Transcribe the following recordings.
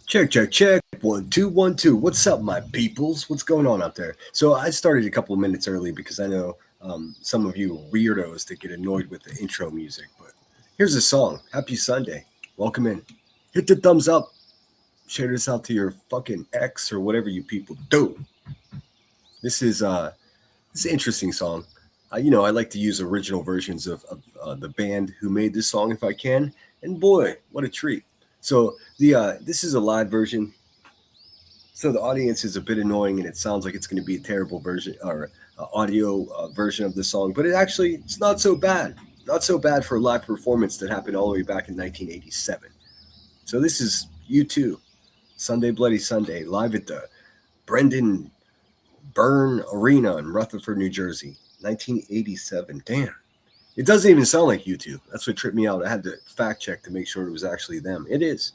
Check, check, check. 1 2 1 2. What's up, my peoples? What's going on out there? So I started a couple of minutes early because I know some of you weirdos that get annoyed with the intro music. But here's a song. Happy Sunday. Welcome in. Hit the thumbs up. Share this out to your fucking ex or whatever you people do. This is an interesting song. I like to use original versions of the band who made this song if I can. And boy, what a treat! So this is a live version. So the audience is a bit annoying, and it sounds like it's going to be a terrible version or audio version of the song. But it's not so bad. Not so bad for a live performance that happened all the way back in 1987. So this is U2, Sunday Bloody Sunday, live at the Brendan Byrne Arena in Rutherford, New Jersey, 1987. Damn. It doesn't even sound like U2. That's what tripped me out. I had to fact check to make sure it was actually them. It is.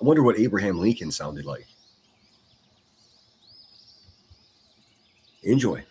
I wonder what Abraham Lincoln sounded like. Enjoy.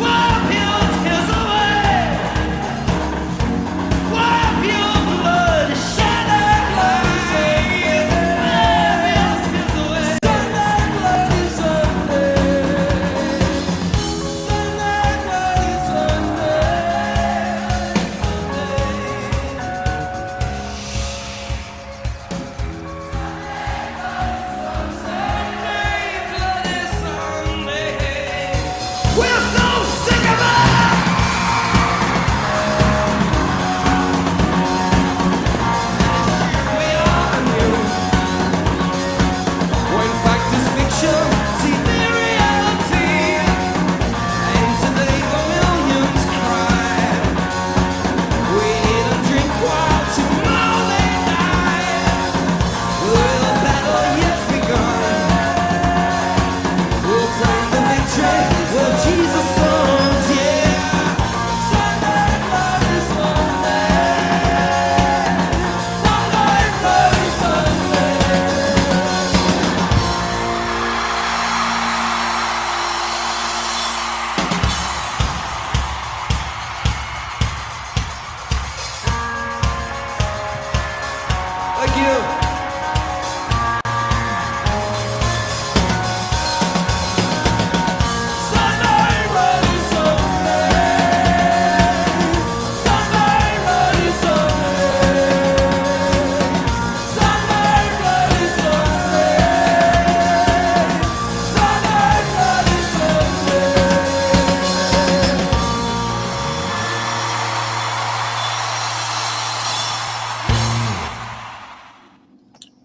Wipe your tears away.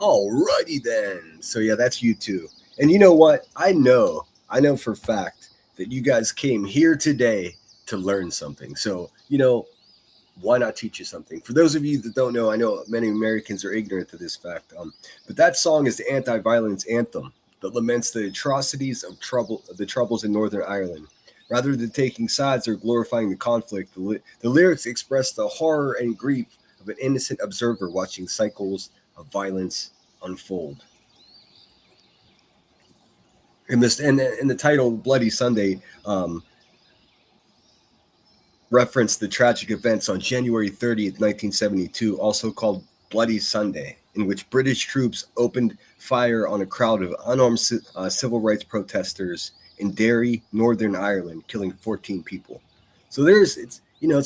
Alrighty then. So yeah, that's you too. And you know what? I know for a fact that you guys came here today to learn something. So, why not teach you something? For those of you that don't know, I know many Americans are ignorant to this fact. But that song is the anti-violence anthem that laments the atrocities of the troubles in Northern Ireland. Rather than taking sides or glorifying the conflict, the lyrics express the horror and grief of an innocent observer watching cycles of violence unfold. In the title "Bloody Sunday," referenced the tragic events on January 30th, 1972, also called Bloody Sunday, in which British troops opened fire on a crowd of unarmed civil rights protesters in Derry, Northern Ireland, killing 14 people. So it's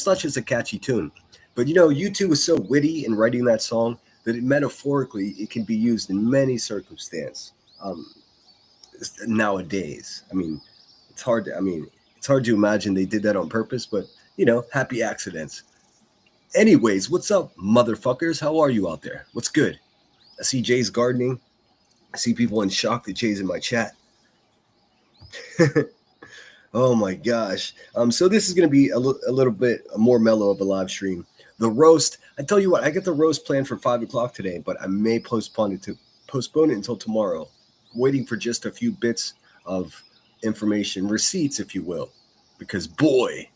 not just a catchy tune, but U2 was so witty in writing that song that metaphorically it can be used in many circumstances. Um, Nowadays, it's hard to imagine they did that on purpose, but happy accidents. Anyways, what's up, motherfuckers? How are you out there? What's good? I see Jay's gardening. I see people in shock that Jay's in my chat. Oh my gosh. So this is going to be a little bit more mellow of a live stream. The roast. I tell you what, I get the roast planned for 5 o'clock today, but I may postpone it until tomorrow. Waiting for just a few bits of information, receipts, if you will, because boy,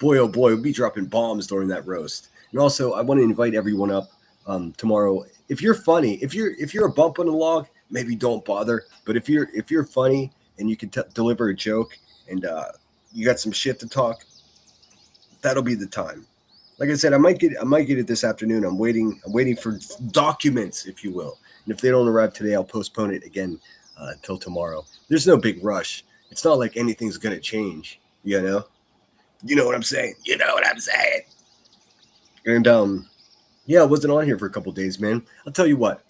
oh boy, we'll be dropping bombs during that roast. And also, I want to invite everyone up tomorrow. If you're funny, if you're a bump on the log, maybe don't bother. But if you're funny and you can deliver a joke and you got some shit to talk, that'll be the time. Like I said, I might get it this afternoon. I'm waiting for documents, if you will. And if they don't arrive today, I'll postpone it again till tomorrow. There's no big rush. It's not like anything's gonna change. You know what I'm saying? You know what I'm saying? And yeah, I wasn't on here for a couple days, man. I'll tell you what,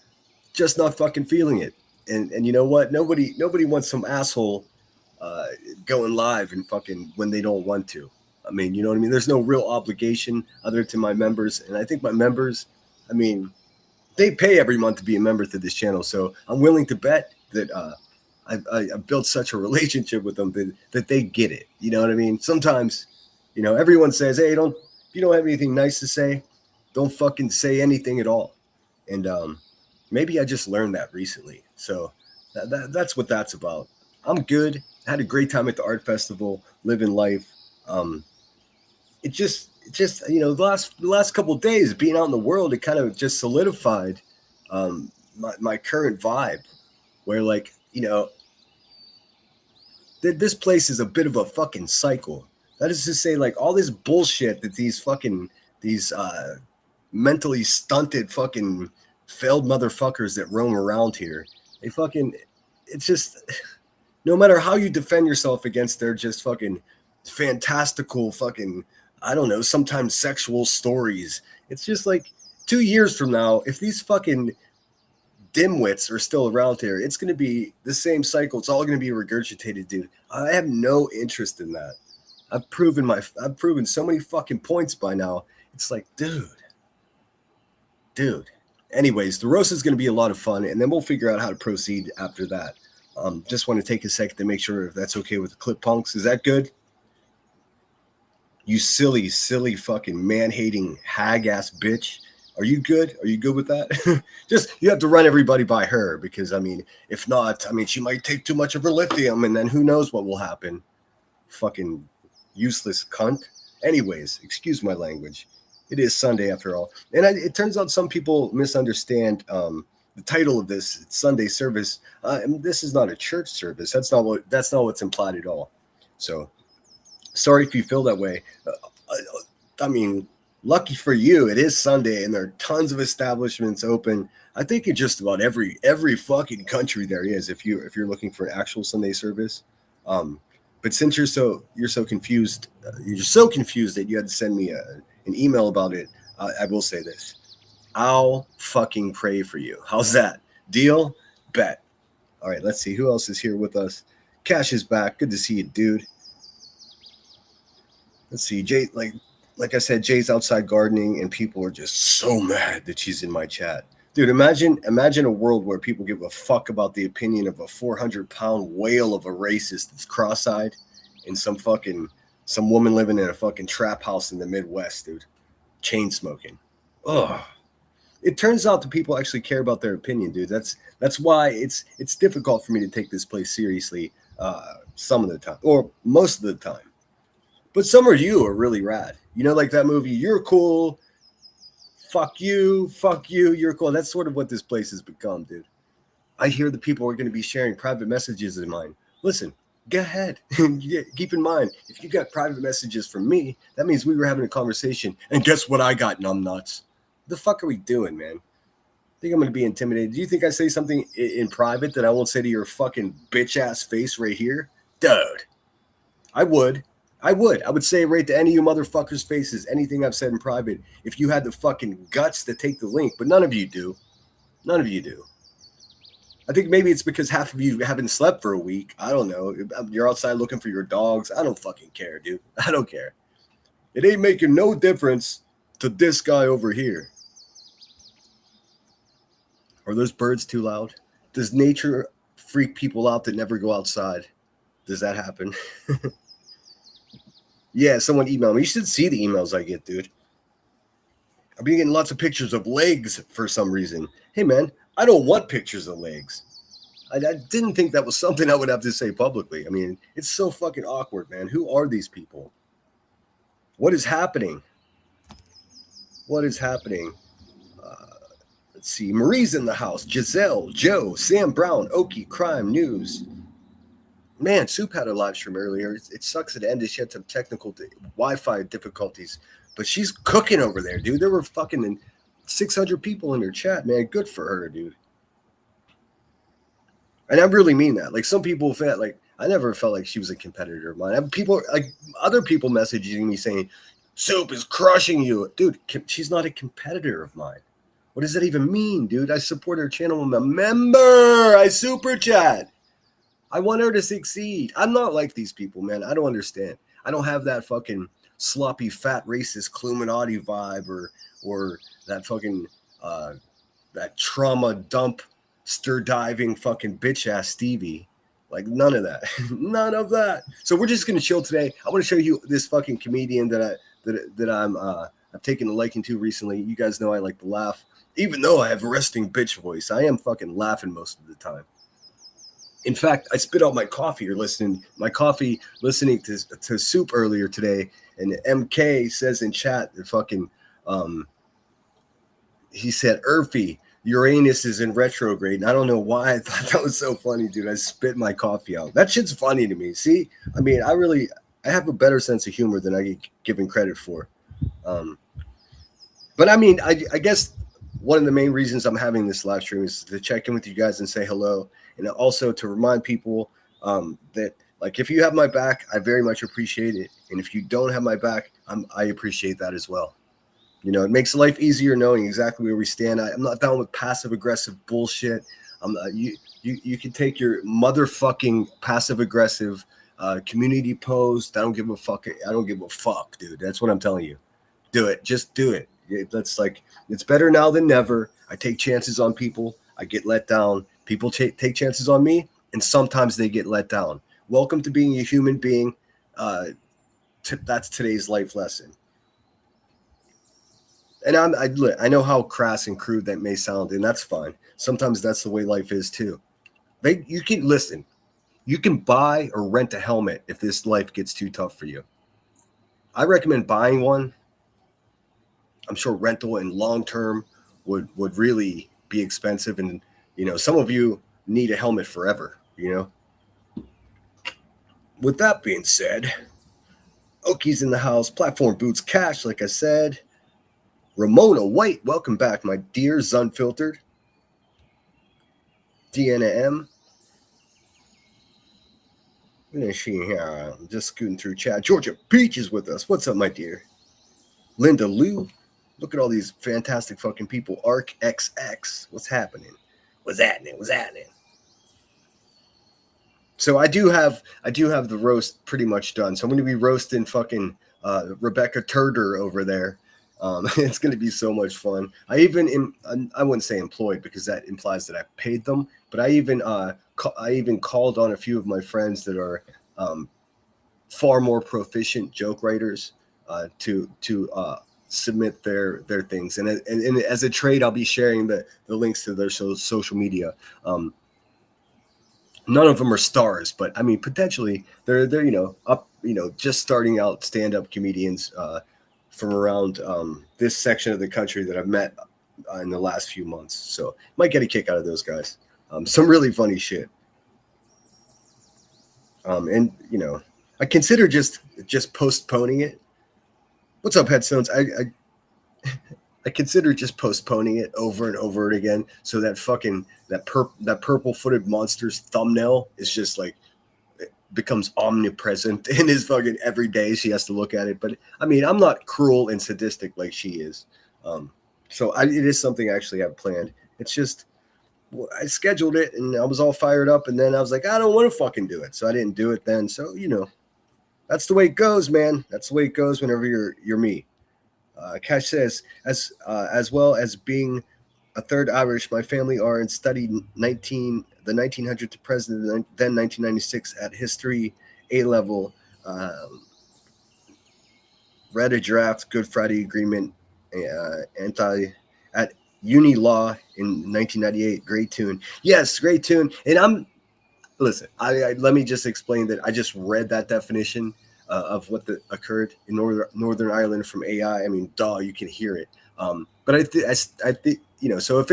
just not fucking feeling it. And you know what? Nobody wants some asshole going live and fucking when they don't want to. I mean, you know what I mean? There's no real obligation other to my members, and I think my members, I mean, they pay every month to be a member to this channel, so I'm willing to bet that I've built such a relationship with them that they get it. You know what I mean? Sometimes, everyone says, "Hey, if you don't have anything nice to say, don't fucking say anything at all." And maybe I just learned that recently. So that's what that's about. I'm good. I had a great time at the art festival, living life. It just the last couple of days being out in the world, it kind of just solidified my current vibe, where this place is a bit of a fucking cycle. That is to say, like, all this bullshit that these mentally stunted fucking failed motherfuckers that roam around here, it's just, no matter how you defend yourself against their just fucking fantastical fucking, I don't know, sometimes sexual stories, it's just like 2 years from now, if these fucking dimwits are still around here, it's going to be the same cycle. It's all going to be regurgitated, dude. I have no interest in that. I've proven so many fucking points by now. It's like, dude. Anyways, the roast is going to be a lot of fun, and then we'll figure out how to proceed after that. Just want to take a second to make sure if that's okay with the clip punks. Is that good? You silly fucking man-hating hag-ass bitch. Are you good? Are you good with that? Just, you have to run everybody by her, because, if not, she might take too much of her lithium, and then who knows what will happen. Fucking useless cunt. Anyways, excuse my language. It is Sunday after all. And it turns out some people misunderstand the title of this. It's Sunday service. And this is not a church service. That's not what's implied at all. So, sorry if you feel that way. Lucky for you, it is Sunday, and there are tons of establishments open. I think in just about every fucking country there is. If you're looking for an actual Sunday service, but since you're so confused, that you had to send me an email about it. I will say this: I'll fucking pray for you. How's that? Deal? Bet. All right, let's see who else is here with us. Cash is back. Good to see you, dude. Let's see, Jay. Like I said, Jay's outside gardening, and people are just so mad that she's in my chat. Dude, imagine a world where people give a fuck about the opinion of a 400-pound whale of a racist that's cross-eyed and some woman living in a fucking trap house in the Midwest, dude, chain smoking. Ugh. It turns out that people actually care about their opinion, dude. That's why it's difficult for me to take this place seriously some of the time, or most of the time. But some of you are really rad. You know, like that movie, You're Cool, fuck you, you're cool. That's sort of what this place has become, dude. I hear the people are going to be sharing private messages of mine. Listen, go ahead. Keep in mind, if you got private messages from me, that means we were having a conversation. And guess what I got, numbnuts? The fuck are we doing, man? Think I'm going to be intimidated? Do you think I say something in private that I won't say to your fucking bitch ass face right here? Dude, I would. I would say right to any of you motherfuckers' faces anything I've said in private if you had the fucking guts to take the link, but none of you do. None of you do. I think maybe it's because half of you haven't slept for a week. I don't know. You're outside looking for your dogs. I don't fucking care, dude. I don't care. It ain't making no difference to this guy over here. Are those birds too loud? Does nature freak people out that never go outside? Does that happen? Yeah, someone emailed me. You should see the emails I get, dude. I've been getting lots of pictures of legs for some reason. Hey, man, I don't want pictures of legs. I didn't think that was something I would have to say publicly. I mean, it's so fucking awkward, man. Who are these people? What is happening? What is happening? Let's see. Marie's in the house. Giselle, Joe, Sam Brown, Okie, Crime, News. Man, Soup had a live stream earlier. It sucks at the end. She had some technical Wi-Fi difficulties, but she's cooking over there, dude. There were fucking 600 people in her chat, man. Good for her, dude. And I really mean that. Like, some people felt like I never felt like she was a competitor of mine. People, like other people, messaging me saying, "Soup is crushing you, dude." She's not a competitor of mine. What does that even mean, dude? I support her channel. I'm a member. I super chat. I want her to succeed. I'm not like these people, man. I don't understand. I don't have that fucking sloppy, fat, racist Cluminati vibe or that fucking that trauma dump, stir diving fucking bitch ass Stevie. Like, none of that. None of that. So we're just gonna chill today. I want to show you this fucking comedian that I've taken a liking to recently. You guys know I like to laugh. Even though I have a resting bitch voice, I am fucking laughing most of the time. In fact, I spit out my coffee listening to Soup earlier today, and MK says in chat that fucking he said, "Urfy, Uranus is in retrograde." And I don't know why I thought that was so funny, dude. I spit my coffee out. That shit's funny to me. See, I mean, I have a better sense of humor than I get given credit for. But I mean, I guess one of the main reasons I'm having this live stream is to check in with you guys and say hello. And also to remind people that, like, if you have my back, I very much appreciate it. And if you don't have my back, I appreciate that as well. You know, it makes life easier knowing exactly where we stand. I'm not down with passive-aggressive bullshit. You can take your motherfucking passive-aggressive community post. I don't give a fuck. I don't give a fuck, dude. That's what I'm telling you. Do it. Just do it. It's better now than never. I take chances on people. I get let down. People take chances on me, and sometimes they get let down. Welcome to being a human being. That's today's life lesson. And I know how crass and crude that may sound, and that's fine. Sometimes that's the way life is too. You can listen. You can buy or rent a helmet if this life gets too tough for you. I recommend buying one. I'm sure rental and long term would really be expensive, and you know, some of you need a helmet forever. You know. With that being said, Okie's in the house. Platform Boots Cash, like I said. Ramona White, welcome back, my dear. Zunfiltered. Deanna M. Is she here? I'm just scooting through chat. Georgia Peach is with us. What's up, my dear? Linda Lou. Look at all these fantastic fucking people. Arc XX. What's happening? What's happening? So I do have the roast pretty much done. So I'm going to be roasting fucking Rebecca Turder over there. It's going to be so much fun. I wouldn't say employed because that implies that I paid them, but I even called on a few of my friends that are um, far more proficient joke writers to submit their things, and as a trade, I'll be sharing the links to their social media. Um, None of them are stars, but I mean, potentially they're up, just starting out stand up comedians from around this section of the country that I've met in the last few months. So might get a kick out of those guys. Some really funny shit. And I consider just postponing it. What's up, Headstones? I consider just postponing it over and over again, so that fucking that purple footed monster's thumbnail is just like becomes omnipresent in his fucking every day. She has to look at it. But I mean, I'm not cruel and sadistic like she is. So it is something I actually have planned. It's just I scheduled it and I was all fired up, and then I was like, I don't want to fucking do it, so I didn't do it then. So that's the way it goes, man. That's the way it goes whenever you're me. Cash says, as well as being a third Irish, my family are and studied the 1900 to present, then 1996 at history A level. Read a draft Good Friday Agreement, anti at Uni Law in 1998. Great tune. Yes, great tune. And listen. Let me just explain that I just read that definition of what occurred in Northern Ireland from AI. I mean, duh, you can hear it. But I think so if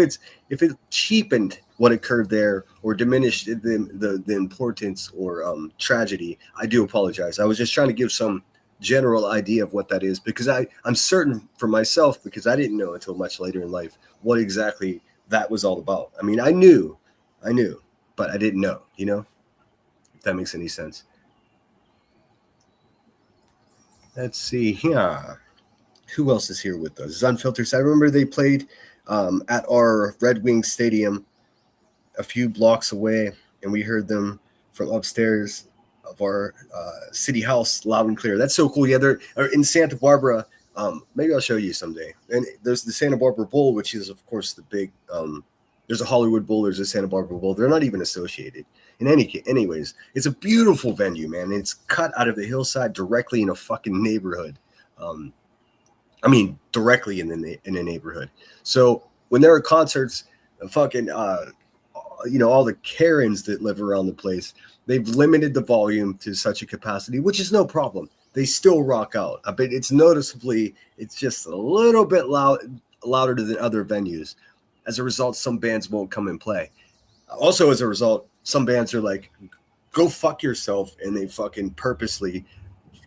it cheapened what occurred there or diminished the importance or tragedy, I do apologize. I was just trying to give some general idea of what that is, because I'm certain for myself, because I didn't know until much later in life what exactly that was all about. I mean, I knew, but I didn't know, if that makes any sense. Let's see. Yeah. Who else is here with us? Unfiltered. I remember they played at our Red Wings Stadium a few blocks away, and we heard them from upstairs of our city house loud and clear. That's so cool. Yeah, they're in Santa Barbara. Maybe I'll show you someday. And there's the Santa Barbara Bowl, which is, of course, the big. There's a Hollywood Bowl. There's a Santa Barbara Bowl. They're not even associated. Anyways, it's a beautiful venue, man. It's cut out of the hillside directly in a fucking neighborhood. I mean, directly in a neighborhood. So when there are concerts, fucking, all the Karens that live around the place, they've limited the volume to such a capacity, which is no problem. They still rock out. But it's just a little bit louder than other venues. As a result, some bands won't come and play. Also, as a result, some bands are like, go fuck yourself, and they fucking purposely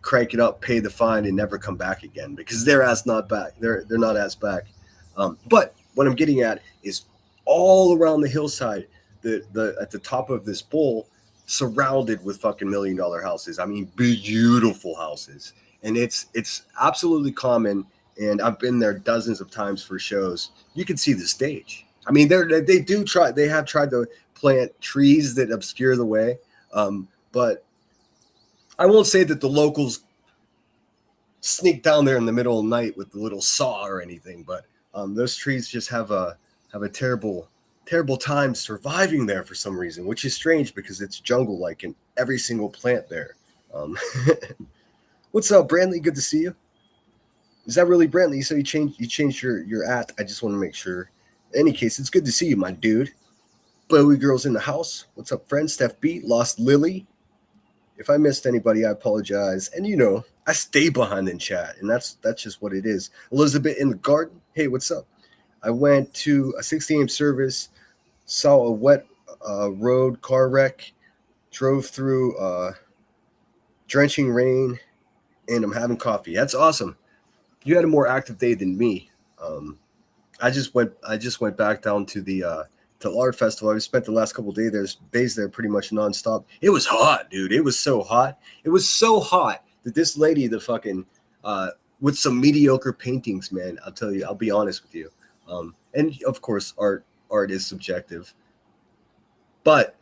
crank it up, pay the fine, and never come back again because their ass not back. They're not ass back. But what I'm getting at is all around the hillside, at the top of this bowl, surrounded with fucking $1 million houses. I mean, beautiful houses, and it's absolutely common. And I've been there dozens of times for shows. You can see the stage. I mean, they have tried to plant trees that obscure the way, but I won't say that the locals sneak down there in the middle of the night with the little saw or anything, but those trees just have a terrible time surviving there for some reason, which is strange because it's jungle like in every single plant there. What's up, Brantley? Good to see you. Is that really Brantley? So you changed your at. I just want to make sure. In any case, it's good to see you, my dude. Bowie girls in the house. What's up, friend? Steph B. Lost Lily. If I missed anybody, I apologize. And I stay behind in chat, and that's just what it is. Elizabeth in the garden. Hey, what's up? I went to a 6 a.m. service, saw a wet road car wreck, drove through drenching rain, and I'm having coffee. That's awesome. You had a more active day than me. I just went back down to the art festival. I spent the last couple of days there pretty much nonstop. It was hot, dude. It was so hot. It was so hot that this lady, the fucking with some mediocre paintings, man. I'll tell you. I'll be honest with you. And of course, art is subjective. But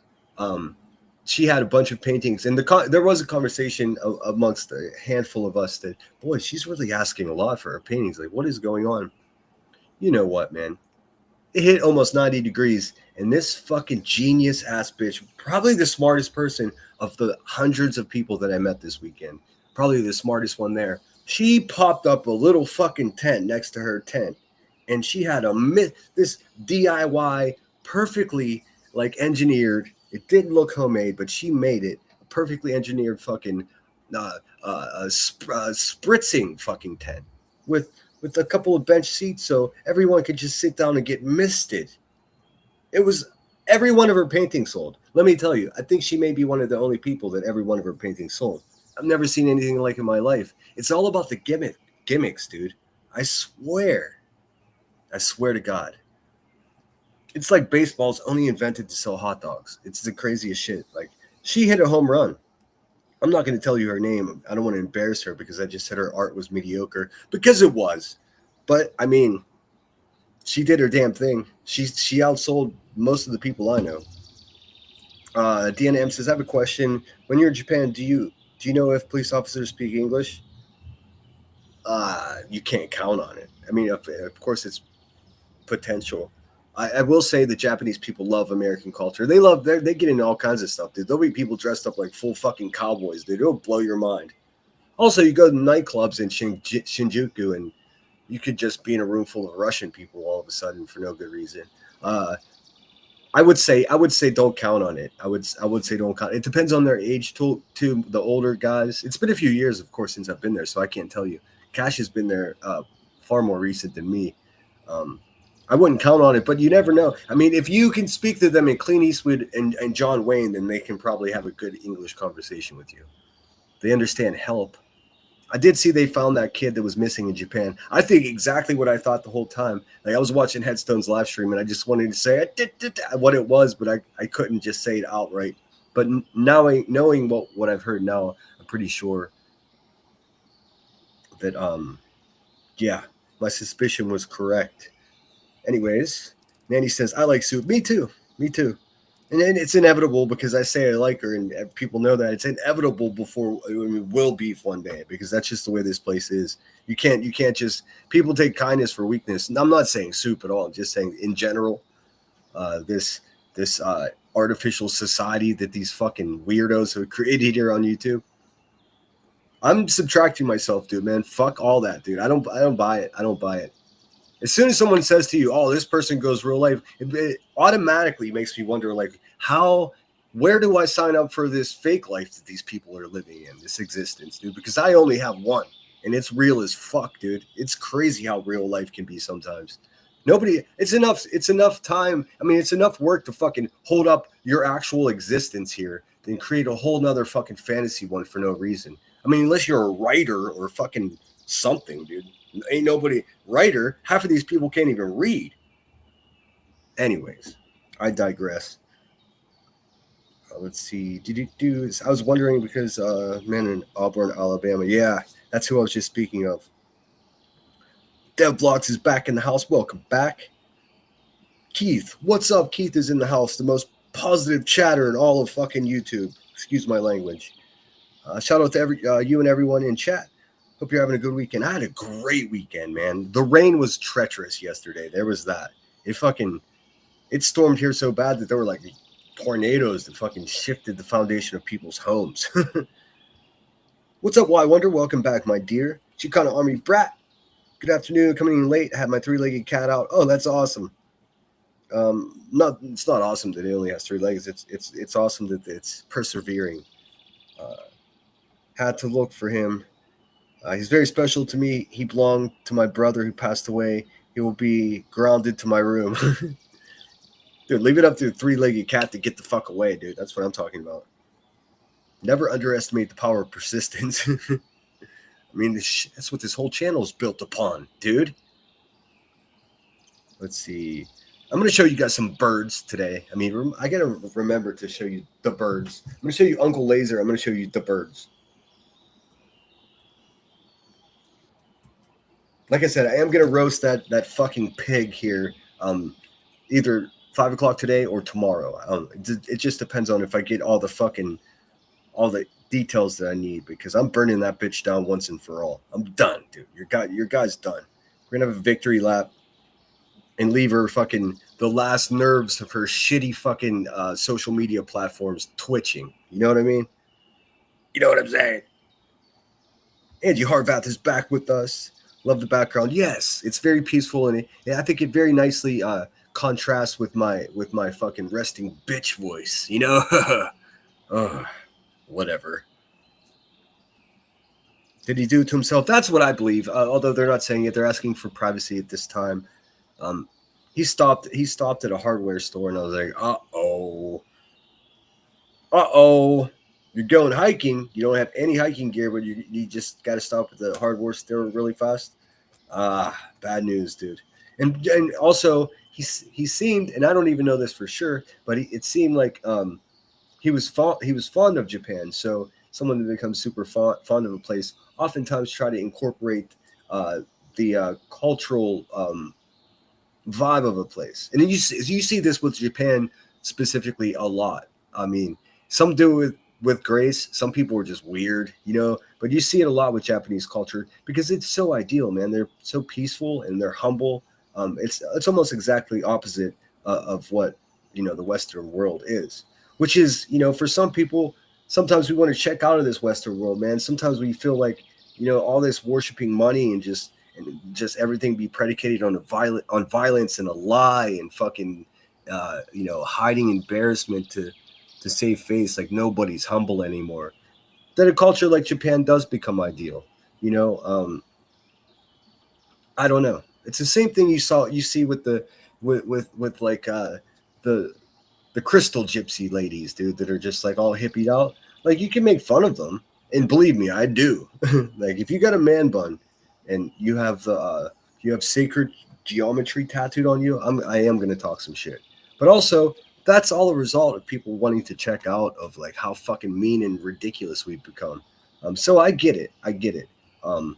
she had a bunch of paintings, and there was a conversation amongst a handful of us that, boy, she's really asking a lot for her paintings. Like, what is going on? You know what, man? It hit almost 90 degrees, and this fucking genius ass bitch, probably the smartest person of the hundreds of people that I met this weekend, probably the smartest one there. She popped up a little fucking tent next to her tent, and she had this DIY, perfectly like engineered. It didn't look homemade, but she made it a perfectly engineered fucking spritzing fucking tent with a couple of bench seats so everyone could just sit down and get misted. It was every one of her paintings sold. Let me tell you, I think she may be one of the only people that every one of her paintings sold. I've never seen anything like it in my life. It's all about the gimmicks, dude. I swear. I swear to God. It's like baseball's only invented to sell hot dogs. It's the craziest shit. Like, she hit a home run. I'm not going to tell you her name. I don't want to embarrass her because I just said her art was mediocre, because it was. But I mean, she did her damn thing. She outsold most of the people I know. Deanna M says, "I have a question. When you're in Japan, do you know if police officers speak English?" You can't count on it. I mean, of course, it's potential. I will say the Japanese people love American culture. They get into all kinds of stuff, dude. There'll be people dressed up like full fucking cowboys, dude. It'll blow your mind. Also, you go to nightclubs in Shinjuku, and you could just be in a room full of Russian people all of a sudden for no good reason. Uh, I would say don't count on it. I would say don't count. It depends on their age to the older guys. It's been a few years, of course, since I've been there, so I can't tell you. Cash has been there far more recent than me. Um, I wouldn't count on it, but you never know. I mean, if you can speak to them in Clint Eastwood and John Wayne, then they can probably have a good English conversation with you. They understand help. I did see they found that kid that was missing in Japan. I think exactly what I thought the whole time. Like, I was watching Headstone's live stream and I just wanted to say what it was, but I couldn't just say it outright. But now, knowing what I've heard now, I'm pretty sure that yeah, my suspicion was correct. Anyways, Nanny says, "I like soup." Me too. Me too. And then it's inevitable because I say I like her, and people know that it's inevitable before we'll beef one day, because that's just the way this place is. You can't just, people take kindness for weakness. And I'm not saying soup at all. I'm just saying in general, this artificial society that these fucking weirdos have created here on YouTube. I'm subtracting myself, dude. Man, fuck all that, dude. I don't buy it. I don't buy it. As soon as someone says to you, "Oh, this person goes real life," it automatically makes me wonder, like, where do I sign up for this fake life that these people are living in, this existence, dude? Because I only have one, and it's real as fuck, dude. It's crazy how real life can be sometimes. Nobody, it's enough. It's enough time. I mean, it's enough work to fucking hold up your actual existence here, then create a whole nother fucking fantasy one for no reason. I mean, unless you're a writer or fucking something, dude. Ain't nobody writer. Half of these people can't even read. Anyways, I digress. Let's see. Did you do? I was wondering because man in Auburn, Alabama. Yeah, that's who I was just speaking of. Dev Blocks is back in the house. Welcome back, Keith. What's up? Keith is in the house. The most positive chatter in all of fucking YouTube. Excuse my language. Shout out to you and everyone in chat. Hope you're having a good weekend. I had a great weekend, man. The rain was treacherous yesterday. There was that. It stormed here so bad that there were like tornadoes that fucking shifted the foundation of people's homes. What's up, Why Wonder? Welcome back, my dear. Chicana Army Brat. Good afternoon. Coming in late. I had my three-legged cat out. Oh, that's awesome. It's not awesome that it only has three legs. It's awesome that it's persevering. Had to look for him. He's very special to me. He belonged to my brother who passed away. He will be grounded to my room. Dude, leave it up to a three-legged cat to get the fuck away, dude. That's what I'm talking about. Never underestimate the power of persistence. I mean, that's what this whole channel is built upon, dude. Let's see. I'm going to show you guys some birds today. I mean, I got to remember to show you the birds. I'm going to show you Uncle Laser. I'm going to show you the birds. Like I said, I am going to roast that fucking pig here. Either 5 o'clock today or tomorrow. It just depends on if I get all the details that I need because I'm burning that bitch down once and for all. I'm done, dude. Your guy's done. We're gonna have a victory lap and leave her fucking the last nerves of her shitty fucking social media platforms twitching. You know what I mean? You know what I'm saying? Angie Harvath is back with us. Love the background. Yes, it's very peaceful and I think it very nicely contrasts with my fucking resting bitch voice. You know, whatever. Did he do it to himself? That's what I believe. Although they're not saying it, they're asking for privacy at this time. Um, he stopped. He stopped at a hardware store, and I was like, uh oh. You're going hiking. You don't have any hiking gear, but you just got to stop at the hardware store really fast. Bad news, dude. And also he seemed, and I don't even know this for sure, but it seemed like he was fond of Japan. So someone that becomes super fond of a place oftentimes try to incorporate uh, the cultural vibe of a place. And you see this with Japan specifically a lot. I mean, some do it with grace. Some people are just weird, you know. But you see it a lot with Japanese culture because it's so ideal, man. They're so peaceful and they're humble. It's almost exactly opposite of what the Western world is, which is for some people. Sometimes we want to check out of this Western world, man. Sometimes we feel like all this worshiping money and just everything be predicated on violence and a lie and fucking hiding embarrassment to save face, like nobody's humble anymore. That a culture like Japan does become ideal. You know, I don't know. It's the same thing you see with the with like the the crystal gypsy ladies, dude, that are just like all hippied out. Like you can make fun of them, and believe me, I do. Like if you got a man bun and you have sacred geometry tattooed on you, I am gonna talk some shit. But also, that's all a result of people wanting to check out of like how fucking mean and ridiculous we've become. So I get it. I get it. Um,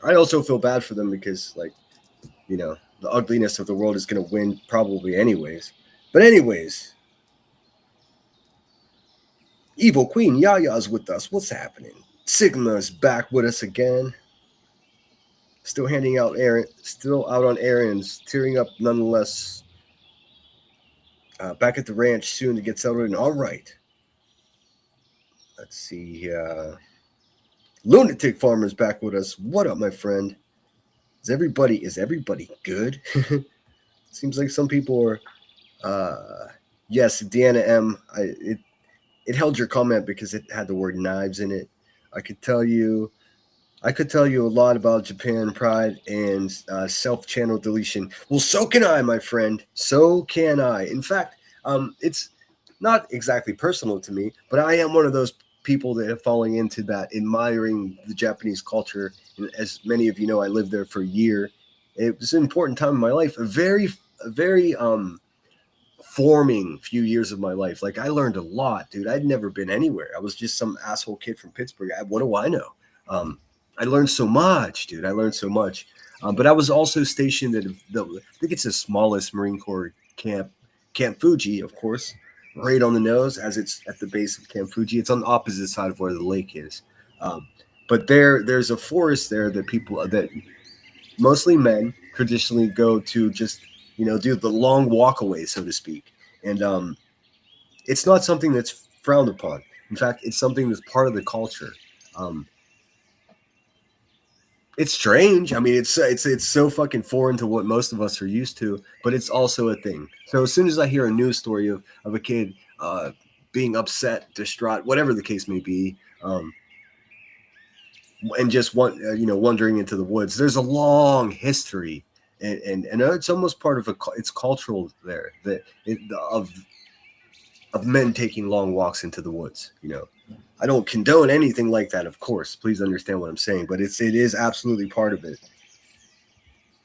I also feel bad for them because like the ugliness of the world is gonna win probably anyways. But anyways, Evil Queen Yaya's with us. What's happening? Sigma's back with us again. Still out on errands, tearing up nonetheless. Back at the ranch soon to get settled in. All right. Let's see. Lunatic Farmer's back with us. What up, my friend? Is everybody good? Seems like some people are. Yes, Deanna M. It held your comment because it had the word knives in it. I could tell you I could tell you a lot about Japan pride and self-channel deletion. Well, so can I, my friend. So can I. In fact, it's not exactly personal to me, but I am one of those people that are falling into that, admiring the Japanese culture. And as many of you know, I lived there for a year. It was an important time in my life. A very forming few years of my life. Like I learned a lot, dude. I'd never been anywhere. I was just some asshole kid from Pittsburgh. What do I know? Um, I learned so much, dude. I learned so much. But I was also stationed at I think it's the smallest Marine Corps camp, Camp Fuji, of course, right on the nose, as it's at the base of Camp Fuji. It's on the opposite side of where the lake is. Um, but there's a forest there that mostly men traditionally go to just do the long walk away, so to speak. And it's not something that's frowned upon. In fact, it's something that's part of the culture. Um, it's strange. I mean, it's so fucking foreign to what most of us are used to, but it's also a thing. So as soon as I hear a news story of a kid being upset, distraught, whatever the case may be, and just wandering into the woods, there's a long history, and it's almost part of it's cultural there of men taking long walks into the woods. I don't condone anything like that, of course. Please understand what I'm saying, but it is absolutely part of it.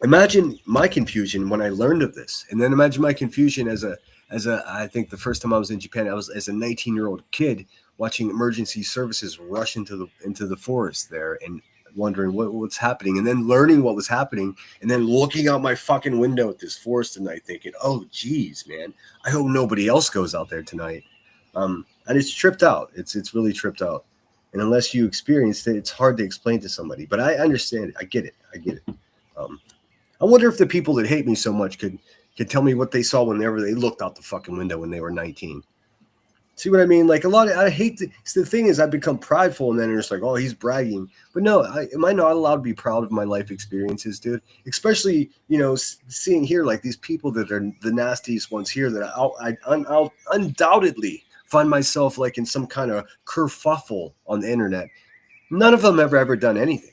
Imagine my confusion when I learned of this, and then imagine my confusion as a I think the first time I was in Japan, I was as a 19-year-old kid watching emergency services rush into the forest there, and wondering what's happening, and then learning what was happening, and then looking out my fucking window at this forest tonight, thinking, "Oh, geez, man, I hope nobody else goes out there tonight." And it's tripped out. It's really tripped out. And unless you experienced it, it's hard to explain to somebody. But I understand it. I get it. I get it. Um, I wonder if the people that hate me so much could tell me what they saw whenever they looked out the fucking window when they were 19. See what I mean? Like a lot of, I hate the thing is I've become prideful, and then it's like, oh, he's bragging. But no, am I not allowed to be proud of my life experiences, dude? Especially, seeing here like these people that are the nastiest ones here that I'll undoubtedly find myself like in some kind of kerfuffle on the internet. None of them have ever done anything.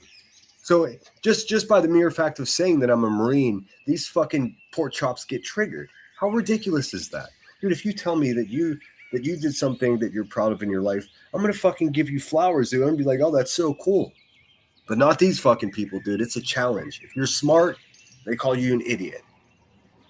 So just by the mere fact of saying that I'm a Marine, these fucking pork chops get triggered. How ridiculous is that? Dude, if you tell me that you did something that you're proud of in your life, I'm gonna fucking give you flowers, dude. I'm gonna be like, oh, that's so cool. But not these fucking people, dude. It's a challenge. If you're smart, they call you an idiot.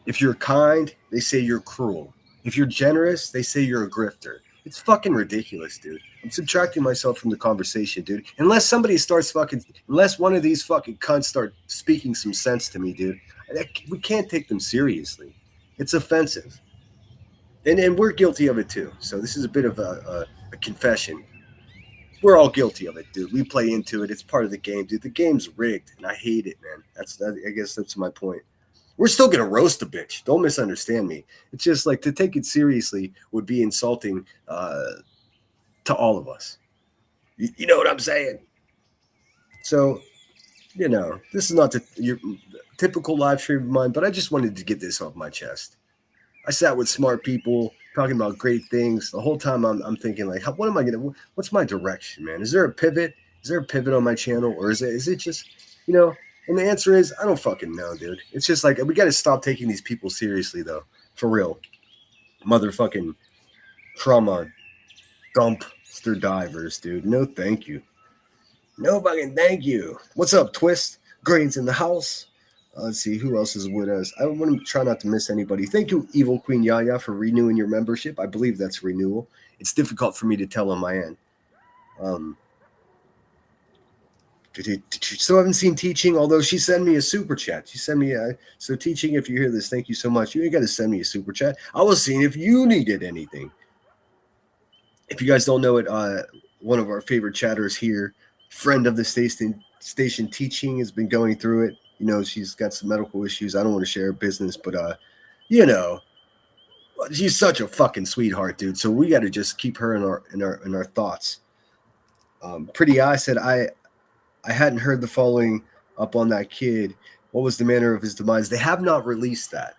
If you're kind, they say you're cruel. If you're generous, they say you're a grifter. It's fucking ridiculous, dude. I'm subtracting myself from the conversation, dude. Unless one of these fucking cunts start speaking some sense to me, dude. We can't take them seriously. It's offensive. And we're guilty of it too. So this is a bit of a confession. We're all guilty of it, dude. We play into it. It's part of the game, dude. The game's rigged, and I hate it, man. I guess that's my point. We're still gonna roast a bitch. Don't misunderstand me. It's just like to take it seriously would be insulting to all of us. You know what I'm saying? So, this is not your typical live stream of mine, but I just wanted to get this off my chest. I sat with smart people talking about great things. The whole time I'm thinking like, what's my direction, man? Is there a pivot? Is there a pivot on my channel? Or is it just, and the answer is, I don't fucking know, dude. It's just like, we got to stop taking these people seriously though. For real. Motherfucking trauma dumpster divers, dude. No, thank you. No fucking thank you. What's up, Twist? Grains in the house. Let's see who else is with us. I want to try not to miss anybody. Thank you, Evil Queen Yaya, for renewing your membership. I believe that's renewal. It's difficult for me to tell on my end. Still haven't seen Teaching, although she sent me a super chat. She sent me so Teaching, if you hear this, thank you so much. You ain't got to send me a super chat. I was seeing if you needed anything. If you guys don't know it, one of our favorite chatters here, friend of the station Teaching, has been going through it. She's got some medical issues. I don't want to share her business, but she's such a fucking sweetheart, dude. So we got to just keep her in our thoughts. Pretty Eye said, I hadn't heard the following up on that kid. What was the manner of his demise? They have not released that.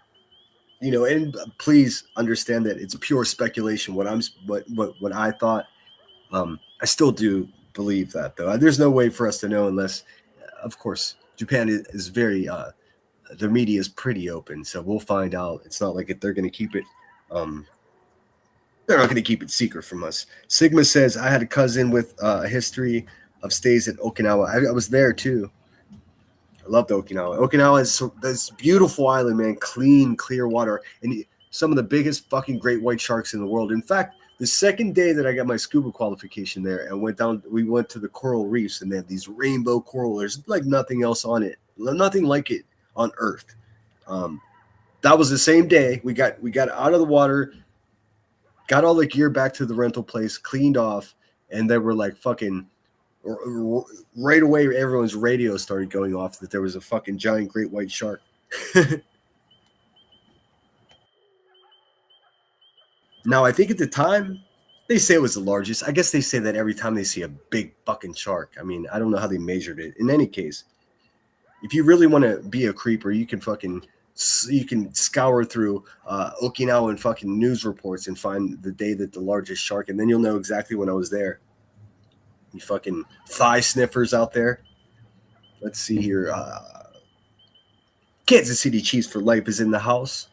And please understand that it's pure speculation. What I thought, I still do believe that though. There's no way for us to know unless, of course, Japan is very, their media is pretty open, so we'll find out. It's not like they're going to keep it, they're not going to keep it secret from us. Sigma says, I had a cousin with a history of stays at Okinawa. I was there too. I loved Okinawa. Okinawa is this beautiful island, man. Clean, clear water, and some of the biggest fucking great white sharks in the world. In fact, the second day that I got my scuba qualification there and we went to the coral reefs, and they have these rainbow coral. There's like nothing else on it, nothing like it on Earth. That was the same day we got out of the water, got all the gear back to the rental place, cleaned off, and they were like fucking right away. Everyone's radio started going off that there was a fucking giant great white shark. Now, I think at the time, they say it was the largest. I guess they say that every time they see a big fucking shark. I mean, I don't know how they measured it. In any case, if you really want to be a creeper, you can scour through Okinawan fucking news reports and find the day that the largest shark, and then you'll know exactly when I was there. You fucking thigh sniffers out there. Let's see here. Kansas City Chiefs for life is in the house.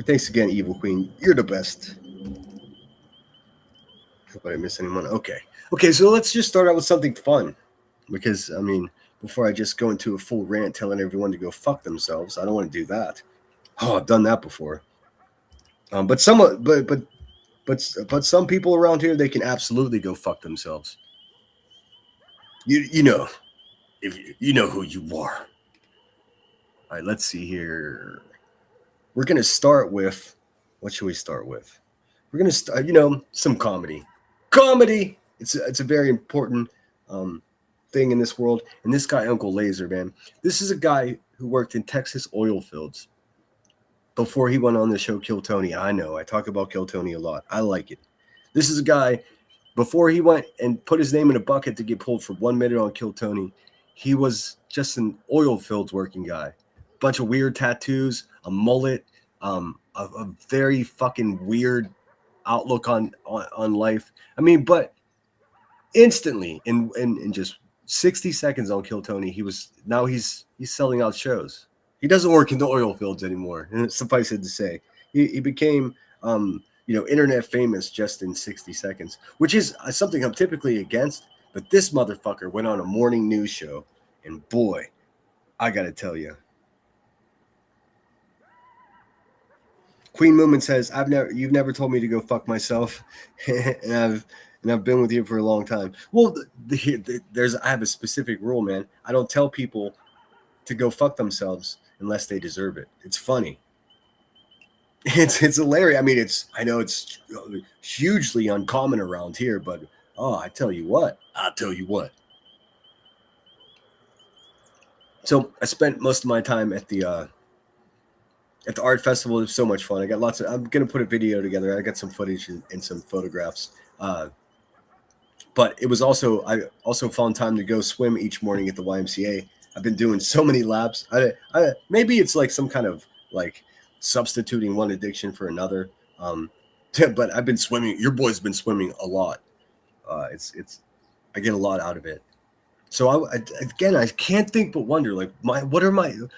Thanks again, Evil Queen. You're the best. Hope I didn't miss anyone. Okay, so let's just start out with something fun. Because, I mean, before I just go into a full rant telling everyone to go fuck themselves, I don't want to do that. Oh, I've done that before. But some people around here, they can absolutely go fuck themselves. You know, if you know who you are. All right, let's see here. We're gonna start with, what should we start with? We're gonna start, some comedy. Comedy. It's a very important um, thing in this world. And this guy, Uncle Laser, man. This is a guy who worked in Texas oil fields before he went on the show Kill Tony. I know I talk about Kill Tony a lot. I like it. This is a guy before he went and put his name in a bucket to get pulled for 1 minute on Kill Tony. He was just an oil fields working guy. Bunch of weird tattoos, a mullet, a very fucking weird outlook on life. I mean, but instantly in just 60 seconds on Kill Tony, he's selling out shows. He doesn't work in the oil fields anymore. And suffice it to say, he became internet famous just in 60 seconds, which is something I'm typically against. But this motherfucker went on a morning news show, and boy, I gotta tell you, Queen Moomin says, you've never told me to go fuck myself, and I've been with you for a long time. Well, I have a specific rule, man. I don't tell people to go fuck themselves unless they deserve it. It's funny. It's hilarious. I mean, I know it's hugely uncommon around here, but I tell you what. So I spent most of my time at the art festival. It was so much fun. I'm gonna put a video together. I got some footage and some photographs. But I also found time to go swim each morning at the YMCA. I've been doing so many laps. Maybe it's like some kind of like substituting one addiction for another. But I've been swimming. Your boy's been swimming a lot. I get a lot out of it. So I can't think but wonder, like,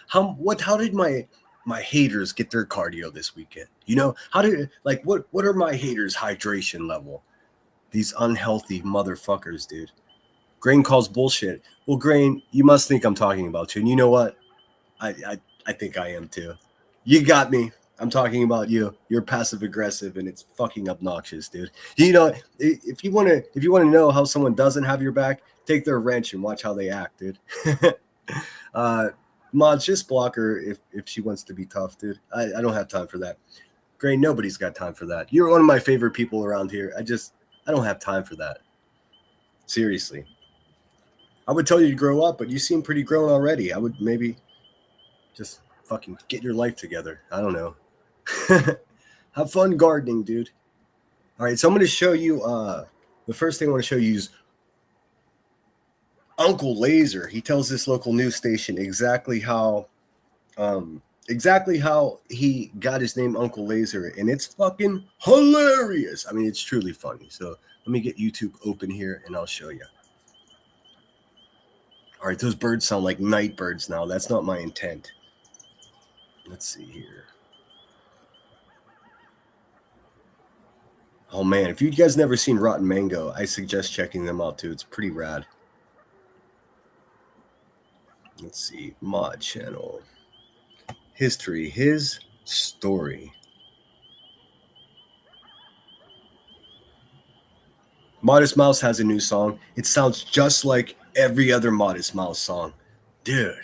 how did my haters get their cardio this weekend? What are my haters' hydration level? These unhealthy motherfuckers, dude. Grain calls bullshit. Well, Grain, you must think I'm talking about you. And you know what? I think I am too. You got me. I'm talking about you. You're passive aggressive and it's fucking obnoxious, dude. If you wanna know how someone doesn't have your back, take their wrench and watch how they act, dude. Mods, just block her if she wants to be tough, dude. I don't have time for that. Grain, nobody's got time for that. You're one of my favorite people around here. I don't have time for that. Seriously. I would tell you to grow up, but you seem pretty grown already. I would maybe just fucking get your life together. I don't know. Have fun gardening, dude. All right, so I'm going to show you, the first thing I want to show you is Uncle Laser. He tells this local news station exactly how he got his name, Uncle Laser, and it's fucking hilarious. I mean, it's truly funny. So let me get YouTube open here and I'll show you. All right, those birds sound like night birds now. That's not my intent. Let's see here. Oh man, if you guys never seen Rotten Mango, I suggest checking them out too. It's pretty rad. Let's see, mod channel. History, his story. Modest Mouse has a new song. It sounds just like every other Modest Mouse song. Dude.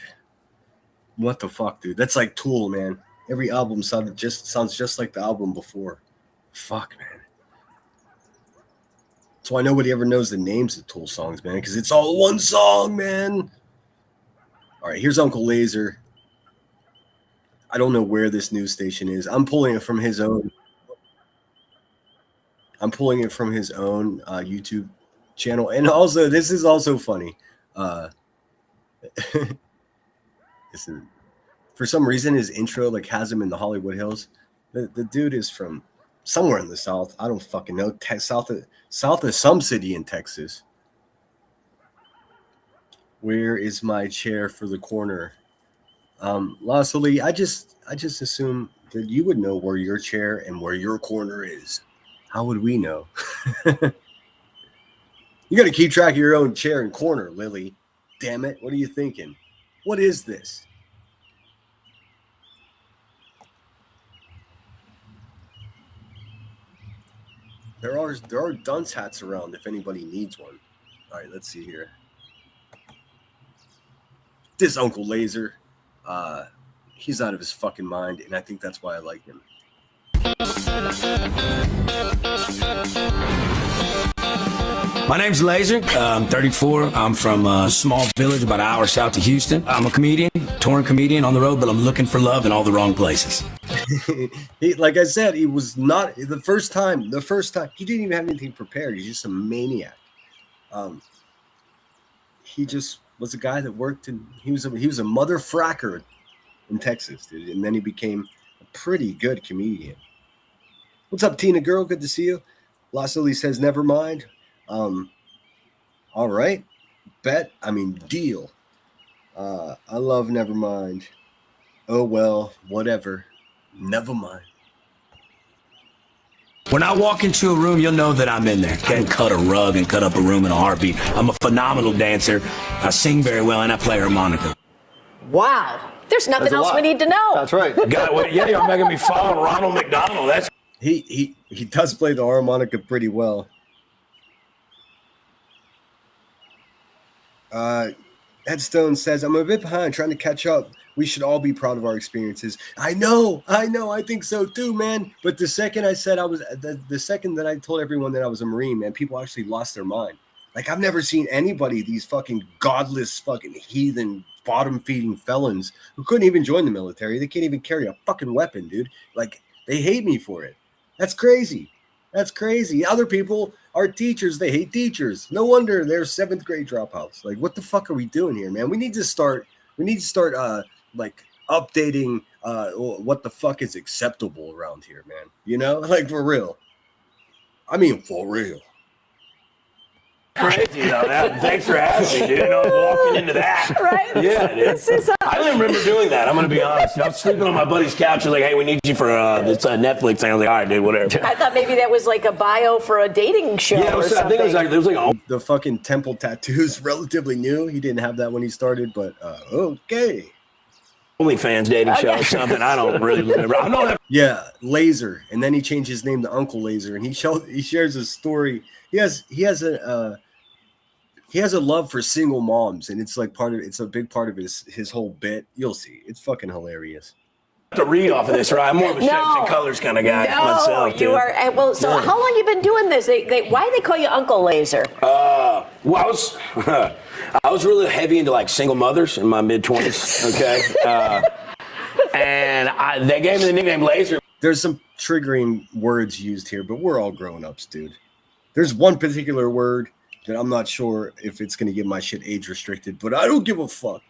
What the fuck, dude? That's like Tool, man. Every album sounds just like the album before. Fuck, man. That's why nobody ever knows the names of Tool songs, man, because it's all one song, man. All right, here's Uncle Laser. I don't know where this news station is. I'm pulling it from his own. YouTube channel, and also this is also funny. This is, for some reason, his intro like has him in the Hollywood Hills. The dude is from somewhere in the South. I don't fucking know. South of some city in Texas. Where is my chair for the corner? Lastly, I just assume that you would know where your chair and where your corner is. How would we know? You got to keep track of your own chair and corner, Lily. Damn it. What are you thinking? What is this? There are dunce hats around if anybody needs one. All right, let's see here. this Uncle Laser, he's out of his fucking mind, and I think that's why I like him. My name's Laser. I'm 34. I'm from a small village about an hour south of Houston. I'm a comedian, touring comedian on the road, but I'm looking for love in all the wrong places. Like I said, he was not the first time. He didn't even have anything prepared. He's just a maniac. He just was a guy that worked, and he was a mother fracker in Texas, dude. And then he became a pretty good comedian. What's up, Tina girl? Good to see you. Los Lily says, never mind. All right. Deal. I love Nevermind. Oh, well, whatever. Never mind. When I walk into a room, you'll know that I'm in there. Can cut a rug and cut up a room in a heartbeat. I'm a phenomenal dancer. I sing very well, and I play harmonica. Wow. There's nothing else we need to know. That's right. You're making me follow Ronald McDonald. That's He does play the harmonica pretty well. Headstone says, I'm a bit behind, trying to catch up. We should all be proud of our experiences. I know. I think so too, man. But the second I said the second that I told everyone that I was a Marine, man, people actually lost their mind. Like, I've never seen anybody, these fucking godless, fucking heathen, bottom-feeding felons who couldn't even join the military. They can't even carry a fucking weapon, dude. Like, they hate me for it. That's crazy. That's crazy. Other people are teachers. They hate teachers. No wonder they're 7th grade dropouts. Like, what the fuck are we doing here, man? We need to start like updating what the fuck is acceptable around here, man. You know, like, for real. I mean, for real. crazy, thanks for having me, dude. I was walking into that. Right? Yeah, dude. I don't remember doing that. I'm going to be honest. I was sleeping on my buddy's couch. Like, hey, we need you for this Netflix thing. I was like, all right, dude, whatever. I thought maybe that was like a bio for a dating show or something. I think it was like the fucking temple tattoos relatively new. He didn't have that when he started, but okay. OnlyFans dating show or something. I don't really remember. I know that. Yeah, Laser, and then he changed his name to Uncle Laser, and he shares a story. He has a love for single moms, and it's like it's a big part of his whole bit. You'll see, it's fucking hilarious. To read off of this, right? I'm more of a shapes and colors kind of guy myself. You are. Well, so how long you been doing this? Why do they call you Uncle Laser? Well, I was really heavy into like single mothers in my mid-20s. Okay, and they gave me the nickname Laser. There's some triggering words used here, but we're all grown-ups, dude. There's one particular word that I'm not sure if it's going to get my shit age restricted, but I don't give a fuck.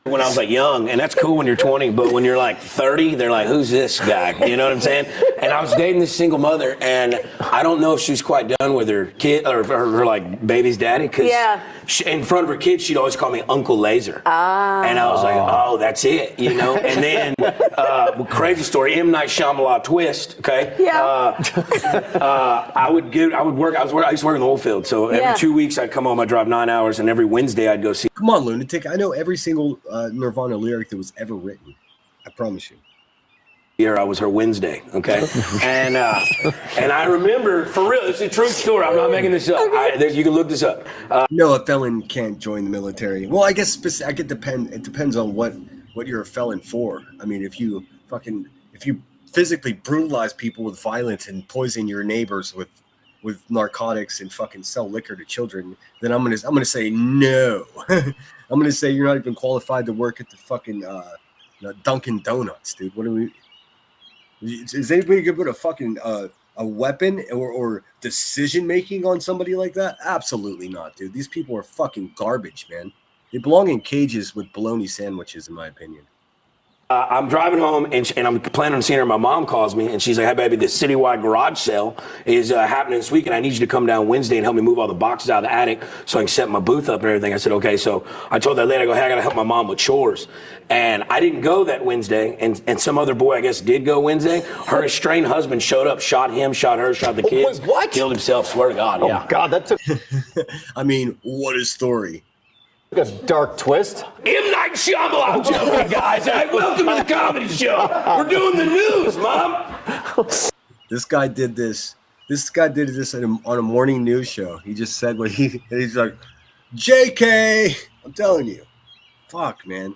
When I was like young, and that's cool when you're 20, but when you're like 30, they're like, who's this guy? You know what I'm saying? And I was dating this single mother, and I don't know if she was quite done with her kid or her like baby's daddy, because in front of her kids, she'd always call me Uncle Laser. And I was like, oh, that's it, you know? And then, crazy story, M. Night Shyamalan twist, okay? Yeah. I used to work in the oil field, so every 2 weeks I'd come home, I'd drive 9 hours, and every Wednesday I'd go see. Come on, lunatic. I know every single Nirvana lyric that was ever written. I promise you. Year I was her Wednesday, okay? And I remember, for real, it's a true story. I'm not making this up. You can look this up. No, a felon can't join the military. Well, I guess it depends on what you're a felon for. I mean, if you physically brutalize people with violence and poison your neighbors with narcotics and fucking sell liquor to children, then I'm gonna say no. I'm gonna say you're not even qualified to work at the fucking Dunkin' Donuts, dude. What are we? Is anybody gonna put a fucking a weapon or decision making on somebody like that? Absolutely not, dude. These people are fucking garbage, man. They belong in cages with bologna sandwiches, in my opinion. I'm driving home, and I'm planning on seeing her. My mom calls me, and she's like, hey, baby, this citywide garage sale is happening this week, and I need you to come down Wednesday and help me move all the boxes out of the attic so I can set my booth up and everything. I said, okay. So I told that lady, I go, hey, I got to help my mom with chores. And I didn't go that Wednesday, and some other boy, I guess, did go Wednesday. Her estranged husband showed up, shot him, shot her, shot the kids. Wait, what? Killed himself, swear to God, yeah. Oh, God, that took I mean, what a story. a dark twist. M. Night Shyamalan joking, guys. Hey, welcome to the comedy show. We're doing the news, Mom. This guy did this. This guy did this on a morning news show. He just said he's like, JK, I'm telling you. Fuck, man.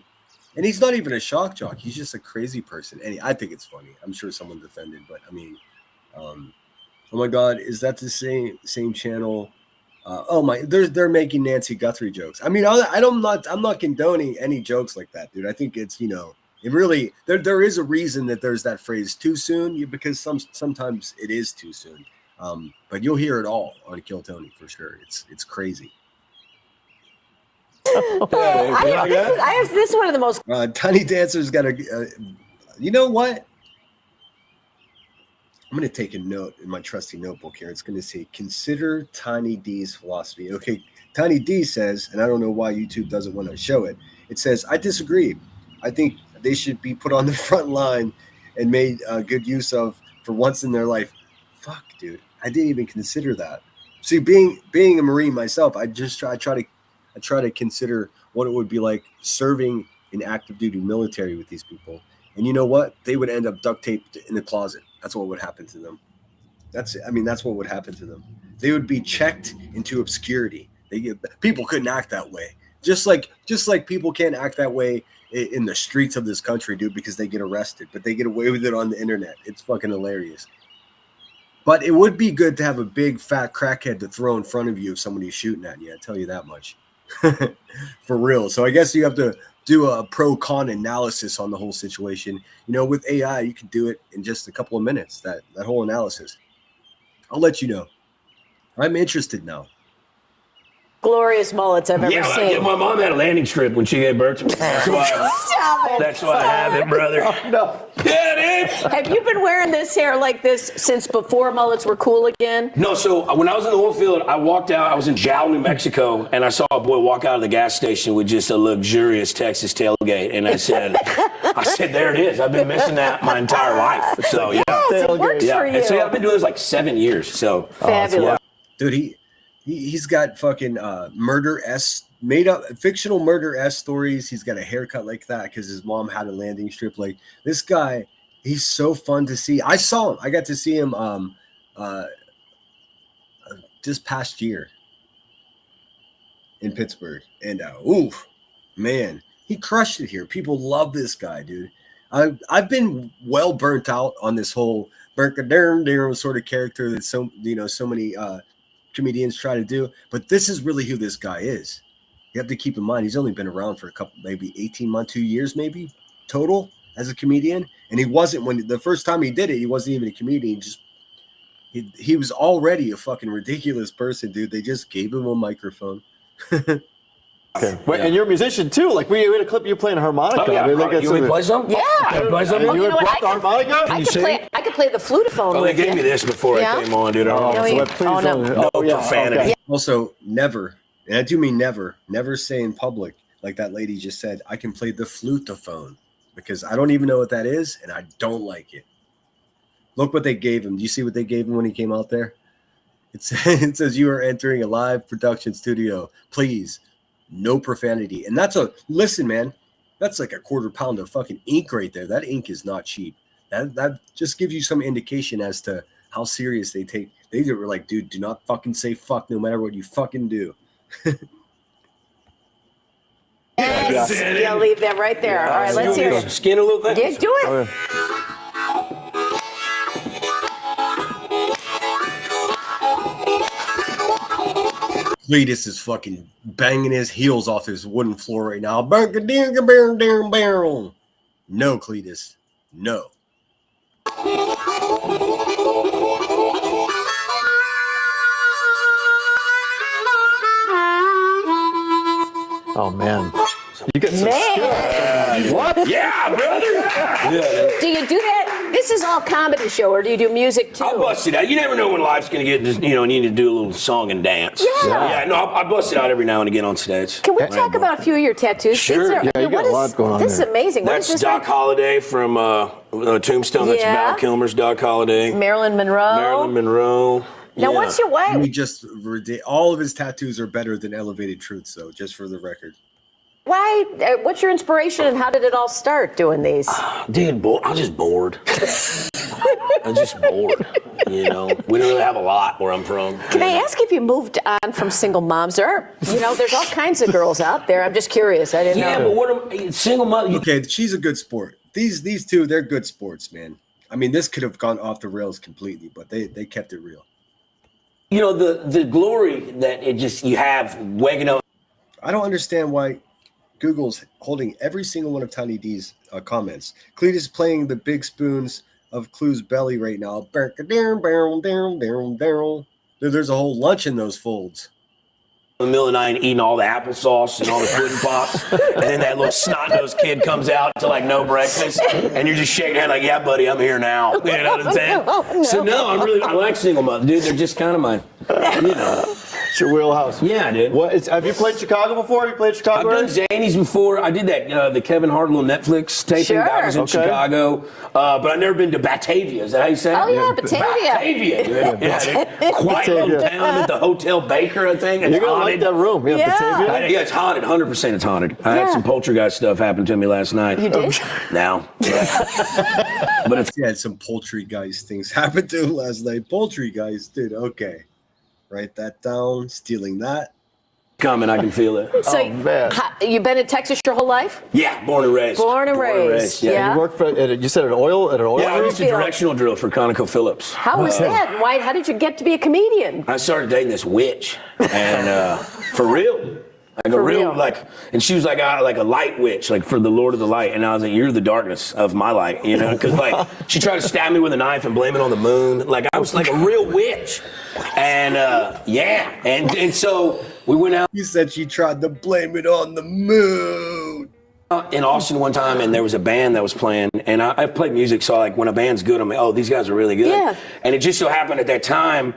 And he's not even a shock jock. He's just a crazy person. And I think it's funny. I'm sure someone defended, but I mean, oh my God, is that the same channel? Oh my, they're making Nancy Guthrie jokes. I mean, I'm not condoning any jokes like that, dude. I think it's it really there is a reason that there's that phrase too soon because sometimes it is too soon. But you'll hear it all on Kill Tony for sure. It's crazy. This is one of the most. Tiny Dancer's got a. You know what? I'm going to take a note in my trusty notebook here. It's going to say, consider Tiny D's philosophy. Okay, Tiny D says, and I don't know why YouTube doesn't want to show it. It says, I disagree. I think they should be put on the front line and made good use of for once in their life. Fuck, dude. I didn't even consider that. See, being a Marine myself, I try to consider what it would be like serving in active duty military with these people. And you know what? They would end up duct taped in the closet. That's what would happen to them. That's what would happen to them. They would be checked into obscurity. People couldn't act that way. Just like people can't act that way in the streets of this country, dude, because they get arrested, but they get away with it on the internet. It's fucking hilarious. But it would be good to have a big fat crackhead to throw in front of you if somebody's shooting at you. I tell you that much. For real. So I guess you have to do a pro-con analysis on the whole situation. With AI, you can do it in just a couple of minutes, that whole analysis. I'll let you know. I'm interested now. Glorious mullets I've ever seen. Yeah, my mom had a landing strip when she gave birth to me. That's why I have it, brother. Oh, no. Yeah, dude. Have you been wearing this hair like this since before mullets were cool again? No, so when I was in the oil field, I walked out. I was in Jal, New Mexico, and I saw a boy walk out of the gas station with just a luxurious Texas tailgate, and I said, there it is. I've been missing that my entire life. So yeah, yes, it works for you. And so I've been doing this like 7 years. So fabulous, dude. He's got fucking made up fictional murder stories. He's got a haircut like that because his mom had a landing strip. Like this guy, he's so fun to see. I saw him. I got to see him just past year in Pittsburgh, and oof, man, he crushed it here. People love this guy, dude. I've been well burnt out on this whole Burkaderm sort of character that so many comedians try to do, but this is really who this guy is. You have to keep in mind he's only been around for a couple, maybe 18 months, 2 years maybe total as a comedian, and he wasn't when the first time he did it. He wasn't even a comedian. He was already a fucking ridiculous person, dude. They just gave him a microphone. Okay. Wait, and you're a musician too. Like we had a clip you playing a harmonica. Oh, yeah. You want to play some? Yeah. Play some? You would play the harmonica? I could play the flutophone. Oh, they gave me this before I came on, dude. No profanity. Okay. Also, never, and I do mean never say in public, like that lady just said, I can play the flutophone, because I don't even know what that is, and I don't like it. Look what they gave him. Do you see what they gave him when he came out there? It says, you are entering a live production studio. Please, no profanity. And listen, man, that's like a quarter pound of fucking ink right there. That ink is not cheap. That just gives you some indication as to how serious they take. They were like, dude, do not fucking say fuck no matter what you fucking do. Yes, yeah, leave that right there. All right, let's hear it. Skin a little bit. Yeah, do it. Okay. Cletus is fucking banging his heels off his wooden floor right now. No, Cletus. No. Oh man. You get some What? Yeah, brother. Yeah. Do you do that? This is all comedy show, or do you do music too? I bust it out. You never know when life's gonna get, need to do a little song and dance. Yeah. No, I bust it out every now and again on stage. Can we talk about a few of your tattoos? Sure. Yeah, you got a lot going on This is there. amazing. What is That's this? Doc Holliday from Tombstone. That's Yeah. Val Kilmer's Doc Holliday. Marilyn Monroe. Marilyn Monroe. Now, Yeah. what's your way? We just all of his tattoos are better than Elevated Truths, though, just for the record. Why? What's your inspiration, and how did it all start doing these? Dude, I was just bored. I'm just bored. You know, we don't really have a lot where I'm from. Can I ask if you moved on from single moms? There's all kinds of girls out there. I'm just curious. I didn't know. Yeah, but what am single mother? Okay, she's a good sport. These two, they're good sports, man. I mean, this could have gone off the rails completely, but they kept it real. You know, the glory that you have waking up. I don't understand why Google's holding every single one of Tiny D's comments. Cletus playing the big spoons of Clue's belly right now. There's a whole lunch in those folds. In the middle of the night eating all the applesauce and all the pudding pops, and then that little snot-nosed kid comes out to like no breakfast, and you're just shaking hand like, yeah, buddy, I'm here now. You know what I'm saying? No. So no, I like single mother, dude. They're just kind of my, you know. It's your wheelhouse. Yeah, dude. Have you played Chicago before? Have you played Chicago? I've done Zanies before. I did that, the Kevin Hart little Netflix taping. Sure. That was in Chicago. But I've never been to Batavia. Is that how you say it? Oh, yeah, Batavia. Batavia, dude. Yeah, quiet little town at the Hotel Baker, I think. It's You're going to haunted. like that room. Yeah, Batavia. Yeah, it's haunted. 100% it's haunted. I had some poltergeist stuff happen to me last night. You did? Now. Yeah. But it's He had some poultrygeist things happen to him last night. Poultrygeist, dude. Okay. Write that down. Stealing that. coming. I can feel it. So, man. You've been in Texas your whole life? Yeah, born and raised. Born and raised. Yeah. You worked for, you said an oil Yeah, I rig? used to directional drill for ConocoPhillips. How was that? Why? How did you get to be a comedian? I started dating this witch, and for real. Like For a real, real. like, and she was like a light witch, like for the Lord of the Light. And I was like, you're the darkness of my light, you know? Because like, she tried to stab me with a knife and blame it on the moon. Like, I was like a real witch. And yeah, and so we went out You said she tried to blame it on the moon. in Austin one time, and there was a band that was playing, and I play music, so like when a band's good, I'm like, oh, these guys are really good. Yeah. And it just so happened at that time,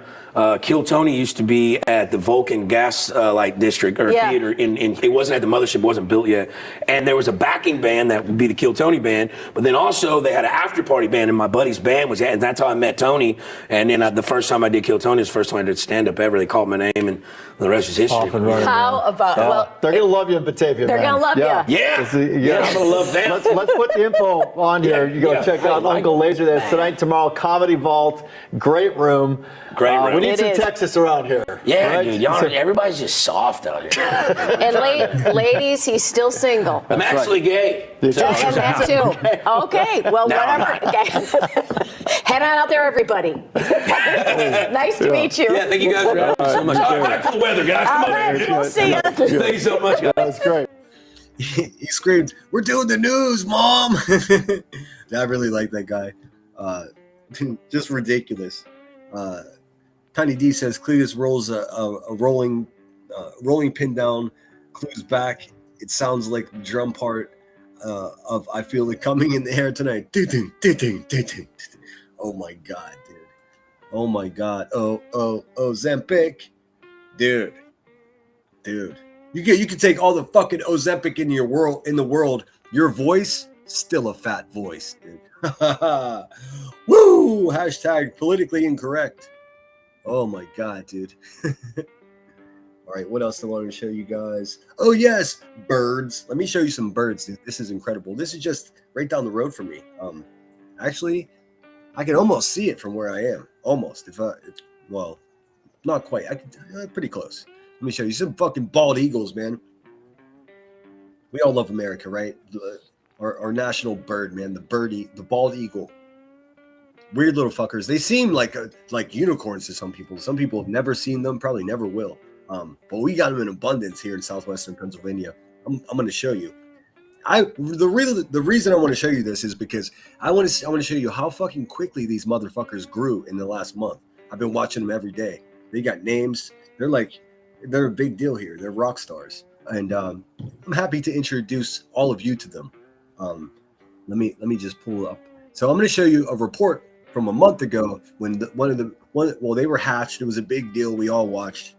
Kill Tony used to be at the Vulcan Gas Light District or Yeah. theater. In it wasn't at the mothership, it wasn't built yet. And there was a backing band that would be the Kill Tony band, but then also they had an after party band, and my buddy's band was, and that's how I met Tony. And then the first time I did Kill Tony was the first time I did stand up ever. They called my name, and the rest is history. Off and running. How about, well, They're going to love you in Batavia, They're man. gonna love ya. Yeah, Yeah. I'm gonna love them. Let's put the info on here. You go Yeah. check out I- Uncle Laser. That's tonight, tomorrow. Comedy Vault. Great room. Great room. We need It some is. Texas around here. Yeah, right? dude, y'all, everybody's just soft out here. and ladies, he's still single. I'm actually gay. And that too. Okay, well, No, I'm whatever. Okay. Head on out there, everybody. Nice to meet you. Yeah, thank you guys for having me so much. All right, back to the weather, guys. Come All on. right, we'll see you. Thank you so much, guys. That's great. He screamed, "We're doing the news, Mom!" I really like that guy. Just ridiculous. Tiny D says Cletus rolls a rolling pin down Clue's back. It sounds like the drum part of "I Feel It Coming in the Air Tonight." Oh my god, dude! Oh my god! Oh Ozempic, dude. You can take all the fucking Ozempic in the world. Your voice, still a fat voice, dude. Woo! Hashtag politically incorrect. Oh my god, dude. All right, what else do I want to show you guys? Oh yes, birds. Let me show you some birds, dude. This is incredible. This is just right down the road from me. Actually, I can almost see it from where I am. Almost. Well, not quite. I can pretty close. Let me show you some fucking bald eagles, man. We all love America, right? Our national bird, man. The bald eagle. Weird little fuckers. They seem like unicorns to some people. Some people have never seen them, probably never will. But we got them in abundance here in southwestern Pennsylvania. I'm going to show you. The reason I want to show you this is because I want to show you how fucking quickly these motherfuckers grew in the last month. I've been watching them every day. They got names. They're a big deal here. They're rock stars, and I'm happy to introduce all of you to them. Let me just pull up. So I'm going to show you a report from a month ago when they were hatched. It was a big deal. We all watched.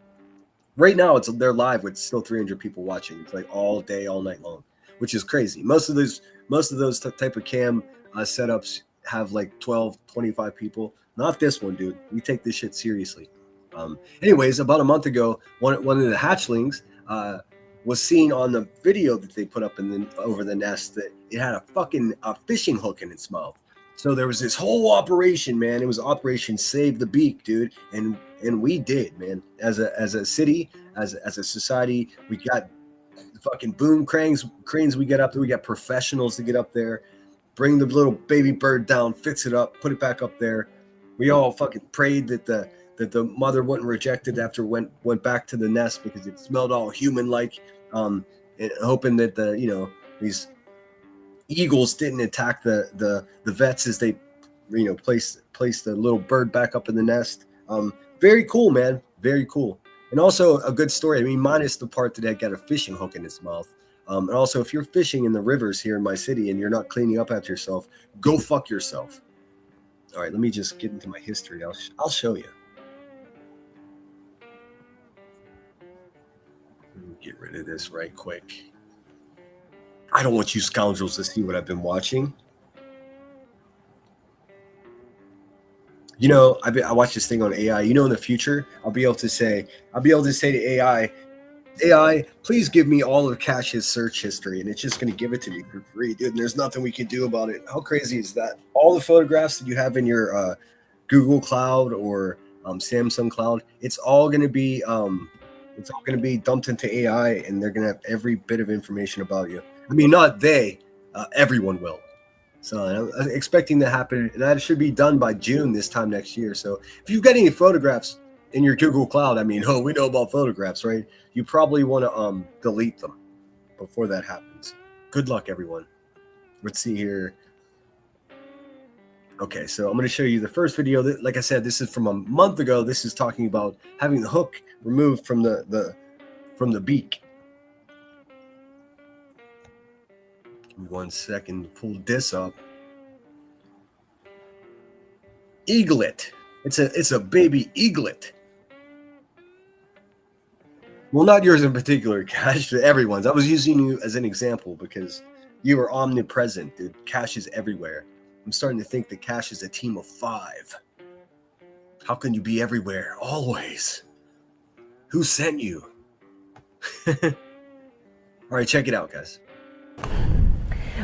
Right now, they're live with still 300 people watching. It's like all day, all night long, which is crazy. Most of those type of cam setups have like 12, 25 people. Not this one, dude. We take this shit seriously. Anyways, about a month ago, one of the hatchlings was seen on the video that they put up over the nest that it had a fishing hook in its mouth. So there was this whole operation, man. It was Operation Save the Beak, dude, and we did, man. As a city, as a society, we got fucking boom cranes we get up there. We got professionals to get up there, bring the little baby bird down, fix it up, put it back up there. We all fucking prayed that the mother wouldn't reject it after it went back to the nest because it smelled all human like, and hoping that these eagles didn't attack the vets as they place the little bird back up in the nest. Very cool, man. Very cool. And also a good story. I mean, minus the part that I got a fishing hook in its mouth. And also, if you're fishing in the rivers here in my city and you're not cleaning up after yourself, go fuck yourself. All right, let me just get into my history. I'll show you. Get rid of this right quick. I don't want you scoundrels to see what I've been watching. I watched this thing on AI. In the future, I'll be able to say to AI, please give me all of Cash's search history, and it's just going to give it to me for free, dude. And there's nothing we can do about it. How crazy is that? All the photographs that you have in your Google Cloud or Samsung Cloud, it's all going to be dumped into AI, and they're going to have every bit of information about you. I mean, not they, everyone will. So I'm expecting that happen. That should be done by June this time next year. So if you've got any photographs in your Google Cloud, we know about photographs, right? You probably want to delete them before that happens. Good luck, everyone. Let's see here. Okay, so I'm going to show you the first video. Like I said, this is from a month ago. This is talking about having the hook removed from the beak. Give me 1 second to pull this up. Eaglet. It's a baby eaglet. Well, not yours in particular, Cash. Everyone's. I was using you as an example because you are omnipresent, dude. Cash is everywhere. I'm starting to think that Cash is a team of 5. How can you be everywhere always? Who sent you? All right, check it out, guys.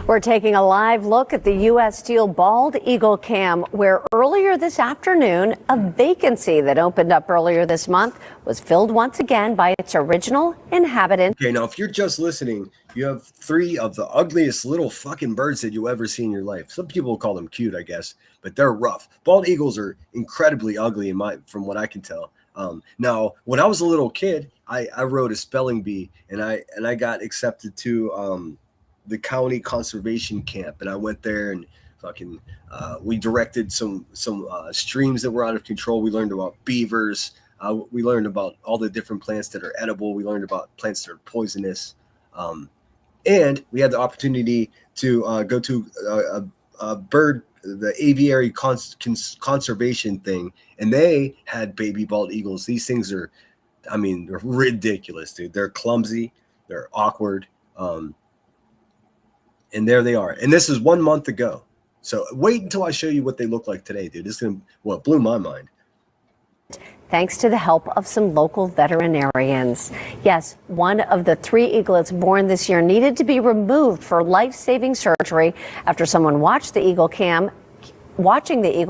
We're taking a live look at the U.S. Steel bald eagle cam, where earlier this afternoon, a vacancy that opened up earlier this month was filled once again by its original inhabitant. Okay, now if you're just listening, you have 3 of the ugliest little fucking birds that you ever see in your life. Some people call them cute, I guess, but they're rough. Bald eagles are incredibly ugly from what I can tell. Now, when I was a little kid, I wrote a spelling bee, and I got accepted to the county conservation camp, and I went there and fucking we directed some streams that were out of control. We learned about beavers. We learned about all the different plants that are edible. We learned about plants that are poisonous, and we had the opportunity to go to a bird, the aviary conservation thing, and they had baby bald eagles. These things are, they're ridiculous, dude. They're clumsy, they're awkward. And there they are. And this is 1 month ago. So wait until I show you what they look like today, dude. This is it blew my mind. Thanks to the help of some local veterinarians. Yes, one of the 3 eaglets born this year needed to be removed for life-saving surgery after someone watching the eagle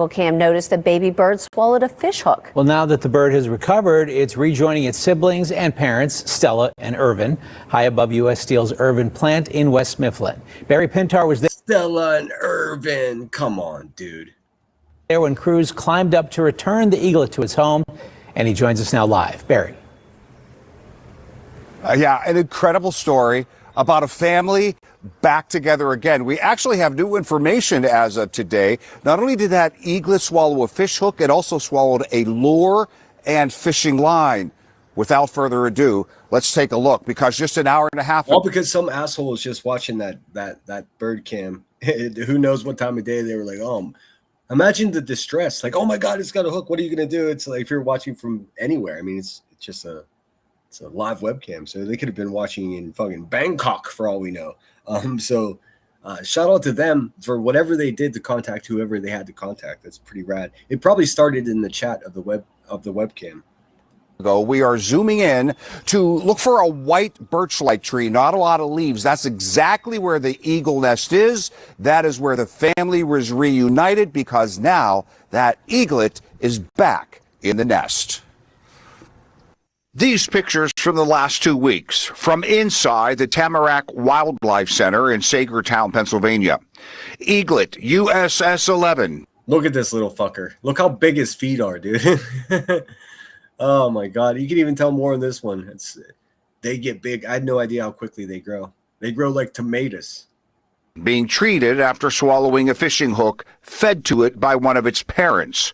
cam noticed the baby bird swallowed a fish hook. Well, now that the bird has recovered, it's rejoining its siblings and parents, Stella and Irvin, high above U.S. Steel's Irvin plant in West Mifflin. Barry Pintar was there. Stella and Irvin, come on, dude. There when crews climbed up to return the eaglet to its home, and he joins us now live. Barry. Yeah, an incredible story about a family back together again. We actually have new information as of today. Not only did that eaglet swallow a fish hook, it also swallowed a lure and fishing line. Without further ado, let's take a look, because just an hour and a half. All because some asshole is just watching that bird cam. Who knows what time of day they were like, imagine the distress. Like, oh my God, it's got a hook. What are you going to do? It's like if you're watching from anywhere. It's just a live webcam, so they could have been watching in fucking Bangkok for all we know. So shout out to them for whatever they did to contact whoever they had to contact. That's pretty rad. It probably started in the chat of the webcam. ago. We are zooming in to look for a white birch-like tree, not a lot of leaves. That's exactly where the eagle nest is. That is where the family was reunited, because now that eaglet is back in the nest. These pictures from the last 2 weeks from inside the Tamarack Wildlife Center in Sagertown, Pennsylvania. Eaglet USS-11. Look at this little fucker. Look how big his feet are, dude. Oh my God. You can even tell more in this one. They get big. I had no idea how quickly they grow. They grow like tomatoes. Being treated after swallowing a fishing hook fed to it by one of its parents.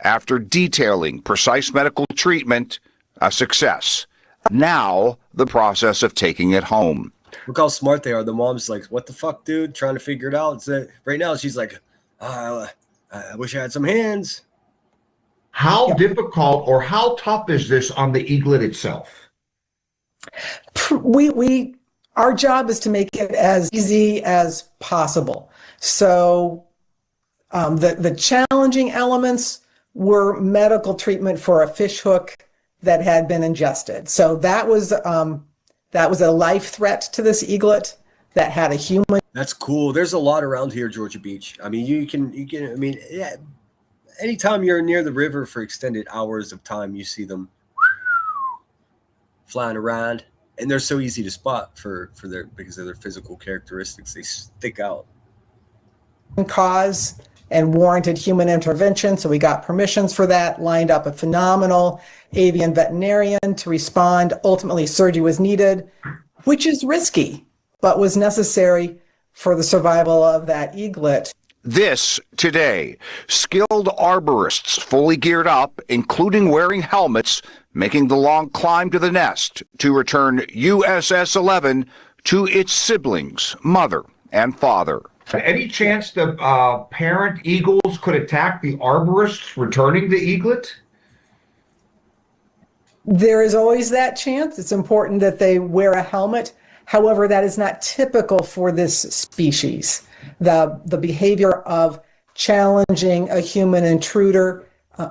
After detailing precise medical treatment, a success. Now, the process of taking it home. Look how smart they are. The mom's like, what the fuck, dude? Trying to figure it out. So right now, she's like, I wish I had some hands. How difficult or how tough is this on the eaglet itself? Our job is to make it as easy as possible. So the challenging elements were medical treatment for a fish hook that had been ingested. So that was a life threat to this eaglet that had a human. That's cool. There's a lot around here, Georgia Beach. I mean, you can, I mean, yeah, anytime you're near the river for extended hours of time, you see them flying around, and they're so easy to spot because of their physical characteristics. They stick out. Cause and warranted human intervention. So we got permissions for that, lined up a phenomenal avian veterinarian to respond. Ultimately, surgery was needed, which is risky, but was necessary for the survival of that eaglet. This today, skilled arborists fully geared up, including wearing helmets, making the long climb to the nest to return USS-11 to its siblings, mother and father. Any chance the parent eagles could attack the arborists returning the eaglet? There is always that chance. It's important that they wear a helmet. However, that is not typical for this species. The behavior of challenging a human intruder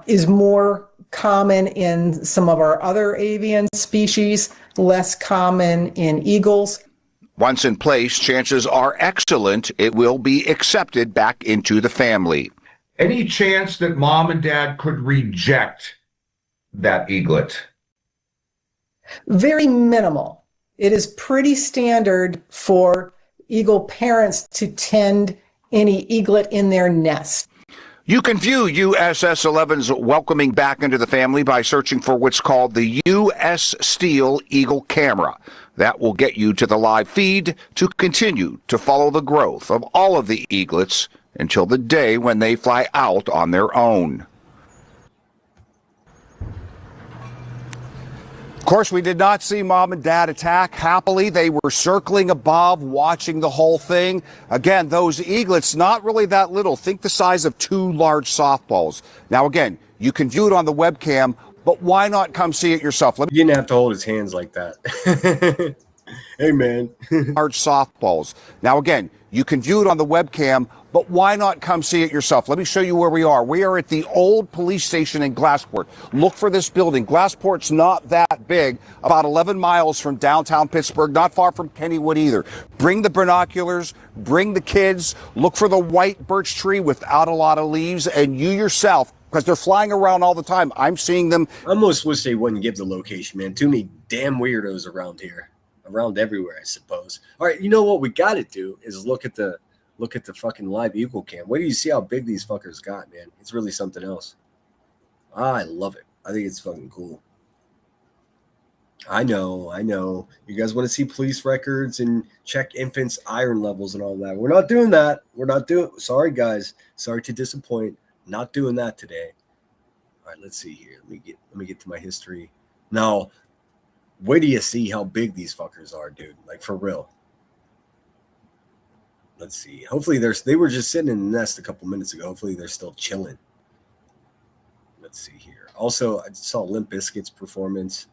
is more common in some of our other avian species, less common in eagles. Once in place, chances are excellent it will be accepted back into the family. Any chance that mom and dad could reject that eaglet? Very minimal. It is pretty standard for eagle parents to tend any eaglet in their nest. You can view USS-11's welcoming back into the family by searching for what's called the U.S. Steel Eagle Camera. That will get you to the live feed to continue to follow the growth of all of the eaglets until the day when they fly out on their own. Of course, we did not see mom and dad attack. Happily, they were circling above, watching the whole thing. Again, those eaglets, not really that little. Think the size of 2 large softballs. Now, again, you can view it on the webcam, but why not come see it yourself? You didn't have to hold his hands like that. Hey, man. Large softballs. Now, again, you can view it on the webcam, but why not come see it yourself? Let me show you where we are. We are at the old police station in Glassport. Look for this building. Glassport's not that big, about 11 miles from downtown Pittsburgh, not far from Kennywood either. Bring the binoculars, bring the kids, look for the white birch tree without a lot of leaves, and you yourself, because they're flying around all the time. I'm seeing them. I almost wish they wouldn't give the location, man. Too many damn weirdos around here. Around everywhere, I suppose. All right, you know what we got to do is look at the fucking live eagle cam. Wait till you see how big these fuckers got, man. It's really something else. I love it. I think it's fucking cool. I know. You guys want to see police records and check infants' iron levels and all that. We're not doing that. Sorry, guys. Sorry to disappoint. Not doing that today. All right, let's see here. Let me get to my history. Now, wait till you see how big these fuckers are, dude. Like, for real. Let's see. Hopefully they were just sitting in the nest a couple minutes ago. Hopefully they're still chilling. Let's see here. Also, I saw Limp Bizkit's performance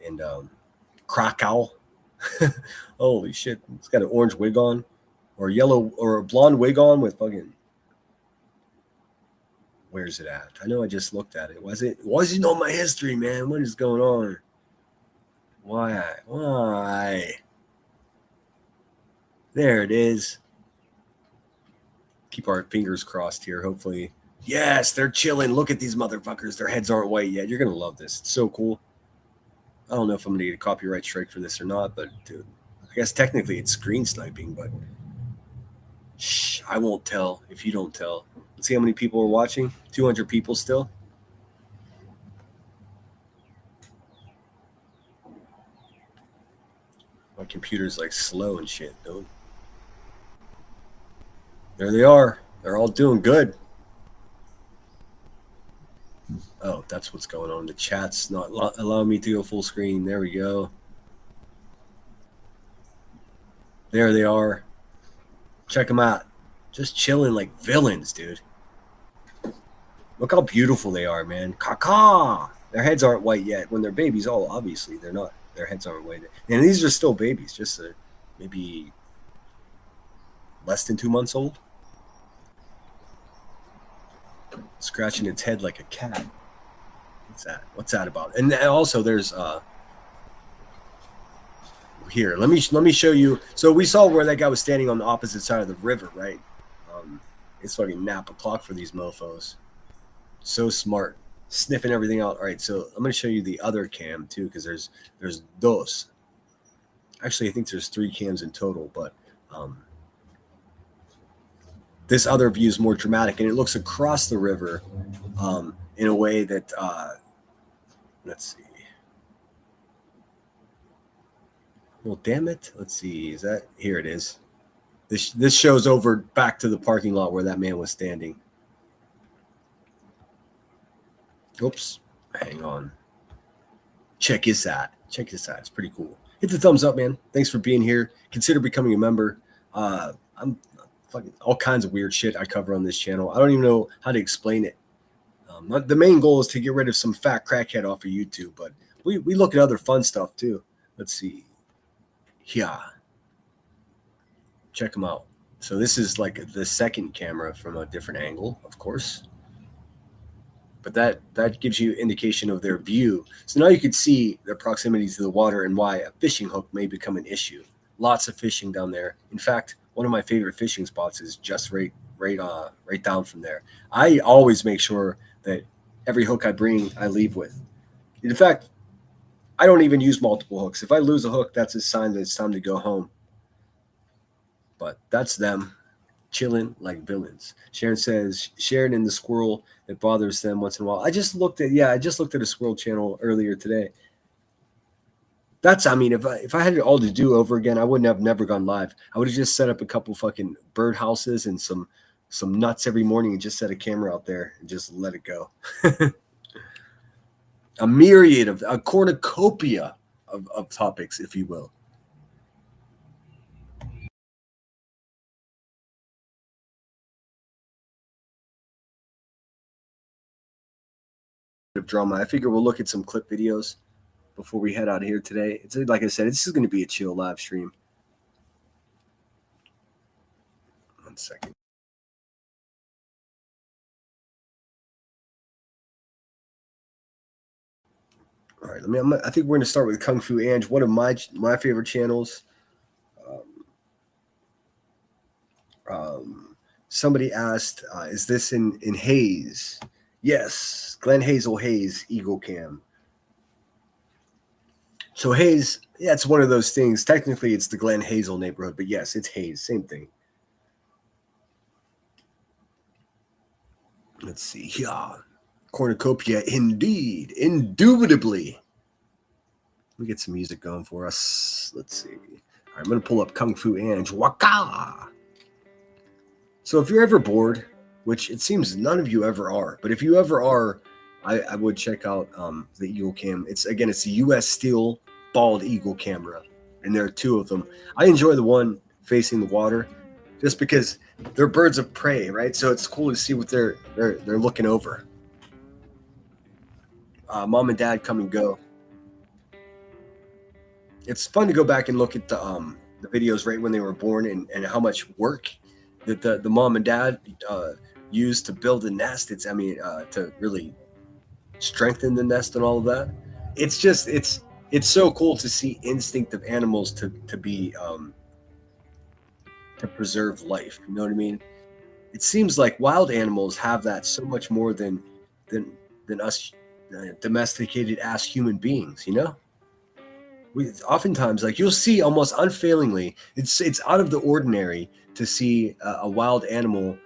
and Krakow. Holy shit. It's got an orange wig on or yellow or a blonde wig on with fucking Where's it at? I know I just looked at it. Wasn't on my history, man. What is going on? Why? There it is. Keep our fingers crossed here. Hopefully. Yes, they're chilling. Look at these motherfuckers. Their heads aren't white yet. You're going to love this. It's so cool. I don't know if I'm going to get a copyright strike for this or not, but dude, I guess technically it's screen sniping, but shh, I won't tell if you don't tell. Let's see how many people are watching. 200 people still. My computer's like slow and shit, dude. There they are. They're all doing good. Oh, that's what's going on. The chat's not allowing me to go full screen. There we go. There they are. Check them out. Just chilling like villains, dude. Look how beautiful they are, man. Caca. Their heads aren't white yet. When they're babies, obviously they're not. Their heads aren't white. And these are still babies, just maybe less than 2 months old. Scratching its head like a cat. What's that about? And also there's here, let me show you. So we saw where that guy was standing on the opposite side of the river, right? It's fucking nap o'clock for these mofos. So smart, sniffing everything out. All right, so I'm gonna show you the other cam too, because there's dos. Actually, I think there's 3 cams in total, but this other view is more dramatic, and it looks across the river in a way that let's see. Well, damn it. Let's see. Is that here? It is. This shows over back to the parking lot where that man was standing. Oops. Hang on. Check this out. It's pretty cool. Hit the thumbs up, man. Thanks for being here. Consider becoming a member. I'm fucking all kinds of weird shit I cover on this channel. I don't even know how to explain it. The main goal is to get rid of some fat crackhead off of YouTube, but we look at other fun stuff too. Let's see. Yeah. Check them out. So this is like the second camera from a different angle, of course. But that gives you indication of their view. So now you can see their proximity to the water and why a fishing hook may become an issue. Lots of fishing down there. In fact, one of my favorite fishing spots is just right down from there. I always make sure that every hook I bring, I leave with. In fact, I don't even use multiple hooks. If I lose a hook, that's a sign that it's time to go home. But that's them chilling like villains. Sharon says, Sharon and the squirrel that bothers them once in a while. I just looked at a squirrel channel earlier today. If I had it all to do over again, I wouldn't have never gone live. I would have just set up a couple fucking bird houses and some nuts every morning and just set a camera out there and just let it go. A cornucopia of topics, if you will. Of drama. I figure we'll look at some clip videos before we head out of here today. It's like I said, this is going to be a chill live stream. 1 second. All right, I think we're going to start with Kung Fu Ange, one of my favorite channels. Somebody asked, is this in Hayes? Yes, Glen Hazel Hayes Eagle Cam. So Hayes, yeah, it's one of those things. Technically, it's the Glen Hazel neighborhood, but yes, it's Hayes, same thing. Let's see, yeah, cornucopia, indeed, indubitably. Let me get some music going for us. Let's see. All right, I'm gonna pull up Kung Fu Ange. Waka. So if you're ever bored, which it seems none of you ever are, but if you ever are, I would check out the Eagle Cam. It's the U.S. Steel bald eagle camera, and there are 2 of them. I enjoy the one facing the water, just because they're birds of prey, right? So it's cool to see what they're looking over. Mom and Dad come and go. It's fun to go back and look at the videos right when they were born and how much work that the mom and dad used to build a nest. To really strengthen the nest and all of that. It's so cool to see instinct of animals to preserve life. You know what I mean? It seems like wild animals have that so much more than than us domesticated ass human beings. You know, we oftentimes, like, you'll see almost unfailingly, it's out of the ordinary to see a wild animal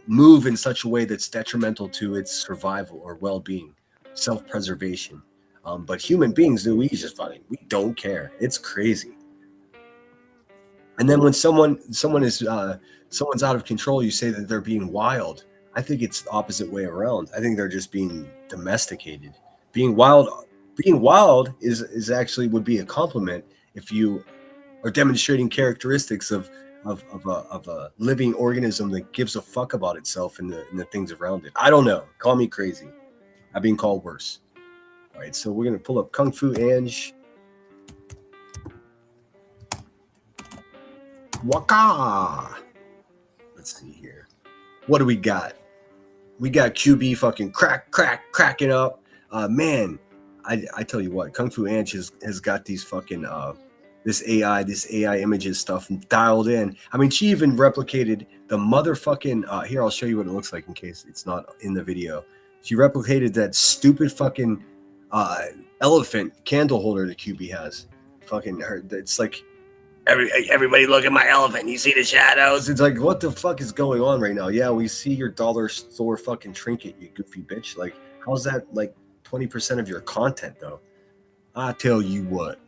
move in such a way that's detrimental to its survival or well-being, self-preservation. But human beings, do we we don't care. It's crazy. And then when someone's out of control, you say that they're being wild. I think it's the opposite way around. I think they're just being domesticated. Being wild is actually would be a compliment if you are demonstrating characteristics of a living organism that gives a fuck about itself and the things around it. I don't know. Call me crazy. I've been called worse. All right, so we're gonna pull up Kung Fu Ange. Waka. Let's see here. What do we got? We got QB fucking cracking up. Man, I tell you what, Kung Fu Ange has got these fucking this AI images stuff dialed in. I mean, she even replicated the motherfucking here, I'll show you what it looks like in case it's not in the video. She replicated that stupid fucking elephant candle holder that QB has. Fucking her, it's like everybody look at my elephant. You see the shadows? It's like, what the fuck is going on right now? Yeah, we see your dollar store fucking trinket, you goofy bitch. Like, how's that like 20% of your content though? I tell you what.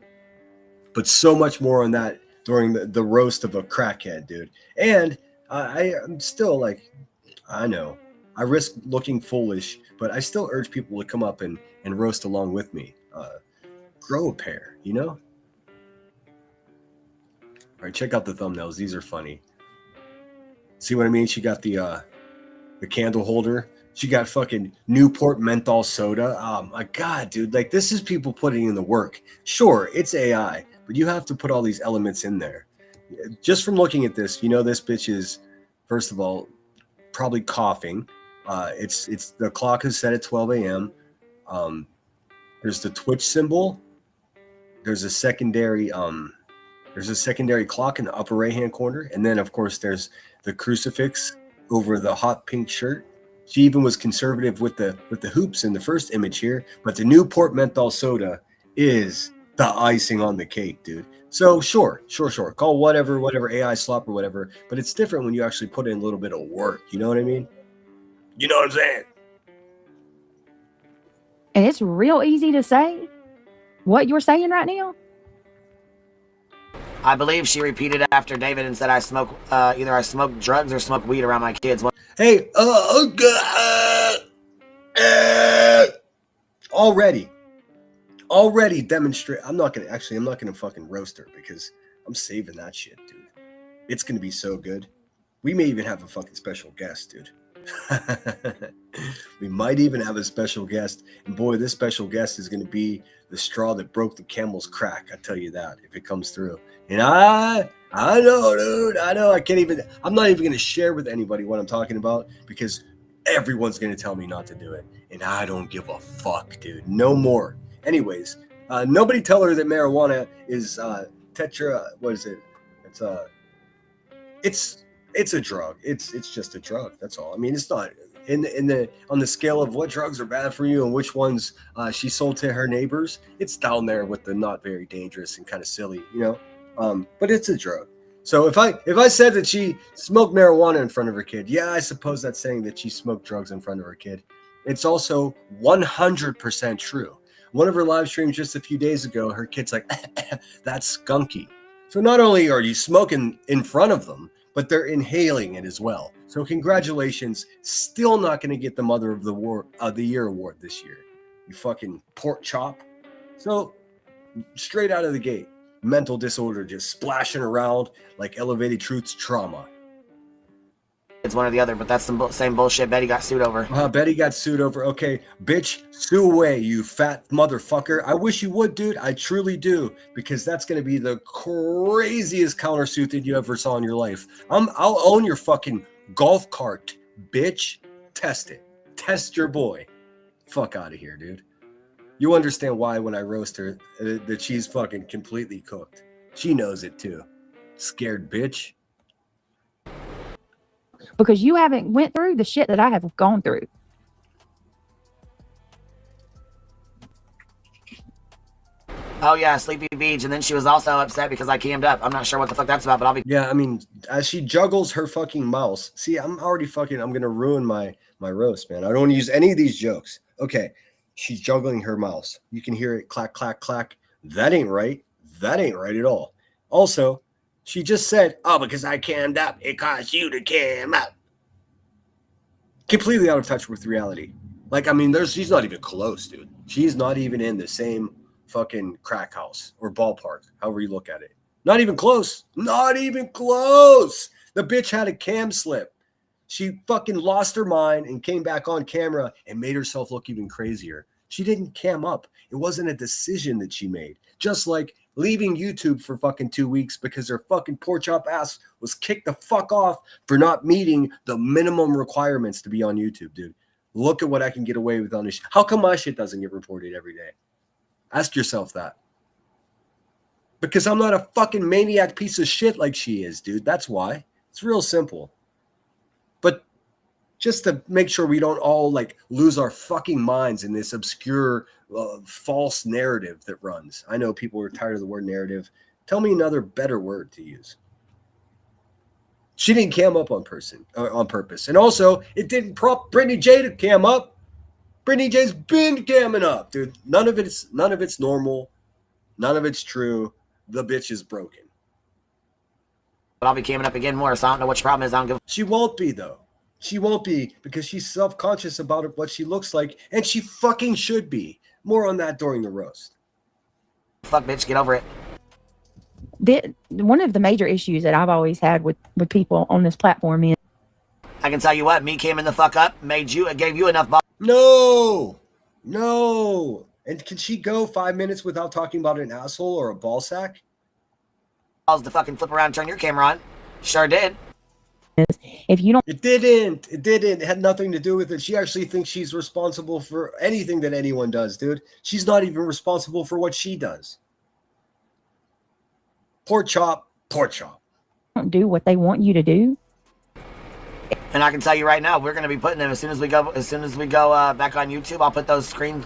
But so much more on that during the roast of a crackhead, dude. And I'm still like, I know I risk looking foolish, but I still urge people to come up and roast along with me. Grow a pair, you know? All right, check out the thumbnails. These are funny. See what I mean? She got the candle holder. She got fucking Newport menthol soda. Oh my God, dude. Like, this is people putting in the work. Sure, it's AI, but you have to put all these elements in there. Just from looking at this, you know, this bitch is, first of all, probably coughing. It's the clock is set at 12 a.m. There's the Twitch symbol. There's a secondary clock in the upper right hand corner, and then of course there's the crucifix over the hot pink shirt. She even was conservative with the hoops in the first image here, but the Newport menthol soda is the icing on the cake, dude. So sure. Call whatever AI slop or whatever, but it's different when you actually put in a little bit of work. You know what I mean? You know what I'm saying? And it's real easy to say what you're saying right now. I believe she repeated after David and said, either I smoke drugs or smoke weed around my kids. Hey, already demonstrate. I'm not gonna fucking roast her because I'm saving that shit, dude. It's gonna be so good. We may even have a fucking special guest, dude. We might even have a special guest, and boy, this special guest is gonna be the straw that broke the camel's crack. I tell you that, if it comes through. And I know, dude. I know. I'm not even gonna share with anybody what I'm talking about because everyone's gonna tell me not to do it, and I don't give a fuck, dude. No more. Anyways, nobody tell her that marijuana is tetra. What is it? It's a drug. It's just a drug. That's all. I mean, it's not on the scale of what drugs are bad for you and which ones she sold to her neighbors. It's down there with the not very dangerous and kind of silly, you know. But it's a drug. So if I said that she smoked marijuana in front of her kid, yeah, I suppose that's saying that she smoked drugs in front of her kid. It's also 100% true. One of her live streams just a few days ago, her kid's like, that's skunky. So not only are you smoking in front of them, but they're inhaling it as well. So congratulations, still not going to get the Mother of the Year award this year. You fucking pork chop. So straight out of the gate, mental disorder just splashing around like Elevated Truth's trauma. It's one or the other, but that's the same bullshit Betty got sued over. Betty got sued over. Okay, bitch, sue away, you fat motherfucker. I wish you would, dude. I truly do, because that's going to be the craziest countersuit that you ever saw in your life. I'll own your fucking Golf cart, bitch. Test it. Test your boy. Fuck out of here, dude. You understand why when I roast her that she's fucking completely cooked. She knows it too. Scared bitch. Because you haven't went through the shit that I have gone through. Oh yeah, Sleepy Beach, and then she was also upset because I cammed up. I'm not sure what the fuck that's about, but I'll be. Yeah, I mean, as she juggles her fucking mouse. See, I'm gonna ruin my roast, man. I don't want to use any of these jokes. Okay, she's juggling her mouse. You can hear it clack, clack, clack. That ain't right. That ain't right at all. Also, she just said, "Oh, because I cammed up, it cost you to cam up." Completely out of touch with reality. Like, I mean, she's not even close, dude. She's not even in the same fucking crack house or ballpark, however you look at it. Not even close. Not even close. The bitch had a cam slip. She fucking lost her mind and came back on camera and made herself look even crazier. She didn't cam up. It wasn't a decision that she made. Just like leaving YouTube for fucking 2 weeks because her fucking pork chop ass was kicked the fuck off for not meeting the minimum requirements to be on YouTube, dude. Look at what I can get away with on this. How come my shit doesn't get reported every day? Ask yourself that. Because I'm not a fucking maniac piece of shit like she is, dude. That's why. It's real simple. But just to make sure we don't all like lose our fucking minds in this obscure false narrative that runs. I know people are tired of the word narrative. Tell me another better word to use. She didn't cam up on purpose. And also, it didn't prompt Brittany J to cam up. Brittany J's been camming up, dude. None of it's normal. None of it's true. The bitch is broken. But I'll be camming up again more, so I don't know what your problem is. I don't give. She won't be, though. She won't be because she's self-conscious about what she looks like, and she fucking should be. More on that during the roast. Fuck, bitch, get over it. One of the major issues that I've always had with people on this platform is, I can tell you what, me camming the fuck up gave you enough balls. No. And can she go 5 minutes without talking about an asshole or a ball sack? To fucking flip around and turn your camera on. Sure did. if you don't. It didn't. It had nothing to do with it. She actually thinks she's responsible for anything that anyone does, dude. She's not even responsible for what she does. Pork chop. Don't do what they want you to do. And I can tell you right now, we're going to be putting them as soon as we go back on YouTube. I'll put those screen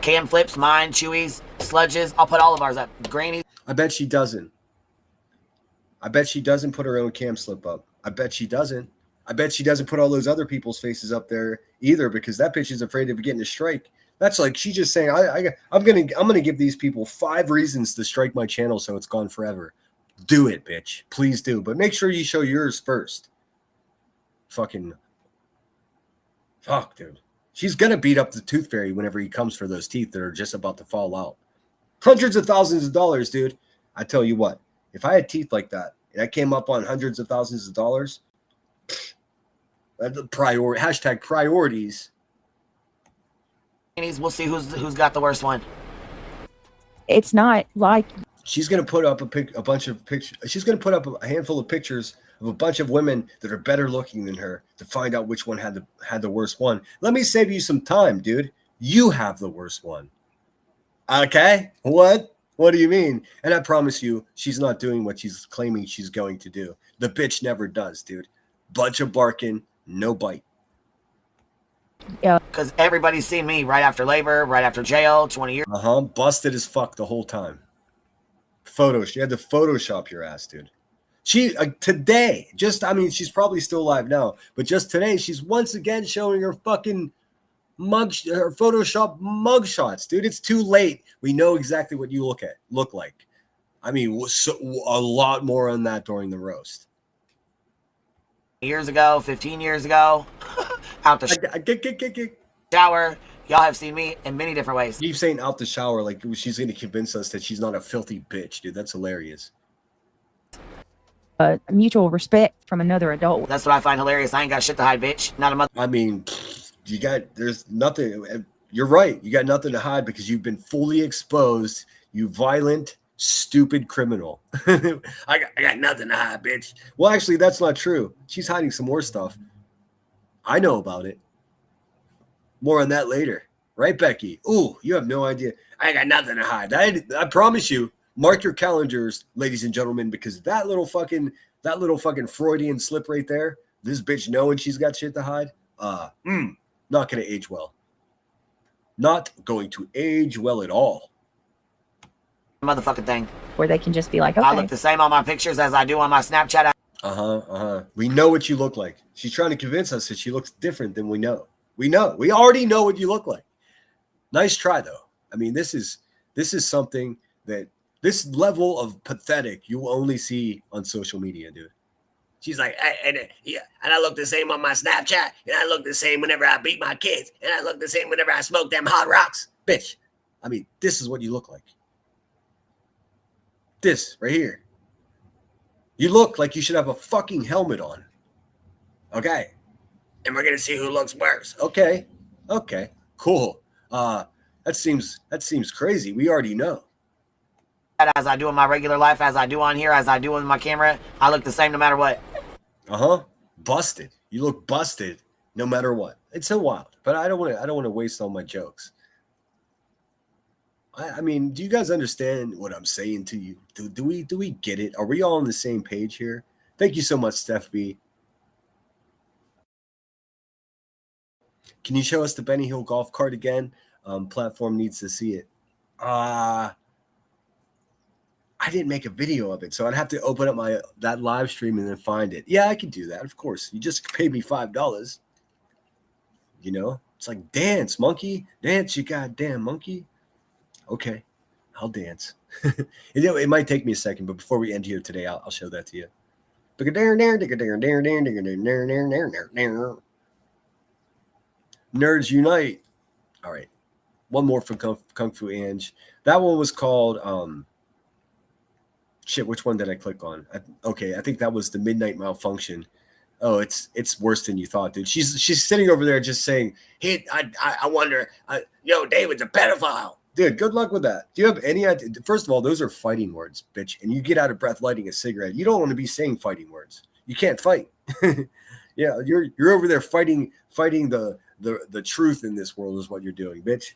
cam flips, mine, Chewy's, Sludges. I'll put all of ours up. Granny. I bet she doesn't. Put her own cam slip up. I bet she doesn't. I bet she doesn't put all those other people's faces up there either because that bitch is afraid of getting a strike. That's like she's just saying, I'm gonna give these people 5 reasons to strike my channel so it's gone forever. Do it, bitch. Please do. But make sure you show yours first. Fucking fuck, dude. She's gonna beat up the tooth fairy whenever he comes for those teeth that are just about to fall out. Hundreds of thousands of dollars, dude. I tell you what, if I had teeth like that and I came up on hundreds of thousands of dollars, hashtag priorities. We'll see who's got the worst one. It's not like she's gonna put up a bunch of pictures. She's gonna put up a handful of pictures of a bunch of women that are better looking than her to find out which one had the worst one. Let me save you some time, dude. You have the worst one. Okay? What? What do you mean? And I promise you, she's not doing what she's claiming she's going to do. The bitch never does, dude. Bunch of barking, no bite. Yeah. Because everybody's seen me right after labor, right after jail, 20 years. Busted as fuck the whole time. She had to Photoshop your ass, dude. She today, she's probably still alive now, but just today, she's once again showing her fucking her Photoshop mugshots, dude. It's too late. We know exactly what you look like. I mean, a lot more on that during the roast. Years ago, 15 years ago, out the shower. Y'all have seen me in many different ways. Keep saying out the shower like she's going to convince us that she's not a filthy bitch, dude. That's hilarious. Mutual respect from another adult. That's what I find hilarious. I ain't got shit to hide, bitch. Not a mother. I mean, there's nothing. You're right. You got nothing to hide because you've been fully exposed. You violent Stupid criminal. I got nothing to hide, bitch. Well, actually, that's not true. She's hiding some more stuff. I know about it. More on that later. Right, Becky? Ooh, you have no idea. I got nothing to hide. I promise you. Mark your calendars, ladies and gentlemen, because that little fucking Freudian slip right there, this bitch knowing she's got shit to hide, not going to age well. Not going to age well at all. Motherfucking thing. Where they can just be like, okay. I look the same on my pictures as I do on my Snapchat. We know what you look like. She's trying to convince us that she looks different than we know. We know. We already know what you look like. Nice try, though. I mean, this is something that this level of pathetic you will only see on social media, dude. She's like, and I look the same on my Snapchat, and I look the same whenever I beat my kids, and I look the same whenever I smoke them hot rocks. Bitch, I mean, this is what you look like. This right here. You look like you should have a fucking helmet on. Okay. And we're going to see who looks worse. Okay. Cool. That seems crazy. We already know. As I do in my regular life, as I do on here, as I do with my camera, I look the same no matter what. Busted. You look busted no matter what. It's so wild, but I don't want to waste all my jokes. I mean, do you guys understand what I'm saying to you? Do we get it? Are we all on the same page here? Thank you so much, Steph B. Can you show us the Benny Hill golf cart again? Platform needs to see it. I didn't make a video of it, so I'd have to open up that live stream and then find it. Yeah, I can do that, of course. You just paid me $5. You know, it's like dance, monkey, dance, you goddamn monkey. Okay, I'll dance. It might take me a second, but before we end here today, I'll show that to you. Nerds unite. All right, one more from Kung Fu Ange. That one was called shit. Which one did I click on? I think that was the Midnight Malfunction. Oh, it's worse than you thought, dude. She's sitting over there just saying, "Hey, I wonder, David's a pedophile." Dude, good luck with that. Do you have any idea? First of all, those are fighting words, bitch. And you get out of breath lighting a cigarette. You don't want to be saying fighting words. You can't fight. Yeah, you're over there fighting the truth in this world is what you're doing, bitch.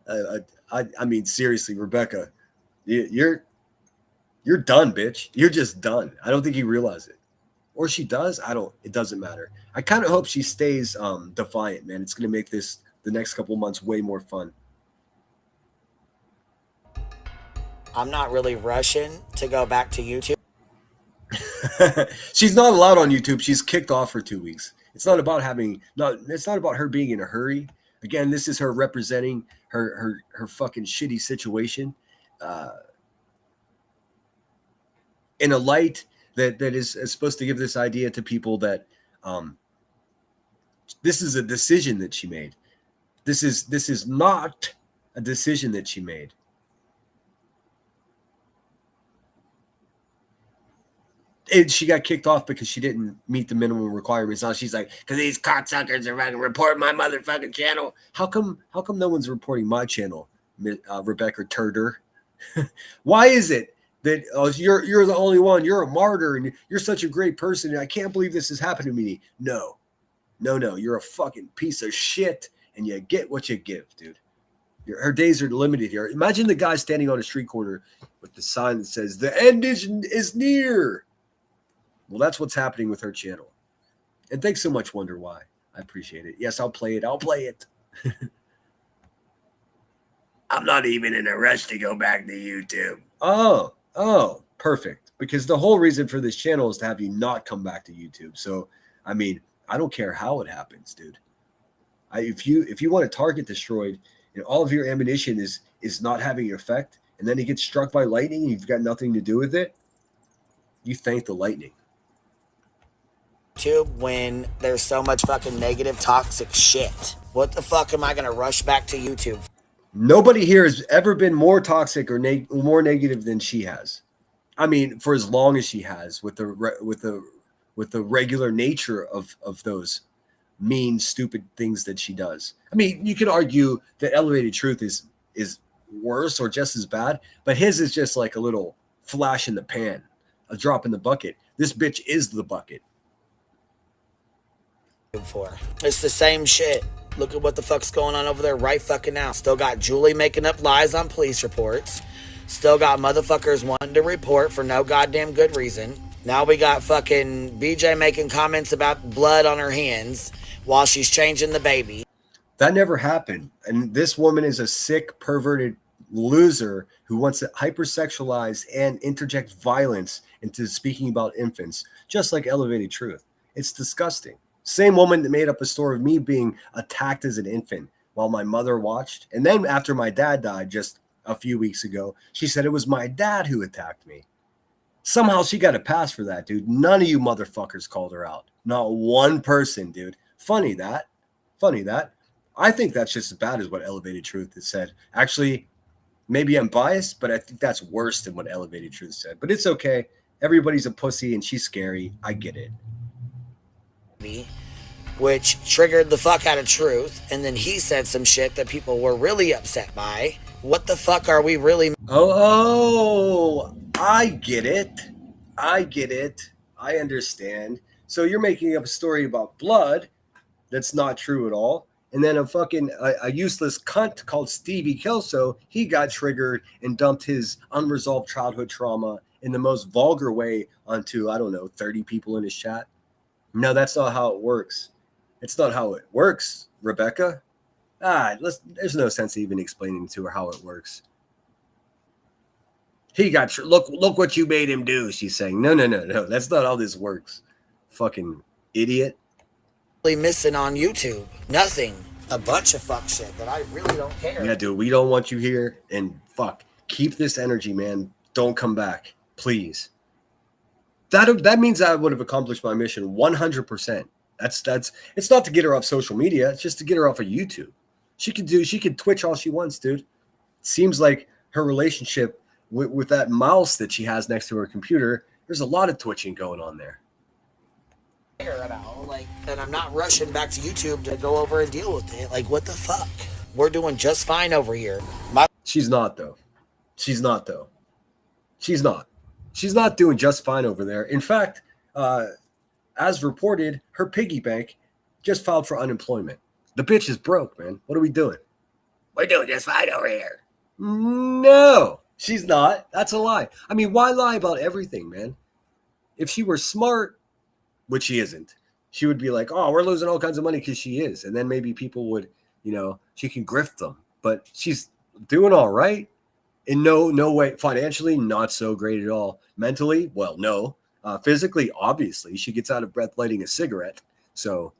I mean, seriously, Rebecca, you're done, bitch. You're just done. I don't think you realize it. Or she does. It doesn't matter. I kind of hope she stays defiant, man. It's going to make the next couple of months way more fun. I'm not really rushing to go back to YouTube. She's not allowed on YouTube. She's kicked off for 2 weeks. It's not about it's not about her being in a hurry. Again, this is her representing her fucking shitty situation in a light that is supposed to give this idea to people that this is a decision that she made. This is not a decision that she made. She got kicked off because she didn't meet the minimum requirements. Now she's like, because these cocksuckers are fucking reporting my motherfucking channel. How come no one's reporting my channel, Rebecca Turder? Why is it that you're the only one? You're a martyr and you're such a great person. And I can't believe this is happening to me. No, you're a fucking piece of shit. And you get what you give, dude. Her days are limited here. Imagine the guy standing on a street corner with the sign that says, "The end is near." Well, that's what's happening with her channel. And thanks so much, Wonder Why. I appreciate it. Yes, I'll play it. I'm not even in a rush to go back to YouTube. Oh, perfect. Because the whole reason for this channel is to have you not come back to YouTube. So, I mean, I don't care how it happens, dude. If you want a target destroyed and all of your ammunition is not having effect, and then it gets struck by lightning and you've got nothing to do with it, you thank the lightning. YouTube when there's so much fucking negative, toxic shit. What the fuck am I gonna rush back to YouTube? Nobody here has ever been more toxic or more negative than she has. I mean, for as long as she has, with the regular nature of those mean, stupid things that she does. I mean, you could argue that Elevated Truth is worse or just as bad, but his is just like a little flash in the pan, a drop in the bucket. This bitch is the bucket. For. It's the same shit. Look at what the fuck's going on over there right fucking now. Still got Julie making up lies on police reports. Still got motherfuckers wanting to report for no goddamn good reason. Now we got fucking BJ making comments about blood on her hands while she's changing the baby. That never happened. And this woman is a sick, perverted loser who wants to hypersexualize and interject violence into speaking about infants, just like Elevated Truth. It's disgusting. Same woman that made up a story of me being attacked as an infant while my mother watched. And then after my dad died just a few weeks ago, she said it was my dad who attacked me. Somehow she got a pass for that, dude. None of you motherfuckers called her out. Not one person, dude. Funny that. I think that's just as bad as what Elevated Truth has said. Actually, maybe I'm biased, but I think that's worse than what Elevated Truth said. But it's okay. Everybody's a pussy and she's scary. I get it. Which triggered the fuck out of Truth, and then he said some shit that people were really upset by. What the fuck are we really? Oh, I get it. I understand. So you're making up a story about blood that's not true at all. And then a useless cunt called Stevie Kelso, he got triggered and dumped his unresolved childhood trauma in the most vulgar way onto, 30 people in his chat. No, that's not how it works. It's not how it works, Rebecca. There's no sense even explaining to her how it works. He got look what you made him do. She's saying, no. That's not how this works. Fucking idiot. Missing on YouTube? Nothing. A bunch of fuck shit that I really don't care. Yeah, dude, we don't want you here. And fuck, keep this energy, man. Don't come back, please. That means I would have accomplished my mission 100%. That's it's not to get her off social media. It's just to get her off of YouTube. She could Twitch all she wants, dude. Seems like her relationship with that mouse that she has next to her computer, there's a lot of twitching going on there. About, and I'm not rushing back to YouTube to go over and deal with it. Like, what the fuck? We're doing just fine over here. She's not doing just fine over there. In fact, as reported, her piggy bank just filed for unemployment. The bitch is broke, man. What are we doing? We're doing just fine over here. No, she's not. That's a lie. I mean, why lie about everything, man? If she were smart, which she isn't, she would be like, oh, we're losing all kinds of money because she is. And then maybe people would, she can grift them. But she's doing all right. In no way. Financially, not so great at all. Mentally, well, no. Physically, obviously, she gets out of breath lighting a cigarette. So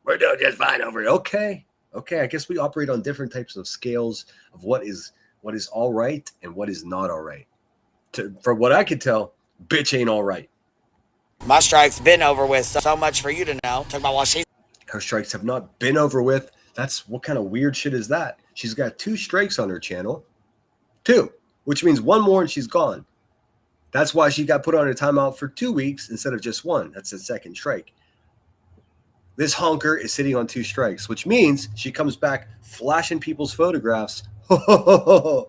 we're doing just fine over here. Okay. I guess we operate on different types of scales of what is all right and what is not all right. From what I could tell, bitch ain't all right. My strike's been over with. So much for you to know. Talk about her strikes have not been over with. That's what kind of weird shit is that? She's got 2 strikes on her channel. 2, which means 1 more and she's gone. That's why she got put on a timeout for 2 weeks instead of just 1. That's the 2nd strike. This honker is sitting on 2 strikes, which means she comes back flashing people's photographs. Oh,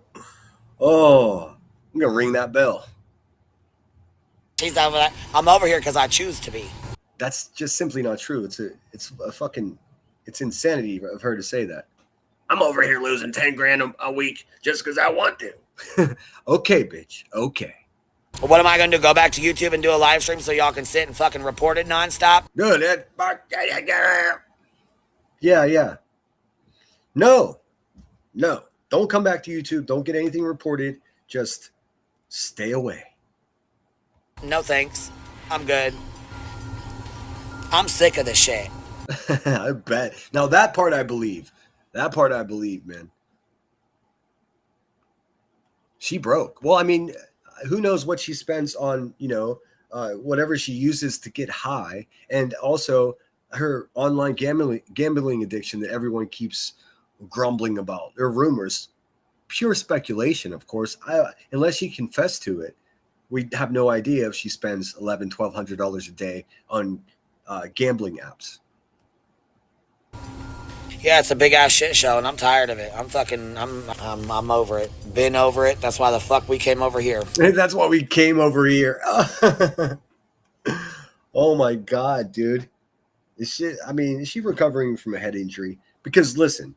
I'm going to ring that bell. She's over there. I'm over here because I choose to be. That's just simply not true. It's insanity of her to say that. I'm over here losing 10 grand a week just because I want to. Okay, bitch. Okay. Well, what am I going to do? Go back to YouTube and do a live stream so y'all can sit and fucking report it nonstop? Good. Yeah. No. Don't come back to YouTube. Don't get anything reported. Just stay away. No thanks. I'm good. I'm sick of this shit. I bet. Now that part I believe. Man. She broke. Well, I mean, who knows what she spends on, whatever she uses to get high, and also her online gambling addiction that everyone keeps grumbling about. There are rumors, pure speculation, of course. Unless she confessed to it, we have no idea if she spends $1,100, $1,200 a day on gambling apps. Yeah, it's a big ass shit show, and I'm tired of it. I'm over it. Been over it. That's why the fuck we came over here. That's why we came over here. Oh my God, dude. Is she recovering from a head injury? Because listen,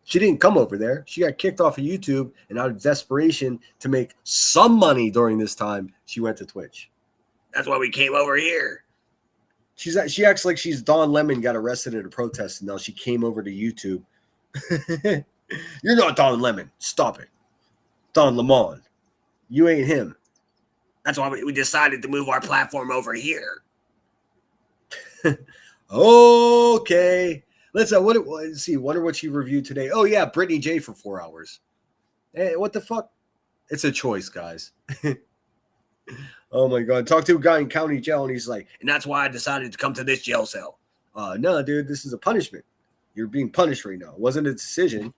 she didn't come over there. She got kicked off of YouTube, and out of desperation to make some money during this time, she went to Twitch. That's why we came over here. She acts like she's Don Lemon, got arrested at a protest, and now she came over to YouTube. You're not Don Lemon. Stop it. Don Lemon. You ain't him. That's why we decided to move our platform over here. Okay. Let's see. Wonder what she reviewed today. Oh yeah, Brittany J for 4 hours. Hey, what the fuck? It's a choice, guys. Oh my God. Talk to a guy in county jail, and he's like, and that's why I decided to come to this jail cell. No, dude, this is a punishment. You're being punished right now. It wasn't a decision.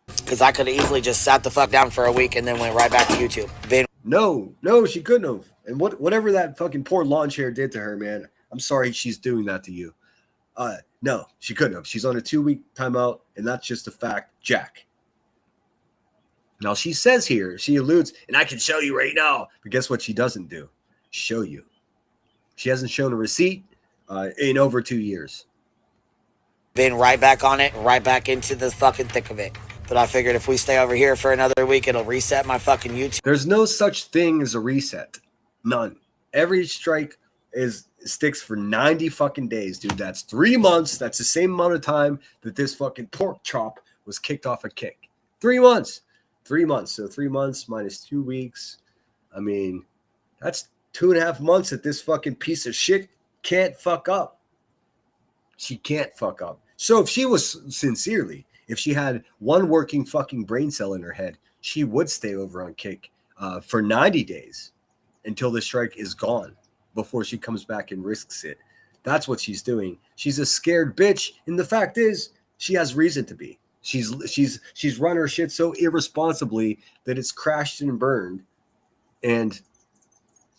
Because I could have easily just sat the fuck down for a week and then went right back to YouTube. No, she couldn't have. And whatever that fucking poor lawn chair did to her, man, I'm sorry she's doing that to you. No, she couldn't have. She's on a 2-week timeout, and that's just a fact, Jack. Now, she says here, she alludes, and I can show you right now. But guess what she doesn't do? Show you. She hasn't shown a receipt in over 2 years. Been right back on it, right back into the fucking thick of it. But I figured if we stay over here for another week, it'll reset my fucking YouTube. There's no such thing as a reset. None. Every strike sticks for 90 fucking days, dude. That's 3 months. That's the same amount of time that this fucking pork chop was kicked off a kick. 3 months. 3 months. So 3 months minus 2 weeks. I mean, that's 2.5 months that this fucking piece of shit can't fuck up. She can't fuck up. So if she was sincerely, if she had one working fucking brain cell in her head, she would stay over on Kick for 90 days until the strike is gone before she comes back and risks it. That's what she's doing. She's a scared bitch. And the fact is, she has reason to be. She's run her shit so irresponsibly that it's crashed and burned. And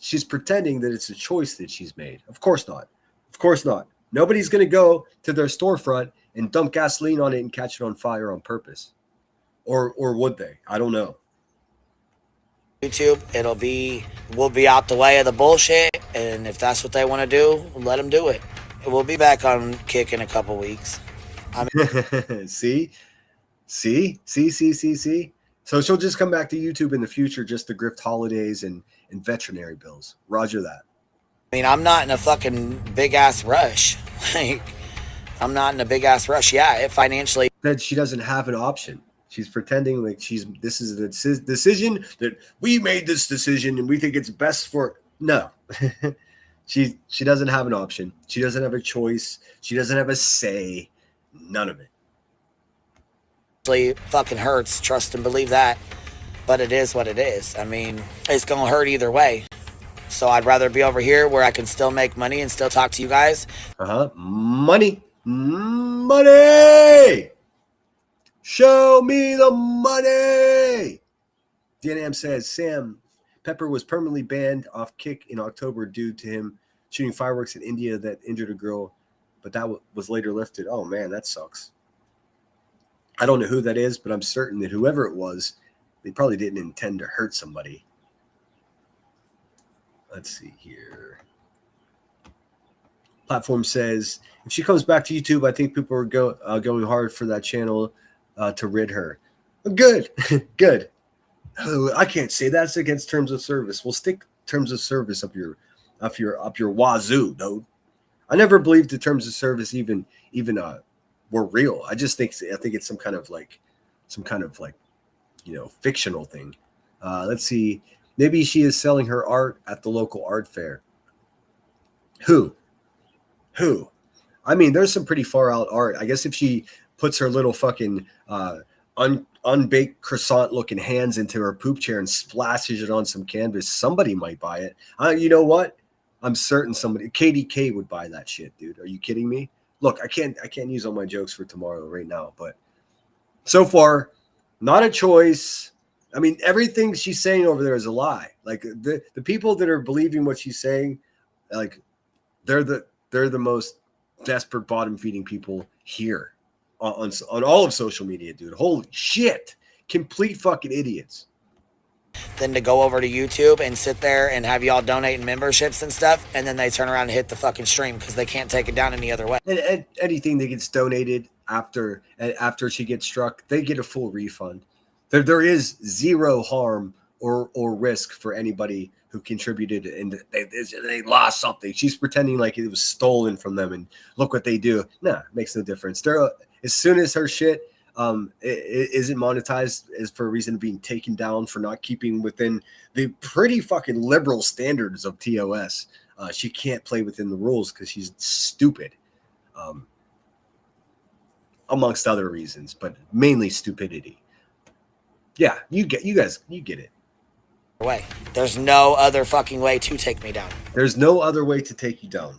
she's pretending that it's a choice that she's made. Of course not. Of course not. Nobody's going to go to their storefront and dump gasoline on it and catch it on fire on purpose. Or would they? I don't know. YouTube, we'll be out the way of the bullshit, and if that's what they want to do, let them do it. We'll be back on Kick in a couple weeks. See? So she'll just come back to YouTube in the future just to grift holidays and veterinary bills. Roger that. I mean, I'm not in a fucking big ass rush. Like, I'm not in a big ass rush. Yeah, it financially. That she doesn't have an option. She's pretending like this is the decision that we made this decision and we think it's best for. No, she doesn't have an option. She doesn't have a choice. She doesn't have a say. None of it. Fucking hurts. Trust and believe that. But it is what it is. I mean, it's gonna hurt either way. So I'd rather be over here where I can still make money and still talk to you guys. Money. Show me the money. DNM says Sam Pepper was permanently banned off Kick in October due to him shooting fireworks in India that injured a girl, but that was later lifted. Oh man, that sucks. I don't know who that is, but I'm certain that whoever it was, they probably didn't intend to hurt somebody. Let's see here. Platform says, if she comes back to YouTube, I think people are going hard for that channel to rid her. Good. Good. I can't say that's against terms of service. We'll stick terms of service up your wazoo, dude. I never believed the terms of service even were real. I think it's some kind of like fictional thing. Let's see. Maybe she is selling her art at the local art fair. Who? I mean, there's some pretty far out art. I guess if she puts her little fucking unbaked croissant looking hands into her poop chair and splashes it on some canvas, somebody might buy it. You know what? I'm certain somebody, KDK would buy that shit, dude. Are you kidding me? Look, I can't use all my jokes for tomorrow right now, but so far, not a choice. I mean, everything she's saying over there is a lie. Like the people that are believing what she's saying, like they're the most desperate bottom feeding people here on all of social media, dude. Holy shit. Complete fucking idiots. Than to go over to YouTube and sit there and have y'all donating memberships and stuff, and then they turn around and hit the fucking stream because they can't take it down any other way. And anything that gets donated after she gets struck, they get a full refund. There is zero harm or risk for anybody who contributed and they lost something. She's pretending like it was stolen from them, and look what they do. Nah, it makes no difference. As soon as her shit isn't monetized is for a reason of being taken down for not keeping within the pretty fucking liberal standards of TOS. She can't play within the rules because she's stupid, amongst other reasons, but mainly stupidity. Yeah, you get it. Way. There's no other fucking way to take me down. There's no other way to take you down.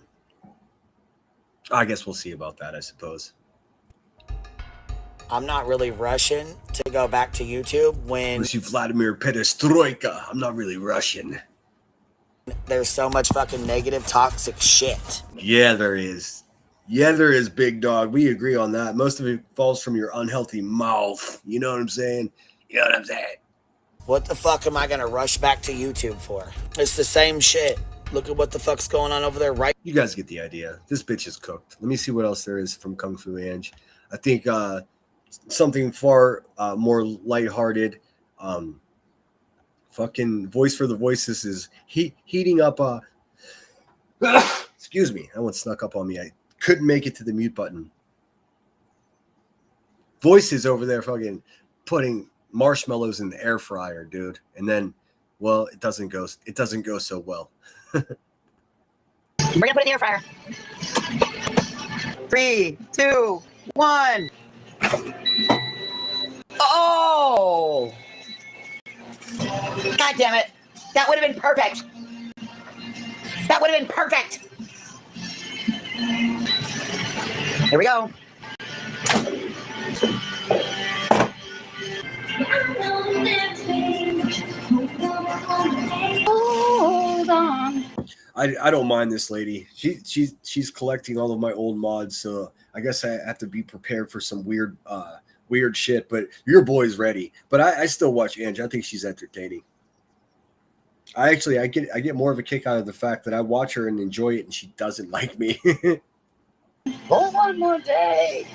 I guess we'll see about that, I suppose. I'm not really rushing to go back to YouTube when Unless you Vladimir Perestroika. I'm not really Russian. there's so much fucking negative, toxic shit. Yeah, there is. Yeah, there is, big dog. We agree on that. Most of it falls from your unhealthy mouth. You know what I'm saying? You know what I'm saying? What the fuck am I gonna rush back to YouTube for? It's the same shit. Look at what the fuck's going on over there right. You guys get the idea. This bitch is cooked. Let me see what else there is from Kung Fu Ange. I think something far more lighthearted. Fucking Voice for the Voices is heating up. Excuse me. That one snuck up on me. I couldn't make it to the mute button. Voices over there fucking putting marshmallows in the air fryer, dude. And then, well, it doesn't go so well. We're gonna put it in the air fryer. 3, 2, 1. Oh! God damn it. That would have been perfect. That would have been perfect. Here we go. Hold on. I don't mind this lady. She's collecting all of my old mods, so I guess I have to be prepared for some weird shit. But your boy's ready. But I still watch Ange. I think she's entertaining. I get more of a kick out of the fact that I watch her and enjoy it, and she doesn't like me. Oh, one more day.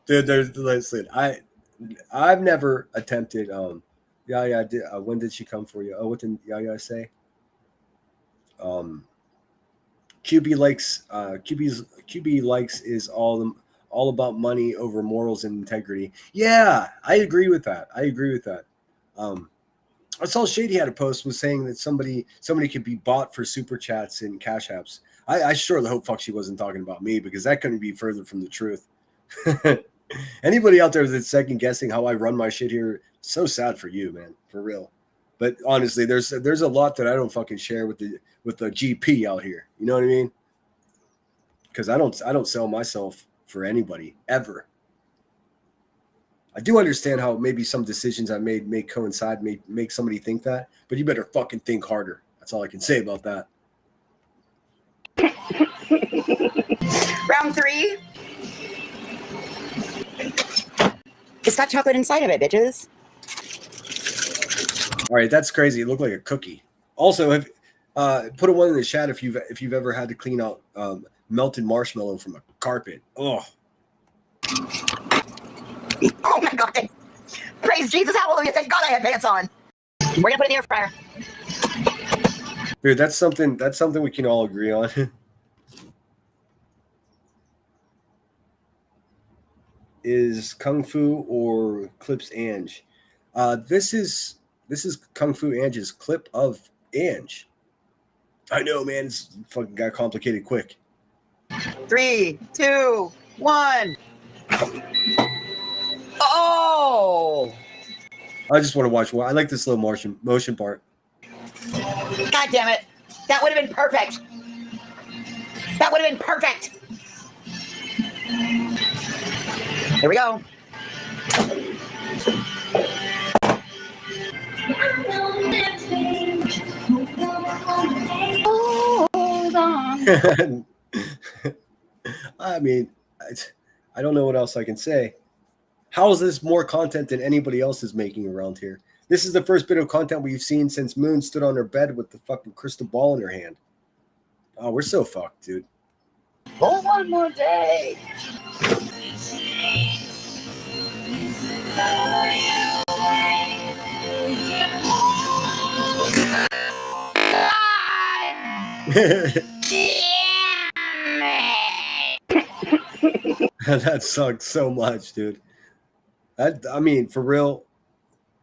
Dude, listen, I've never attempted Yaya did when did she come for you? Oh, what did Yaya say? QB likes is all about money over morals and integrity. Yeah, I agree with that. I saw Shady had a post was saying that somebody could be bought for super chats and cash apps. I surely hope fuck she wasn't talking about me, because that couldn't be further from the truth. Anybody out there that's second guessing how I run my shit here, so sad for you, man, for real. But honestly, there's a lot that I don't fucking share with the GP out here. You know what I mean? Because I don't sell myself for anybody ever. I do understand how maybe some decisions I made may coincide, may make somebody think that, but you better fucking think harder. That's all I can say about that. Round 3. It's got chocolate inside of it, bitches. All right, that's crazy. It looked like a cookie. Also, put a one in the chat if you've ever had to clean out melted marshmallow from a carpet. Oh my God. Praise Jesus, hallelujah. Thank God I had pants on. We're gonna put it in the air fryer. Dude, that's something we can all agree on. Is Kung Fu or Clips Ange? This is Kung Fu Ange's clip of Ange. I know, man. It's fucking got complicated quick. 3, 2, 1. Oh! I just want to watch one. I like this little motion part. God damn it. That would have been perfect. That would have been perfect. Here we go. Hold on. I mean, I don't know what else I can say. How is this more content than anybody else is making around here? This is the first bit of content we've seen since Moon stood on her bed with the fucking crystal ball in her hand. Oh, we're so fucked, dude. For one more day. That sucks so much, dude. I mean, for real,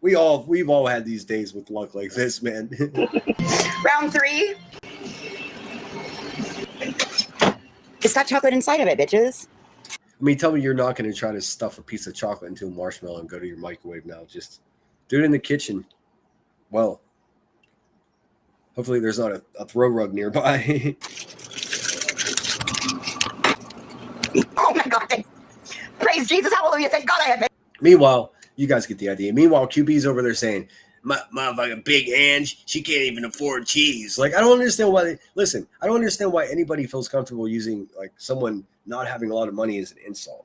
we've all had these days with luck like this, man. Round 3. It's got chocolate inside of it, bitches. I mean, tell me you're not going to try to stuff a piece of chocolate into a marshmallow and go to your microwave now. Just do it in the kitchen. Well, hopefully there's not a throw rug nearby. Oh my God. Praise Jesus. Hallelujah. Thank God I have it. Meanwhile, you guys get the idea. Meanwhile, QB's over there saying, my fucking big Ange, she can't even afford cheese. Like, I don't understand why I don't understand why anybody feels comfortable using like someone not having a lot of money as an insult.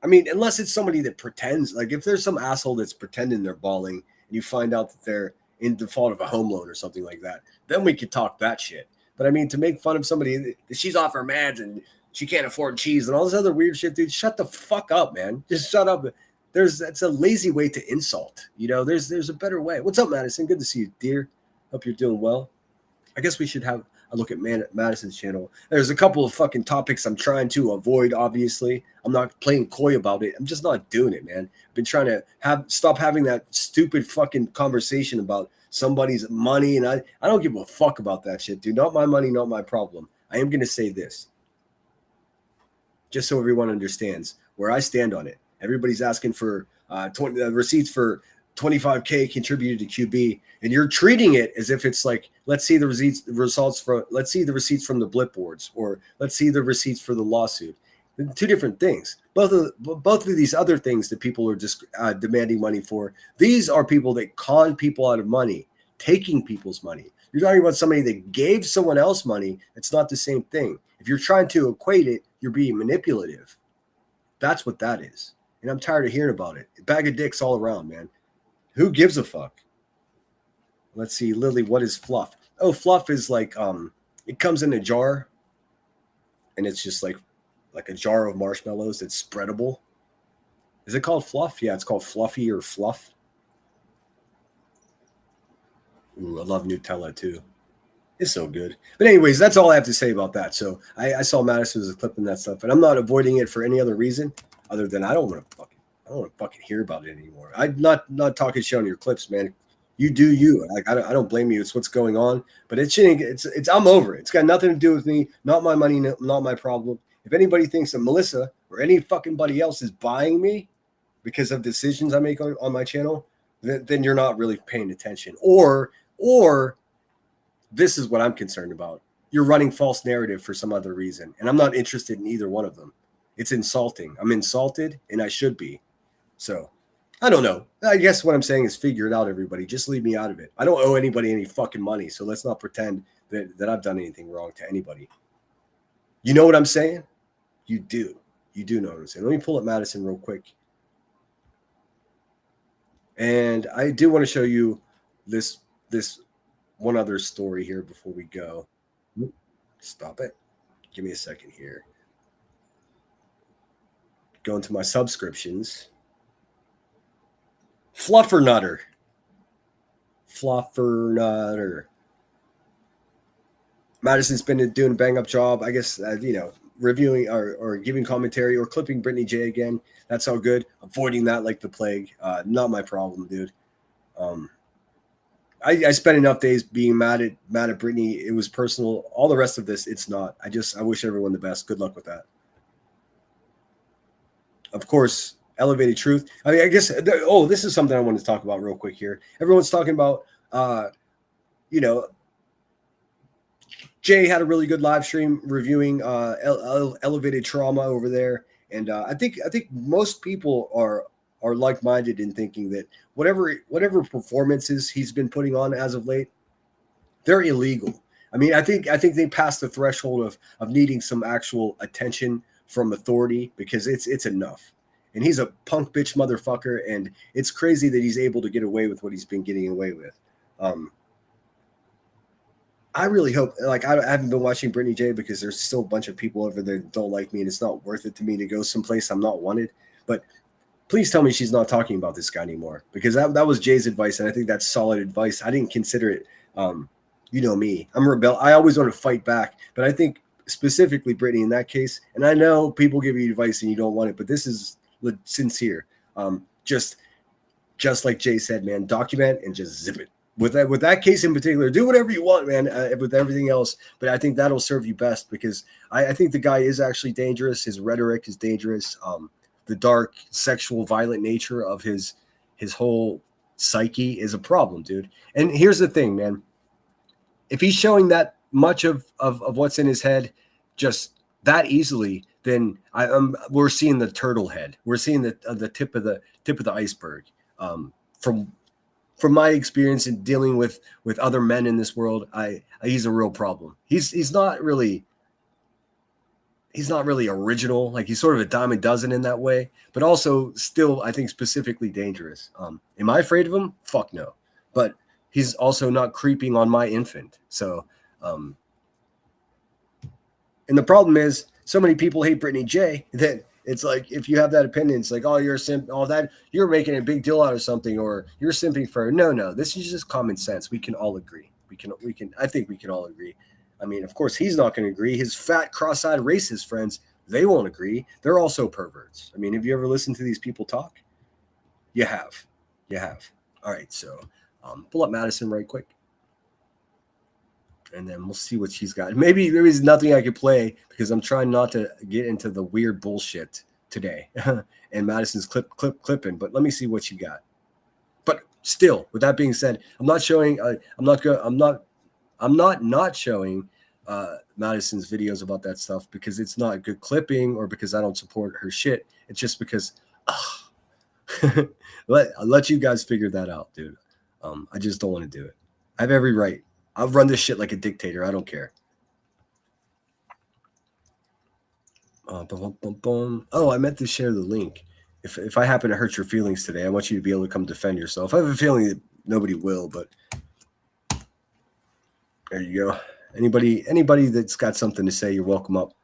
I mean, unless it's somebody that pretends, like if there's some asshole that's pretending they're balling and you find out that they're in default of a home loan or something like that, then we could talk that shit. But I mean, to make fun of somebody, she's off her meds and she can't afford cheese and all this other weird shit, dude, shut the fuck up, man. Just shut up. That's a lazy way to insult. You know, there's a better way. What's up, Madison? Good to see you, dear. Hope you're doing well. I guess we should have a look at Madison's channel. There's a couple of fucking topics I'm trying to avoid, obviously. I'm not playing coy about it. I'm just not doing it, man. I've been trying to stop having that stupid fucking conversation about somebody's money, and I don't give a fuck about that shit, dude. Not my money, not my problem. I am going to say this, just so everyone understands where I stand on it. Everybody's asking for receipts for 25K contributed to QB, and you're treating it as if it's like, let's see the receipts from the blip boards, or let's see the receipts for the lawsuit. Two different things. Both of these other things that people are just demanding money for, these are people that con people out of money, taking people's money. You're talking about somebody that gave someone else money. It's not the same thing. If you're trying to equate it, you're being manipulative. That's what that is. And I'm tired of hearing about it. Bag of dicks all around, man. Who gives a fuck? Let's see, Lily, what is fluff? Oh, fluff is like it comes in a jar, and it's just like a jar of marshmallows that's spreadable. Is it called fluff? Yeah, it's called fluffy or fluff. Ooh, I love Nutella too. It's so good. But anyways, that's all I have to say about that. So I saw Madison was clipping that stuff, and I'm not avoiding it for any other reason other than I don't want to fucking hear about it anymore. I'm not talking shit on your clips, man. You do you. Like I don't blame you. It's what's going on. But it's I'm over it. It's got nothing to do with me. Not my money. Not my problem. If anybody thinks that Melissa or any fucking buddy else is buying me because of decisions I make on my channel, then you're not really paying attention. Or this is what I'm concerned about. You're running false narrative for some other reason, and I'm not interested in either one of them. It's insulting. I'm insulted, and I should be. So, I don't know. I guess what I'm saying is figure it out, everybody. Just leave me out of it. I don't owe anybody any fucking money, so let's not pretend that I've done anything wrong to anybody. You know what I'm saying? You do. You do know what I'm saying. Let me pull up Madison real quick. And I do want to show you this one other story here before we go. Stop it. Give me a second here. Go into my subscriptions. Fluffernutter. Madison's been doing a bang up job, I guess, reviewing or giving commentary or clipping Brittany J again. That's all good. Avoiding that like the plague. Not my problem, dude. I spent enough days being mad at Brittany. It was personal. All the rest of this, it's not. I wish everyone the best. Good luck with that. Of course, elevated truth. I mean, I guess. This is something I want to talk about real quick here. Everyone's talking about, Jay had a really good live stream reviewing elevated trauma over there, And I think most people are like-minded in thinking that whatever performances he's been putting on as of late, they're illegal. I mean, I think they passed the threshold of needing some actual attention from authority, because it's enough. And he's a punk bitch motherfucker, and it's crazy that he's able to get away with what he's been getting away with. I really hope, like, I haven't been watching Brittany J because there's still a bunch of people over there that don't like me, and it's not worth it to me to go someplace I'm not wanted. But please tell me she's not talking about this guy anymore, because that was Jay's advice, and I think that's solid advice. I didn't consider it. You know me, I'm a rebel. I always want to fight back, but I think specifically Brittany in that case, and I know people give you advice and you don't want it, but this is sincere. Just like Jay said, man, document and just zip it. With that case in particular, do whatever you want, man, with everything else. But I think that'll serve you best, because I think the guy is actually dangerous. His rhetoric is dangerous. The dark, sexual, violent nature of his whole psyche is a problem, dude. And here's the thing, man. If he's showing that much of what's in his head just that easily, then we're seeing the turtle head. We're seeing the tip of the iceberg. From my experience in dealing with other men in this world, he's a real problem. He's not really original. Like, he's sort of a dime a dozen in that way, but also still, I think, specifically dangerous. Am I afraid of him? Fuck no. But he's also not creeping on my infant. So, and the problem is, so many people hate Brittany J that it's like, if you have that opinion, it's like, oh, you're a simp, all that, you're making a big deal out of something, or you're simping for her. No, this is just common sense. We can all agree. I think we can all agree. I mean, of course, he's not going to agree. His fat, cross-eyed racist friends, they won't agree. They're also perverts. I mean, have you ever listened to these people talk? You have. All right, so pull up Madison right quick, and then we'll see what she's got. Maybe there's nothing I could play because I'm trying not to get into the weird bullshit today. And Madison's clipping, but let me see what you got. But still, with that being said, I'm not showing. I'm not showing Madison's videos about that stuff because it's not good clipping, or because I don't support her shit. It's just because I'll let you guys figure that out, dude. I just don't want to do it. I have every right. I'll run this shit like a dictator. I don't care. Oh, I meant to share the link. If I happen to hurt your feelings today, I want you to be able to come defend yourself. I have a feeling that nobody will, but there you go. Anybody that's got something to say, you're welcome up.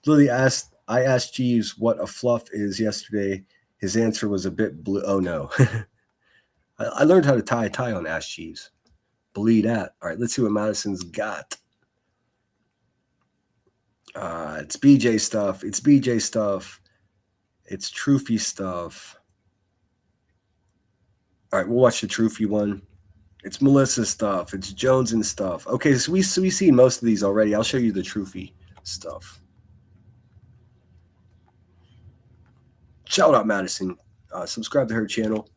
Lily asked, I asked Jeeves what a fluff is yesterday. His answer was a bit blue. Oh no. I learned how to tie a tie on Ask Jeeves. Believe that. All right, let's see what Madison's got. It's BJ stuff. It's Troofy stuff. All right, we'll watch the Troofy one. It's Melissa stuff. It's Jones and stuff. Okay, so we see most of these already. I'll show you the Troofy stuff. Shout out Madison. Subscribe to her channel.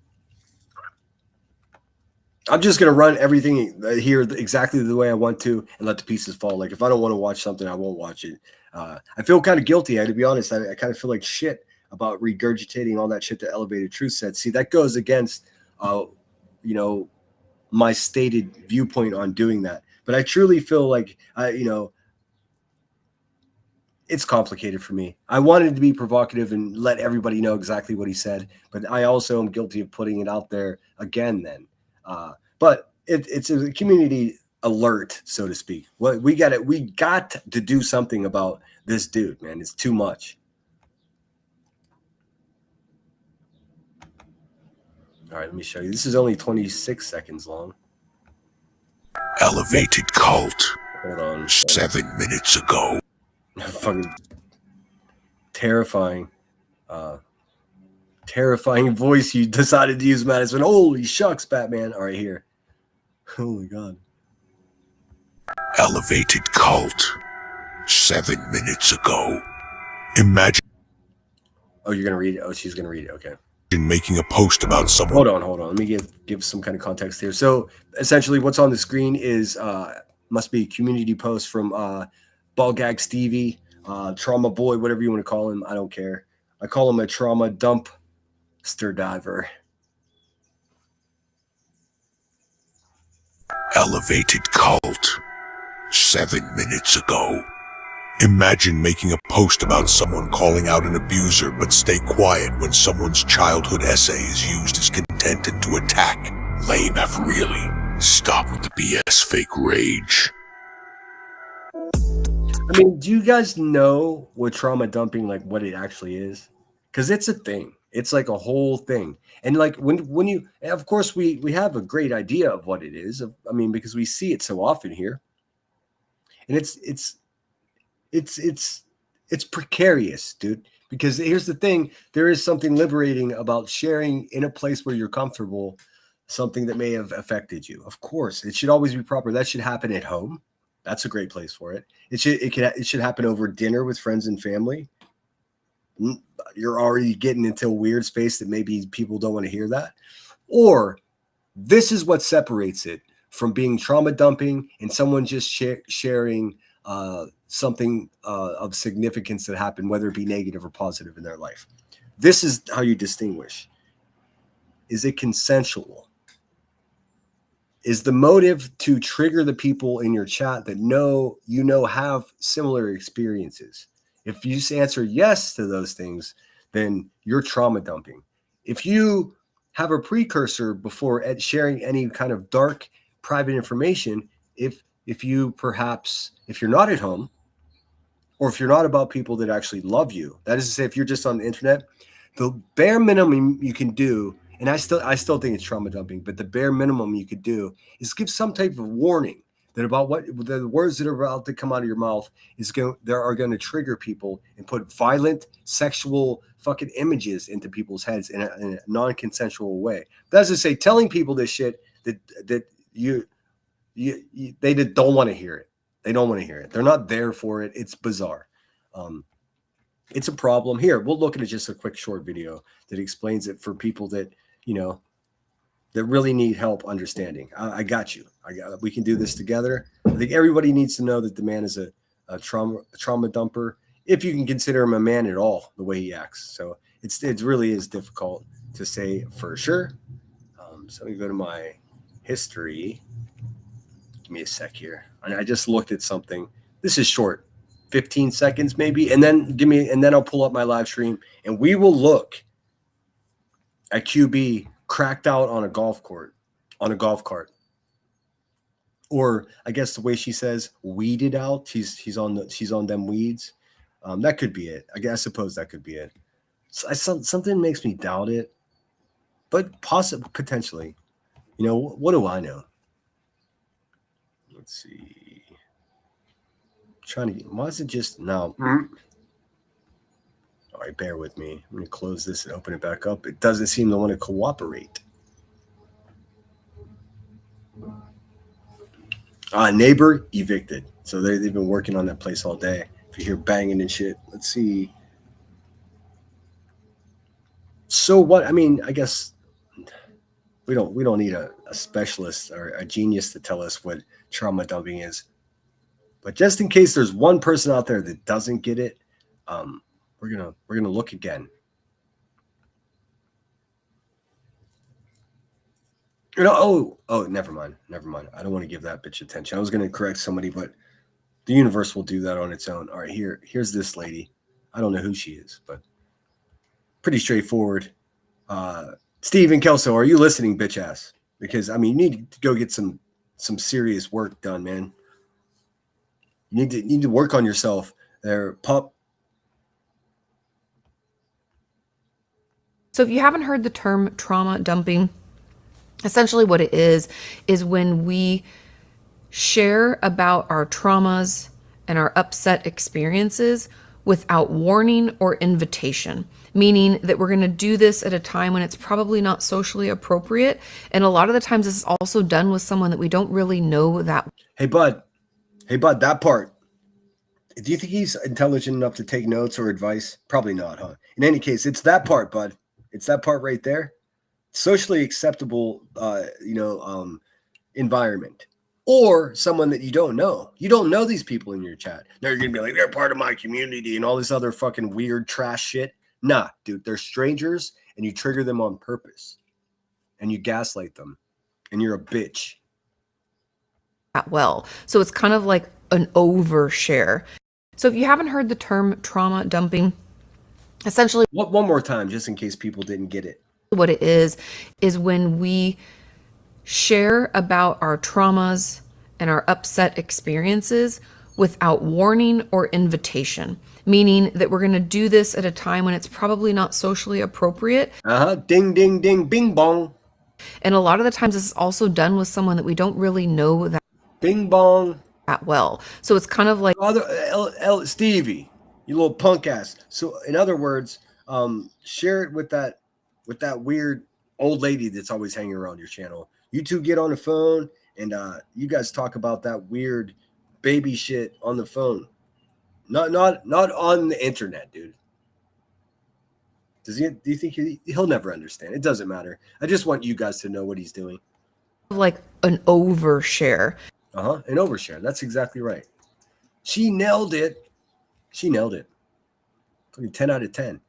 I'm just going to run everything here exactly the way I want to and let the pieces fall. Like, if I don't want to watch something, I won't watch it. I feel kind of guilty. To be honest, I kind of feel like shit about regurgitating all that shit that Elevated Truth said. See, that goes against, my stated viewpoint on doing that. But I truly feel like, it's complicated for me. I wanted to be provocative and let everybody know exactly what he said, but I also am guilty of putting it out there again then. But it's a community alert, so to speak. We got to do something about this dude, man. It's too much. All right, let me show you. This is only 26 seconds long. Elevated cult. Hold on. 7 minutes ago. Fucking terrifying voice you decided to use, Madison. Holy shucks, Batman. All right, here. Holy God. Elevated cult. 7 minutes ago. Imagine. Oh, you're going to read it? Oh, she's going to read it. Okay. Making a post about someone. Hold on. Let me give some kind of context here. So essentially what's on the screen is must be a community post from Ball Gag Stevie. trauma boy, whatever you want to call him. I don't care. I call him a trauma dumpster diver. Elevated cult. 7 minutes ago. Imagine making a post about someone calling out an abuser, but stay quiet when someone's childhood essay is used as content and to attack. Lame F, really. Stop with the BS fake rage. I mean, do you guys know what trauma dumping, like what it actually is? Because it's a thing. It's like a whole thing. And like when you, of course, we have a great idea of what it is. I mean, because we see it so often here. And it's precarious, dude. Because here's the thing: there is something liberating about sharing in a place where you're comfortable something that may have affected you. Of course, it should always be proper. That should happen at home. That's a great place for it. It should happen over dinner with friends and family. You're already getting into a weird space that maybe people don't want to hear that. Or this is what separates it from being trauma dumping and someone just sharing something of significance that happened, whether it be negative or positive in their life. This is how you distinguish. Is it consensual? Is the motive to trigger the people in your chat that have similar experiences? If you answer yes to those things, then you're trauma dumping. If you have a precursor before sharing any kind of dark private information, if you're not at home, or if you're not about people that actually love you, that is to say, if you're just on the internet, the bare minimum you can do, and I still think it's trauma dumping, but the bare minimum you could do is give some type of warning that about what the words that are about to come out of your mouth are going to trigger people and put violent sexual fucking images into people's heads in a non-consensual way. That's to say, telling people this shit that they don't want to hear it. They don't want to hear it. They're not there for it. It's bizarre. It's a problem. Here, we'll look at just a quick short video that explains it for people that, that really need help understanding. I got you. We can do this together. I think everybody needs to know that the man is a trauma dumper, if you can consider him a man at all, the way he acts. So it really is difficult to say for sure. So let me go to my history. Give me a sec here. I just looked at something. This is short, 15 seconds maybe, and then I'll pull up my live stream and we will look at QB cracked out on a golf cart, or I guess the way she says, weeded out. She's on them weeds. That could be it. I suppose that could be it. Something makes me doubt it, but potentially. What do I know? Let's see. Why is it just now? All right, bear with me. I'm going to close this and open it back up. It doesn't seem to want to cooperate. Neighbor evicted. So they've been working on that place all day. If you hear banging and shit, let's see. So what? I mean, I guess we don't need a specialist or a genius to tell us what trauma dumping is. But just in case there's one person out there that doesn't get it, we're gonna look again. Oh, never mind. I don't want to give that bitch attention. I was gonna correct somebody, but the universe will do that on its own. All right, here's this lady. I don't know who she is, but pretty straightforward. Stephen Kelso, are you listening, bitch ass? Because you need to go get some serious work done, man. You need to work on yourself there, pup. So if you haven't heard the term trauma dumping, essentially what it is when we share about our traumas and our upset experiences without warning or invitation, meaning that we're going to do this at a time when it's probably not socially appropriate. And a lot of the times this is also done with someone that we don't really know that. Hey, bud, that part. Do you think he's intelligent enough to take notes or advice? Probably not, huh? In any case, it's that part, bud. It's that part right there. Socially acceptable, environment. or someone that you don't know. You don't know these people in your chat. Now you're going to be like, they're part of my community and all this other fucking weird trash shit. Nah, dude, they're strangers and you trigger them on purpose and you gaslight them and you're a bitch. Well, so it's kind of like an overshare. So if you haven't heard the term trauma dumping, essentially one more time, just in case people didn't get it. What it is when we share about our traumas and our upset experiences without warning or invitation, meaning that we're going to do this at a time when it's probably not socially appropriate. Ding, ding, ding, bing, bong. And a lot of the times this is also done with someone that we don't really know that bing, bong that well. So it's kind of like Stevie, you little punk ass. So in other words, share it with that weird old lady that's always hanging around your channel. You two get on the phone and you guys talk about that weird baby shit on the phone. Not on the internet, dude. Do you think he'll never understand? It doesn't matter. I just want you guys to know what he's doing. Like an overshare. An overshare. That's exactly right. She nailed it. 10 out of 10.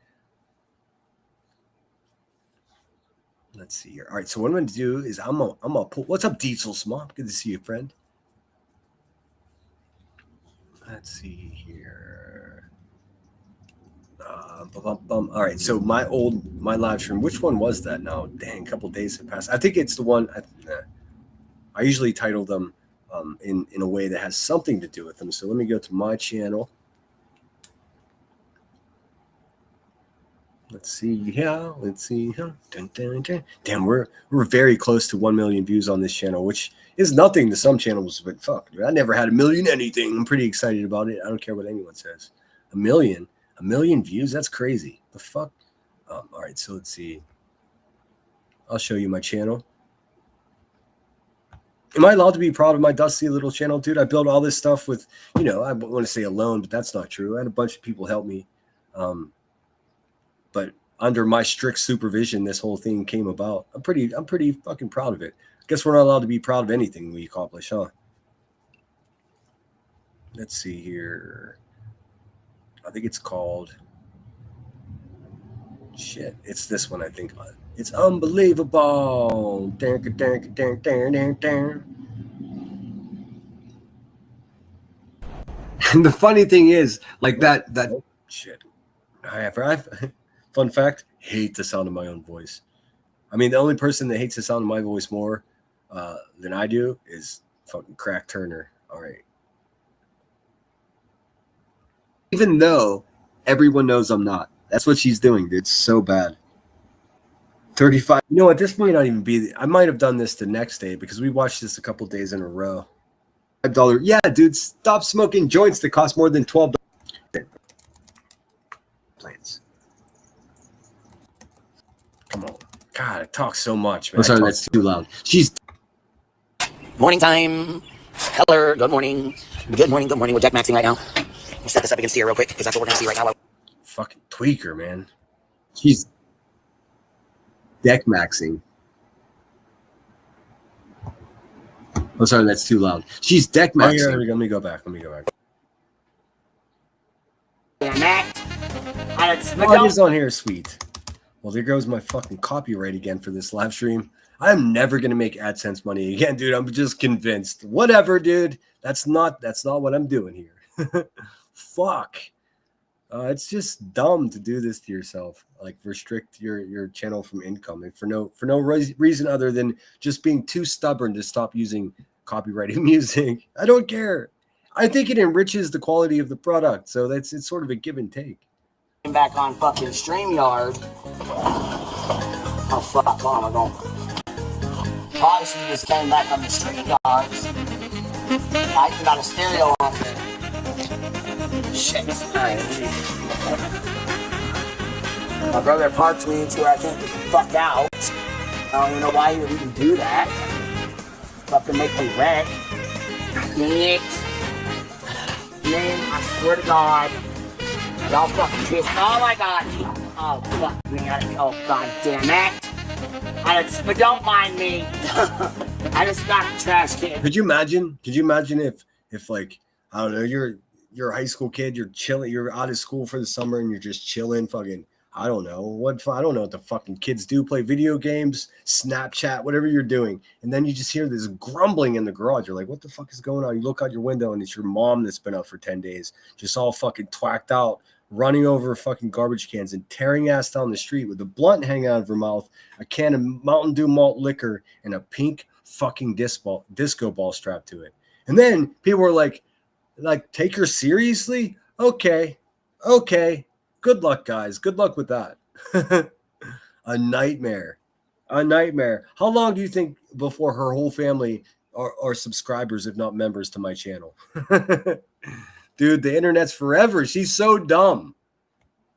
Let's see here. All right, so what I'm going to do is I'm gonna pull. What's up, Diesel Small? Good to see you, friend. Let's see here. All right, so my live stream. Which one was that? Now, dang, a couple days have passed. I think it's the one. I usually title them in a way that has something to do with them. So let me go to my channel. Let's see. Yeah, let's see. Dun, dun, dun. Damn, we're very close to 1 million views on this channel, which is nothing to some channels, but fuck, dude, I never had 1 million anything. I'm pretty excited about it. I don't care what anyone says. 1 million views? That's crazy. The fuck? All right, so let's see. I'll show you my channel. Am I allowed to be proud of my dusty little channel, dude? I built all this stuff with, I want to say alone, but that's not true. I had a bunch of people help me. But under my strict supervision, this whole thing came about. I'm pretty fucking proud of it. Guess we're not allowed to be proud of anything we accomplish, huh? Let's see here. I think it's called shit. It's this one, I think. It's unbelievable. And the funny thing is, like that shit. Fun fact, hate the sound of my own voice. I mean, the only person that hates the sound of my voice more than I do is fucking Crack Turner. All right. Even though everyone knows I'm not. That's what she's doing, dude. It's so bad. 35. You know what? This might not even be. I might have done this the next day because we watched this a couple days in a row. $5. Yeah, dude. Stop smoking joints that cost more than $12. Plants. Come on. God, I talk so much, man. I'm sorry, that's too loud. She's morning time. Hello, good morning. Good morning. We're deck maxing right now. We'll set this up against here real quick because that's what we're gonna see right now. Fucking tweaker, man. She's deck maxing. Oh, sorry, that's too loud. She's deck maxing. Oh, yeah, there we go. Let me go back. Oh, he's on here, sweet. Well, there goes my fucking copyright again for this live stream. I'm never gonna make AdSense money again, dude. I'm just convinced. Whatever, dude. That's not what I'm doing here. Fuck. It's just dumb to do this to yourself. Like restrict your channel from income for no reason other than just being too stubborn to stop using copyrighted music. I don't care. I think it enriches the quality of the product. So it's sort of a give and take. Back on fucking StreamYard. Oh fuck, hold on, we're going. Probably she just came back on the StreamYard. I got a stereo on. Shit. Alright. My brother parked me to where I can't get the fuck out. I don't even know why he would even do that. Fucking make me wreck. Dang it. Man, I swear to God. Y'all fucking pissed. Oh my god. Oh fuck me. Oh god damn it. But don't mind me. I just knocked the trash can. Could you imagine? Could you imagine if like, I don't know, you're a high school kid, you're chilling, you're out of school for the summer, and you're just chilling, fucking. I don't know what the fucking kids do, play video games, Snapchat, whatever you're doing. And then you just hear this grumbling in the garage. You're like, what the fuck is going on? You look out your window and it's your mom that's been up for 10 days, just all fucking twacked out, running over fucking garbage cans and tearing ass down the street with a blunt hanging out of her mouth, a can of Mountain Dew malt liquor, and a pink fucking disco ball strapped to it. And then people were like, take her seriously? Okay. Good luck, guys. Good luck with that. A nightmare. How long do you think before her whole family are subscribers, if not members, to my channel? Dude, the internet's forever. She's so dumb.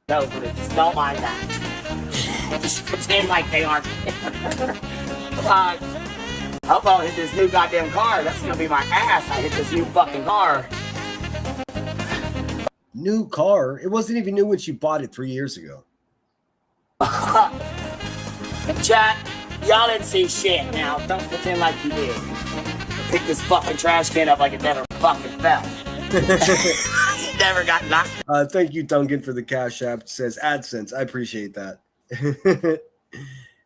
No, just don't mind that. Just pretend like they aren't. Hope I'll hit this new goddamn car. That's gonna be my ass. I hit this new fucking car. New car? It wasn't even new when she bought it 3 years ago. Chat, y'all didn't see shit now. Don't pretend like you did. Pick this fucking trash can up like it never fucking fell. It never got knocked. Thank you, Duncan, for the Cash App. It says AdSense. I appreciate that.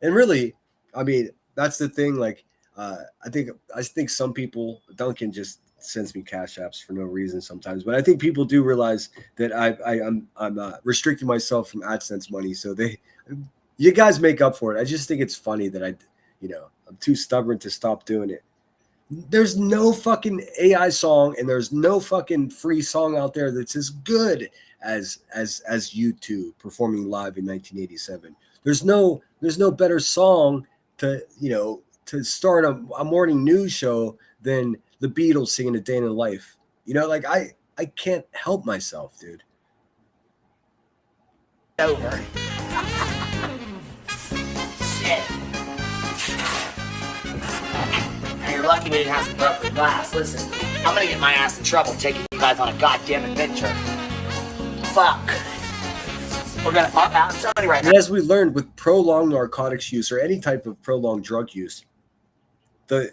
And really, I mean, that's the thing. Like, I think some people, Duncan just sends me Cash Apps for no reason sometimes, but I think people do realize that I'm restricting myself from AdSense money, so you guys make up for it. I just think it's funny that I'm too stubborn to stop doing it. There's no fucking AI song and there's no fucking free song out there that's as good as U2 performing live in 1987. There's no better song to start a morning news show than the Beatles singing A Day in the Life. Like I can't help myself, dude. Over. Shit. You're lucky we didn't have some broken glass. Listen, I'm gonna get my ass in trouble taking you guys on a goddamn adventure. Fuck. We're gonna pop out and tell you right now. And as we learned with prolonged narcotics use or any type of prolonged drug use, the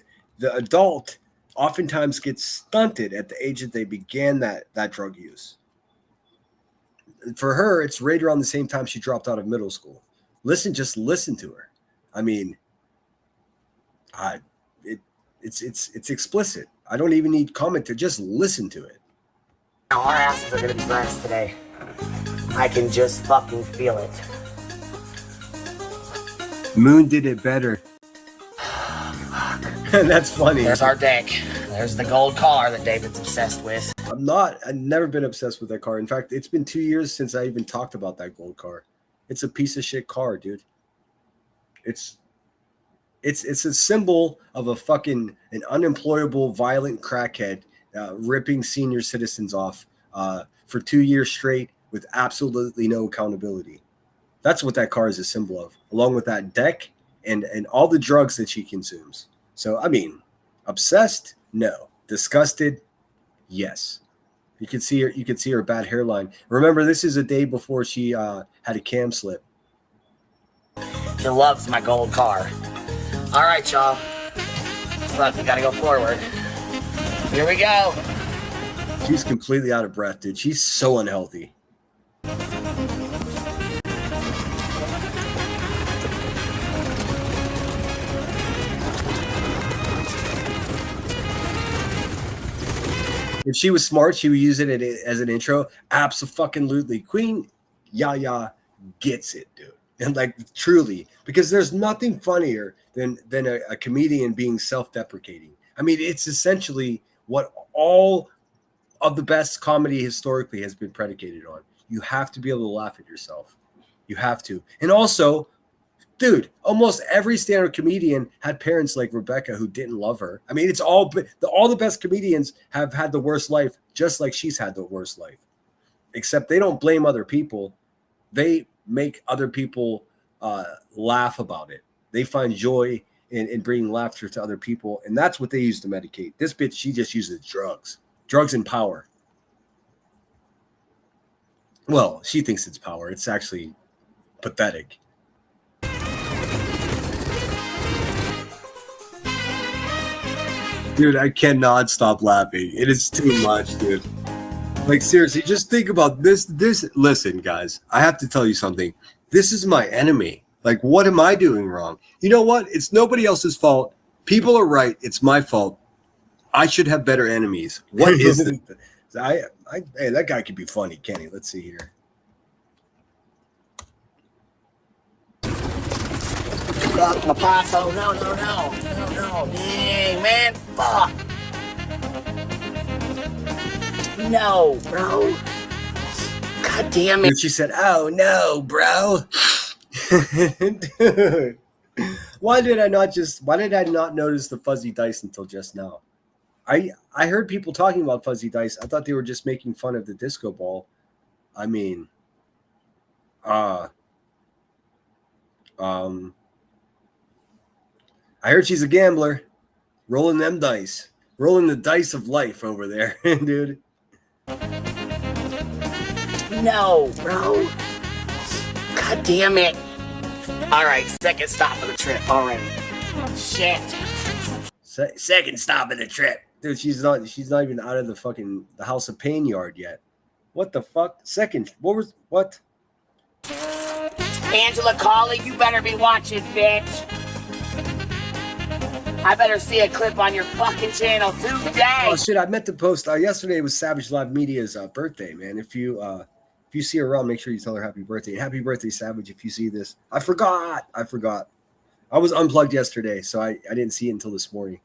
adult oftentimes gets stunted at the age that they began that drug use. For her, it's right around the same time she dropped out of middle school. Just listen to her. I mean, it's explicit. I don't even need comment to just listen to it. Now our asses are gonna be blessed today. I can just fucking feel it. Moon did it better. That's funny. There's our deck. There's the gold car that David's obsessed with. I've never been obsessed with that car. In fact, it's been 2 years since I even talked about that gold car. It's a piece of shit car, dude. It's a symbol of an unemployable, violent crackhead ripping senior citizens off for 2 years straight with absolutely no accountability. That's what that car is a symbol of, along with that deck and all the drugs that she consumes. So, I mean, obsessed? No. Disgusted? Yes. You can see her bad hairline. Remember, this is a day before she had a cam slip. He loves my gold car. All right, y'all. Look, we gotta go forward. Here we go. She's completely out of breath, dude. She's so unhealthy. If she was smart, she would use it as an intro. Abso-fucking-lutely. Queen Yaya gets it, dude. And like, truly, because there's nothing funnier than a comedian being self-deprecating. I mean, it's essentially what all of the best comedy historically has been predicated on. You have to be able to laugh at yourself. You have to. And also, dude, almost every stand-up comedian had parents like Rebecca who didn't love her. I mean, it's all the best comedians have had the worst life, just like she's had the worst life. Except they don't blame other people. They make other people laugh about it. They find joy in bringing laughter to other people, and that's what they use to medicate. This bitch, she just uses drugs and power. Well, she thinks it's power. It's actually pathetic. Dude, I cannot stop laughing. It is too much, dude. Like, seriously, just think about this. Listen, guys, I have to tell you something. This is my enemy. Like, what am I doing wrong? You know what? It's nobody else's fault. People are right. It's my fault. I should have better enemies. What is it? Hey, that guy could be funny, can't he? Let's see here. Fuck my pothole. No. Dang, man. Fuck. No, bro. God damn it. And she said, "Oh no, bro." Dude. Why did I not notice the fuzzy dice until just now? I heard people talking about fuzzy dice. I thought they were just making fun of the disco ball. I mean, I heard she's a gambler, rolling them dice, rolling the dice of life over there, dude. No, bro. God damn it. All right, second stop of the trip already. Shit. Second stop of the trip. Dude, she's not even out of the House of Pain yard yet. What the fuck? What? Angela Colley, you better be watching, bitch. I better see a clip on your fucking channel today. Oh shit! I meant to post. Yesterday was Savage Live Media's birthday, man. If you see her around, make sure you tell her happy birthday. Happy birthday, Savage! If you see this, I forgot. I was unplugged yesterday, so I didn't see it until this morning.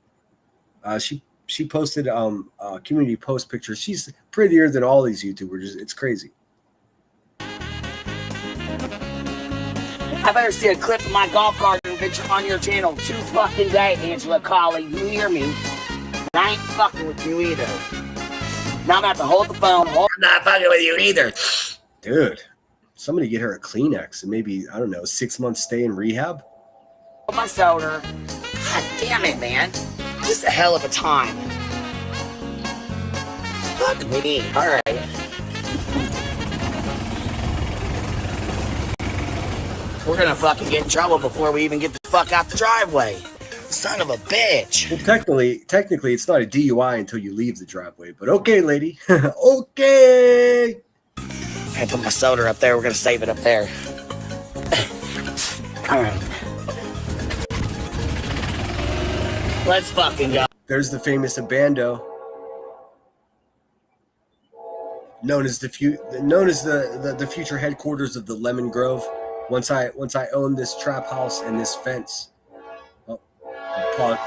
She posted community post pictures. She's prettier than all these YouTubers. It's crazy. I better see a clip of my golf cart bitch on your channel too fucking day, Angela Colley. You hear me? I ain't fucking with you either. Now I'm gonna have to hold the phone. I'm not fucking with you either. Dude, somebody get her a Kleenex and maybe, I don't know, 6 months stay in rehab? My soda. God damn it, man. This is a hell of a time. Fuck me. Alright. We're gonna fucking get in trouble before we even get the fuck out the driveway. Son of a bitch. Well, technically, it's not a DUI until you leave the driveway. But okay, lady. Okay. I put my soda up there. We're gonna save it up there. All right. Let's fucking go. There's the famous abando, known as the future headquarters of the Lemon Grove. Once I own this trap house and this fence. Oh,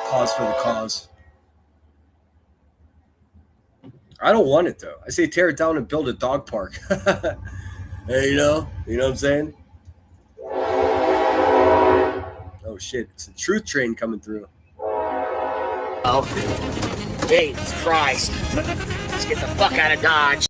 pause for the cause. I don't want it though. I say tear it down and build a dog park. Hey, you know what I'm saying? Oh shit! It's the truth train coming through. Oh, Jesus Christ! Let's get the fuck out of Dodge.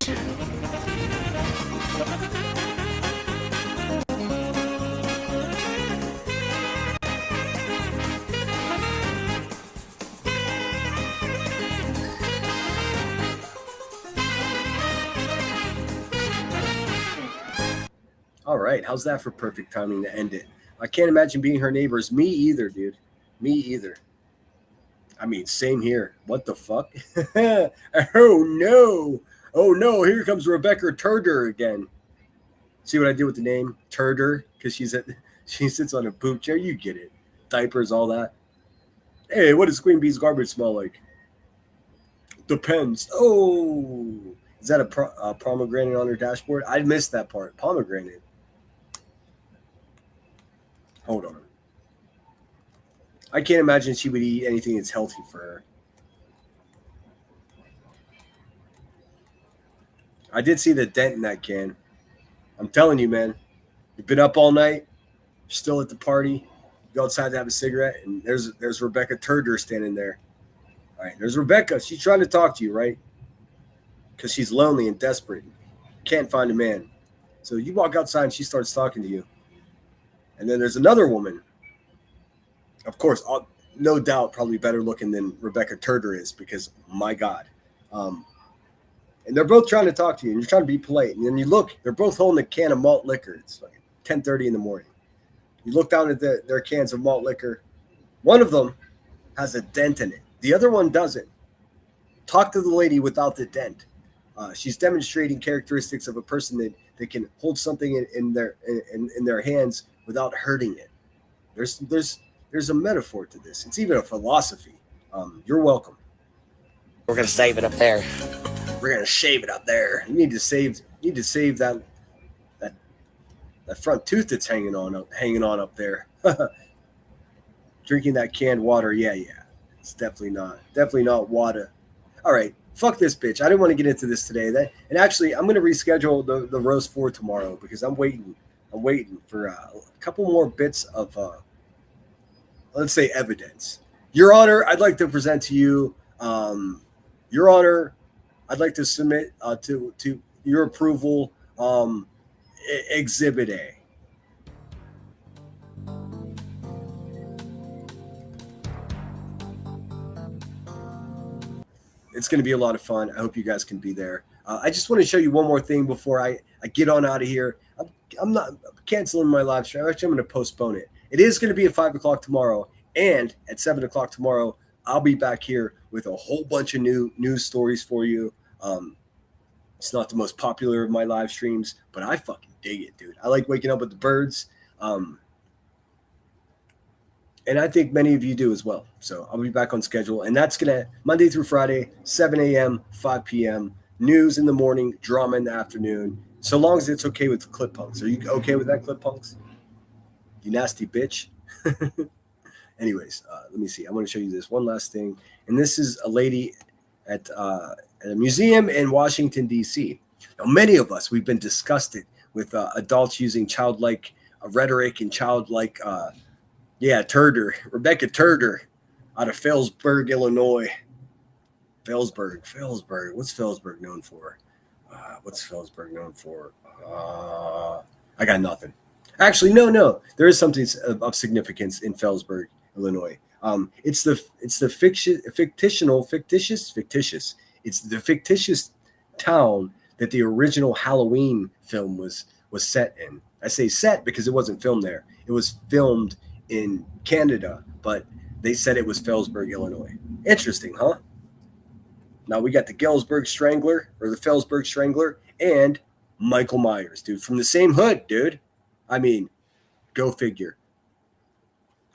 All right, how's that for perfect timing to end it? I can't imagine being her neighbors. Me either, dude. Me either. I mean, same here. What the fuck? Oh no! Here comes Rebecca Turder again. See what I did with the name Turder? Because she sits on a poop chair. You get it. Diapers, all that. Hey, what does Queen Bee's garbage smell like? Depends. Oh, is that a pomegranate on her dashboard? I missed that part. Pomegranate. Hold on. I can't imagine she would eat anything that's healthy for her. I did see the dent in that can. I'm telling you, man. You've been up all night. You're still at the party. You go outside to have a cigarette, and there's Rebecca Turder standing there. All right, there's Rebecca. She's trying to talk to you, right? Because she's lonely and desperate. Can't find a man. So you walk outside, and she starts talking to you. And then there's another woman. Of course, no doubt, probably better looking than Rebecca Turder is because, my God. And they're both trying to talk to you, and you're trying to be polite. And then you look, they're both holding a can of malt liquor. It's like 10:30 in the morning. You look down at their cans of malt liquor. One of them has a dent in it. The other one doesn't. Talk to the lady without the dent. She's demonstrating characteristics of a person that can hold something in their hands without hurting it. There's a metaphor to this. It's even a philosophy. You're welcome. We're gonna save it up there. We're gonna shave it up there. You need to save that front tooth that's hanging on up there. Drinking that canned water, yeah. It's definitely not water. All right, fuck this bitch. I didn't want to get into this today. And actually, I'm gonna reschedule the roast for tomorrow because I'm waiting for a couple more bits of let's say evidence. Your Honor, I'd like to present to you, Your Honor, I'd like to submit to your approval Exhibit A. It's going to be a lot of fun. I hope you guys can be there. I just want to show you one more thing before I get on out of here. I'm not canceling my live stream. Actually, I'm going to postpone it. It is going to be at 5 o'clock tomorrow. And at 7 o'clock tomorrow, I'll be back here with a whole bunch of new news stories for you. It's not the most popular of my live streams, but I fucking dig it, dude. I like waking up with the birds. And I think many of you do as well. So I'll be back on schedule. And that's going to Monday through Friday, 7 a.m., 5 p.m., news in the morning, drama in the afternoon. So long as it's okay with Clip Punks. Are you okay with that, Clip Punks? You nasty bitch. Anyways, let me see. I want to show you this one last thing. And this is a lady at a museum in Washington, D.C. Now, many of us, we've been disgusted with adults using childlike rhetoric and childlike, Turder, Rebecca Turder out of Phillipsburg, Illinois. Phillipsburg. What's Phillipsburg known for? I got nothing. Actually, no. There is something of significance in Phillipsburg, Illinois. It's the fictitious. It's the fictitious town that the original Halloween film was set in. I say set because it wasn't filmed there. It was filmed in Canada, but they said it was Phillipsburg, Illinois. Interesting, huh? Now we got the Phillipsburg Strangler and Michael Myers, dude, from the same hood, dude. I mean, go figure.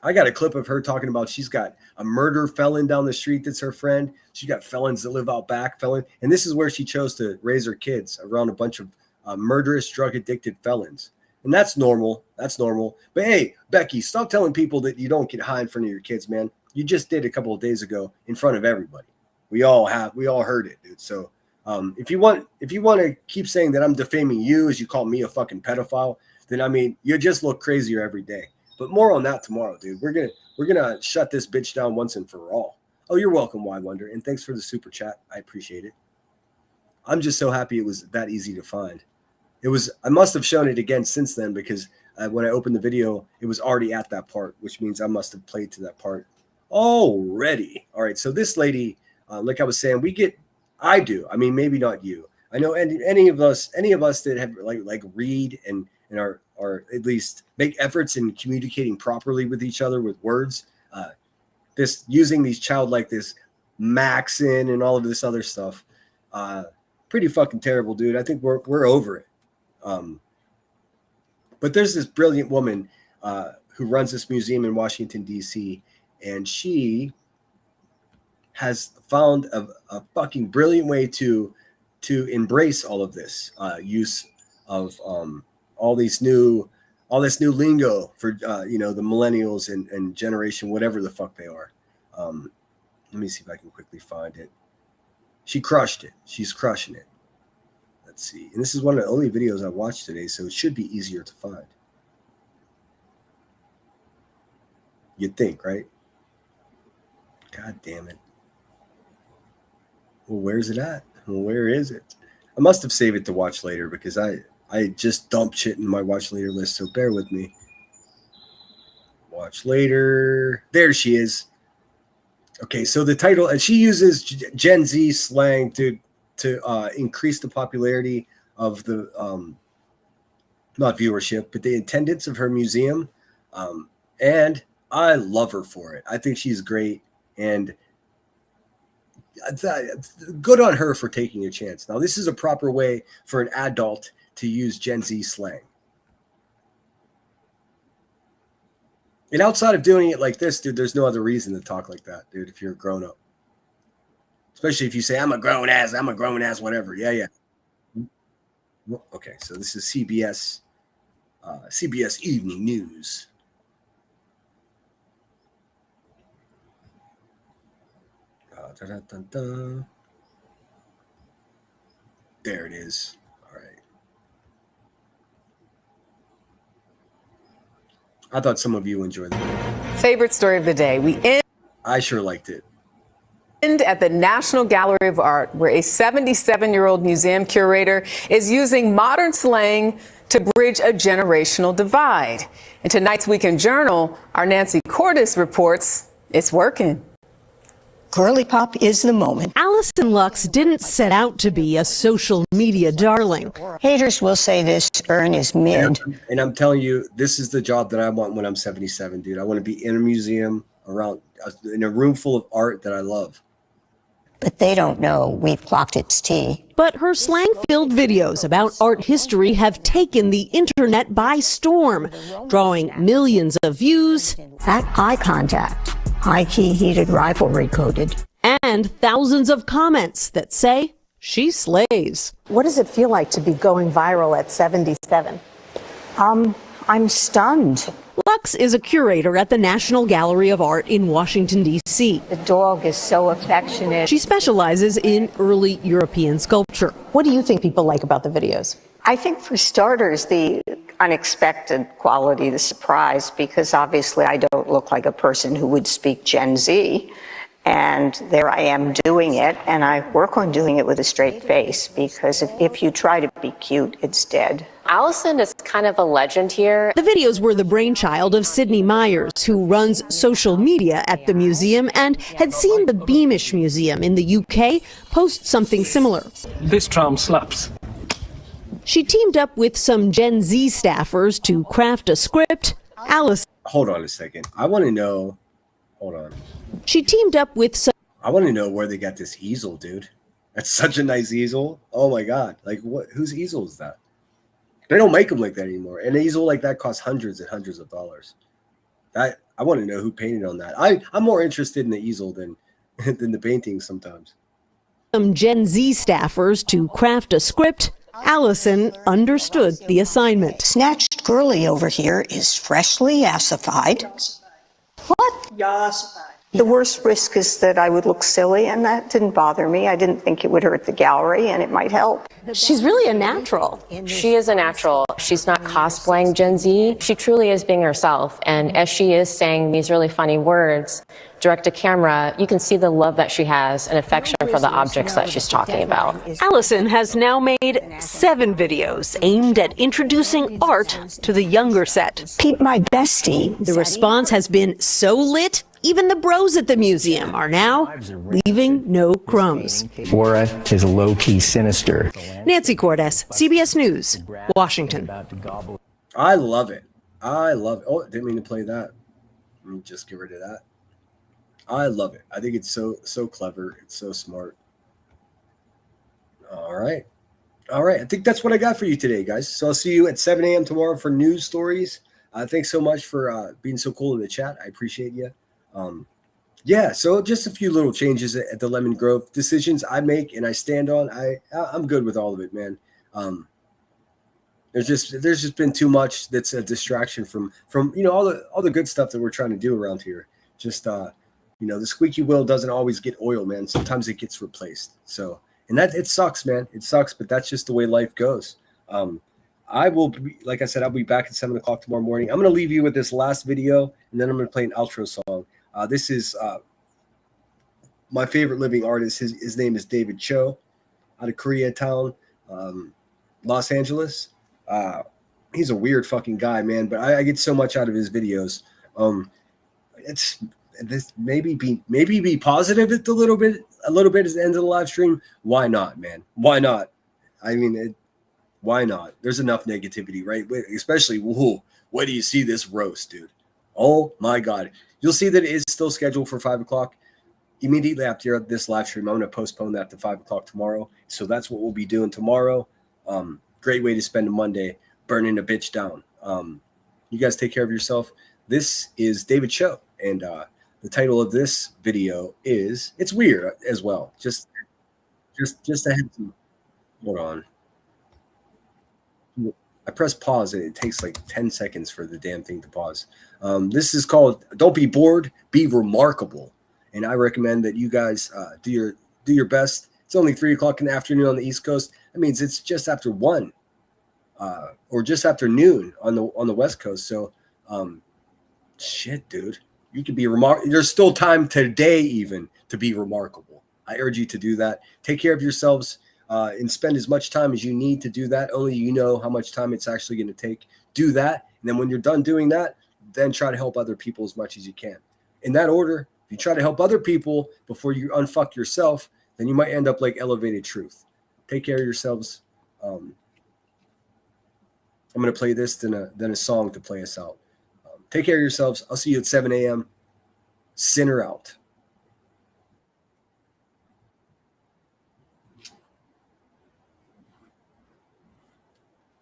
I got a clip of her talking about she's got a murder felon down the street that's her friend. She got felons that live out back, and this is where she chose to raise her kids, around a bunch of murderous, drug-addicted felons. And that's normal. But hey, Becky, stop telling people that you don't get high in front of your kids, man. You just did a couple of days ago in front of everybody. We all heard it, dude. So if you want to keep saying that I'm defaming you as you call me a fucking pedophile, then I mean, you just look crazier every day. But more on that tomorrow, dude. We're gonna shut this bitch down once and for all. Oh, you're welcome, Why Wonder, and thanks for the super chat. I appreciate it. I'm just so happy it was that easy to find. I must have shown it again since then because when I opened the video, it was already at that part, which means I must have played to that part already. All right, so this lady, like I was saying, I do. I mean, maybe not you. I know any of us that have like read and are at least make efforts in communicating properly with each other with words. This using these childlike, this Maxin and all of this other stuff, pretty fucking terrible, dude. I think we're over it. But there's this brilliant woman who runs this museum in Washington, D.C., and she has found a fucking brilliant way to embrace all of this use of all this new lingo for the millennials and generation, whatever the fuck they are. Let me see if I can quickly find it. She crushed it. She's crushing it. Let's see. And this is one of the only videos I watched today, so it should be easier to find. You'd think, right? God damn it. Well, where's it at? Well, where is it? I must have saved it to watch later because I just dumped shit in my watch later list, so bear with me. Watch later. There she is. Okay, so the title, and she uses Gen Z slang to increase the popularity of the not viewership, but the attendance of her museum. And I love her for it. I think she's great. And good on her for taking a chance. Now, this is a proper way for an adult to use Gen Z slang. And outside of doing it like this, dude, there's no other reason to talk like that, dude, if you're a grown up. Especially if you say, I'm a grown ass, whatever. Yeah. Okay, so this is CBS Evening News. There it is. All right. I thought some of you enjoyed it. Favorite story of the day. We end. I sure liked it. At the National Gallery of Art, where a 77-year-old museum curator is using modern slang to bridge a generational divide. In tonight's Weekend Journal, our Nancy Cordes reports it's working. Girly pop is the moment. Allison Lux didn't set out to be a social media darling. Haters will say this urn is mid. And I'm telling you, this is the job that I want when I'm 77, dude. I want to be in a museum around in a room full of art that I love. But they don't know we've clocked its tea. But her slang-filled videos about art history have taken the internet by storm, drawing millions of views. That eye contact, high-key heated rivalry coded. And thousands of comments that say she slays. What does it feel like to be going viral at 77? I'm stunned. Lux is a curator at the National Gallery of Art in Washington, D.C. The dog is so affectionate. She specializes in early European sculpture. What do you think people like about the videos? I think for starters, the unexpected quality, the surprise, because obviously I don't look like a person who would speak Gen Z. And there I am doing it, and I work on doing it with a straight face, because if you try to be cute, it's dead. Allison is kind of a legend here. The videos were the brainchild of Sydney Myers, who runs social media at the museum and had seen the Beamish Museum in the UK post something similar. This tram slaps. She teamed up with some Gen Z staffers to craft a script. Allison. Hold on a second. I want to know. Hold on. She teamed up with some. I want to know where they got this easel, dude. That's such a nice easel. Oh my God. Like, what? Whose easel is that? They don't make them like that anymore. An easel like that costs hundreds and hundreds of dollars. I want to know who painted on that. I'm more interested in the easel than the painting sometimes. Some Gen Z staffers to craft a script. Allison understood the assignment. Snatched girly over here is freshly assified. What? Yes. The worst risk is that I would look silly, and that didn't bother me. I didn't think it would hurt the gallery, and it might help. She's really a natural. She is a natural. She's not cosplaying Gen Z. She truly is being herself. And as she is saying these really funny words, direct to camera, you can see the love that she has and affection for the objects that she's talking about. Allison has now made 7 videos aimed at introducing art to the younger set. Peep my bestie. The response has been so lit, even the bros at the museum are now leaving no crumbs. Aura is low-key sinister. Nancy Cordes, CBS News, Washington. I love it. I love it. Oh, didn't mean to play that. Let me just get rid of that. I love it. I think it's so clever. It's so smart. All right. I think that's what I got for you today, guys. So I'll see you at 7 a.m. tomorrow for news stories. Thanks so much for being so cool in the chat. I appreciate you. Yeah, so just a few little changes at the Lemon Grove decisions I make and I stand on. I'm good with all of it, man. There's just been too much that's a distraction from all the good stuff that we're trying to do around here. Just the squeaky wheel doesn't always get oil, man. Sometimes it gets replaced. So, and that it sucks, man. It sucks, but that's just the way life goes. I will be, like I said, I'll be back at 7 o'clock tomorrow morning. I'm going to leave you with this last video, and then I'm going to play an outro song. This is my favorite living artist. His name is David Cho, out of Koreatown, Los Angeles. He's a weird fucking guy, man, but I get so much out of his videos. It's this maybe be positive a little bit at the end of the live stream. Why not, man? Why not? I mean, why not? There's enough negativity, right? Especially, where do you see this roast, dude? Oh my God. You'll see that it is still scheduled for 5 o'clock. immediately after this live stream, I'm going to postpone that to 5 o'clock tomorrow. So that's what we'll be doing tomorrow. Great way to spend a Monday, burning a bitch down. You guys take care of yourself. This is David Cho, and the title of this video is, it's weird as well. Just to have some, hold on. I press pause and it takes like 10 seconds for the damn thing to pause. This is called Don't Be Bored, Be Remarkable. And I recommend that you guys do your best. It's only 3 o'clock in the afternoon on the East Coast. That means it's just after 1 or just after noon on the West Coast. So shit, dude, you could be remarkable. There's still time today even to be remarkable. I urge you to do that. Take care of yourselves and spend as much time as you need to do that. Only you know how much time it's actually going to take. Do that. And then when you're done doing that, then try to help other people as much as you can. In that order, if you try to help other people before you unfuck yourself, then you might end up like Elevated Truth. Take care of yourselves. I'm going to play this, then a song to play us out. Take care of yourselves. I'll see you at 7 a.m. Sinner out.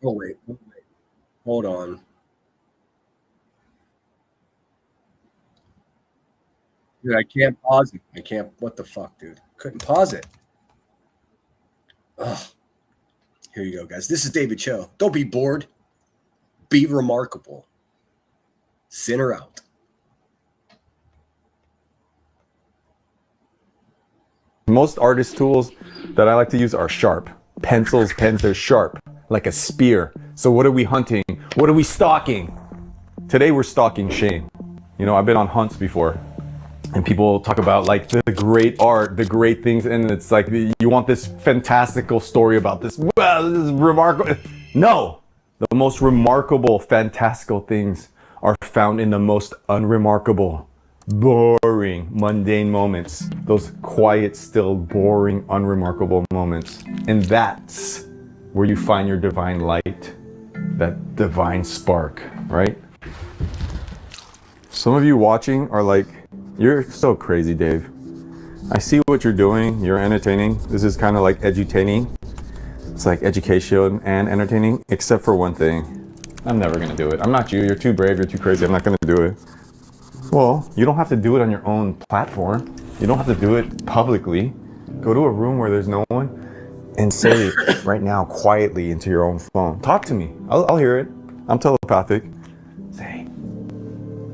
Oh, wait. Hold on. Dude, I can't pause it. I can't. What the fuck, dude? Couldn't pause it. Ugh. Here you go, guys. This is David Cho. Don't be bored. Be remarkable. Sinner out. Most artist tools that I like to use are sharp. Pencils, pens, they're sharp, like a spear. So what are we hunting? What are we stalking? Today we're stalking shame. You know, I've been on hunts before, and people talk about like the great art, the great things, and it's like you want this fantastical story about this. Well, this is remarkable. No, the most remarkable, fantastical things are found in the most unremarkable, boring, mundane moments. Those quiet, still, boring, unremarkable moments. And that's where you find your divine light, that divine spark, right? Some of you watching are like, you're so crazy, Dave. I see what you're doing. You're entertaining. This is kind of like edutaining. It's like education and entertaining, except for one thing. I'm never gonna do it. I'm not you. You're too brave. You're too crazy. I'm not gonna do it. Well, you don't have to do it on your own platform. You don't have to do it publicly. Go to a room where there's no one and say it right now quietly into your own phone. Talk to me. I'll hear it. I'm telepathic. Say,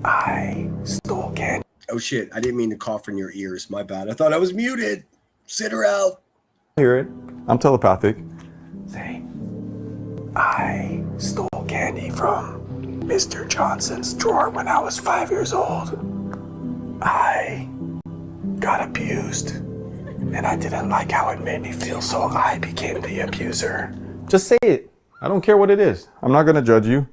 I stole candy. Oh shit, I didn't mean to cough in your ears. My bad. I thought I was muted. Sit her out. Hear it. I'm telepathic. Say, I stole candy from Mr. Johnson's drawer when I was 5 years old. I got abused, and I didn't like how it made me feel, so I became the abuser. Just say it. I don't care what it is. I'm not gonna judge you.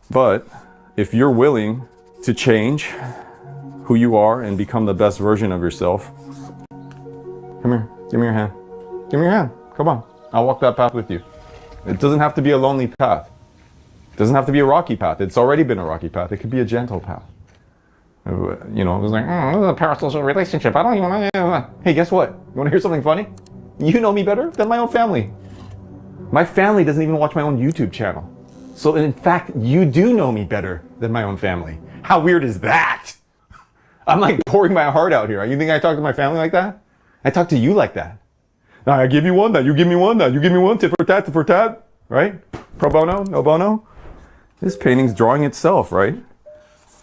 But if you're willing to change who you are and become the best version of yourself, come here. Give me your hand. Give me your hand. Come on. I'll walk that path with you. It doesn't have to be a lonely path. It doesn't have to be a rocky path. It's already been a rocky path. It could be a gentle path. You know, it was like, this is a parasocial relationship. I don't even know. Hey, guess what? You want to hear something funny? You know me better than my own family. My family doesn't even watch my own YouTube channel. So in fact, you do know me better than my own family. How weird is that? I'm like pouring my heart out here. You think I talk to my family like that? I talk to you like that. Now I give you one, now you give me one, now you give me one, tit for tat, right? Pro bono, no bono. This painting's drawing itself, right?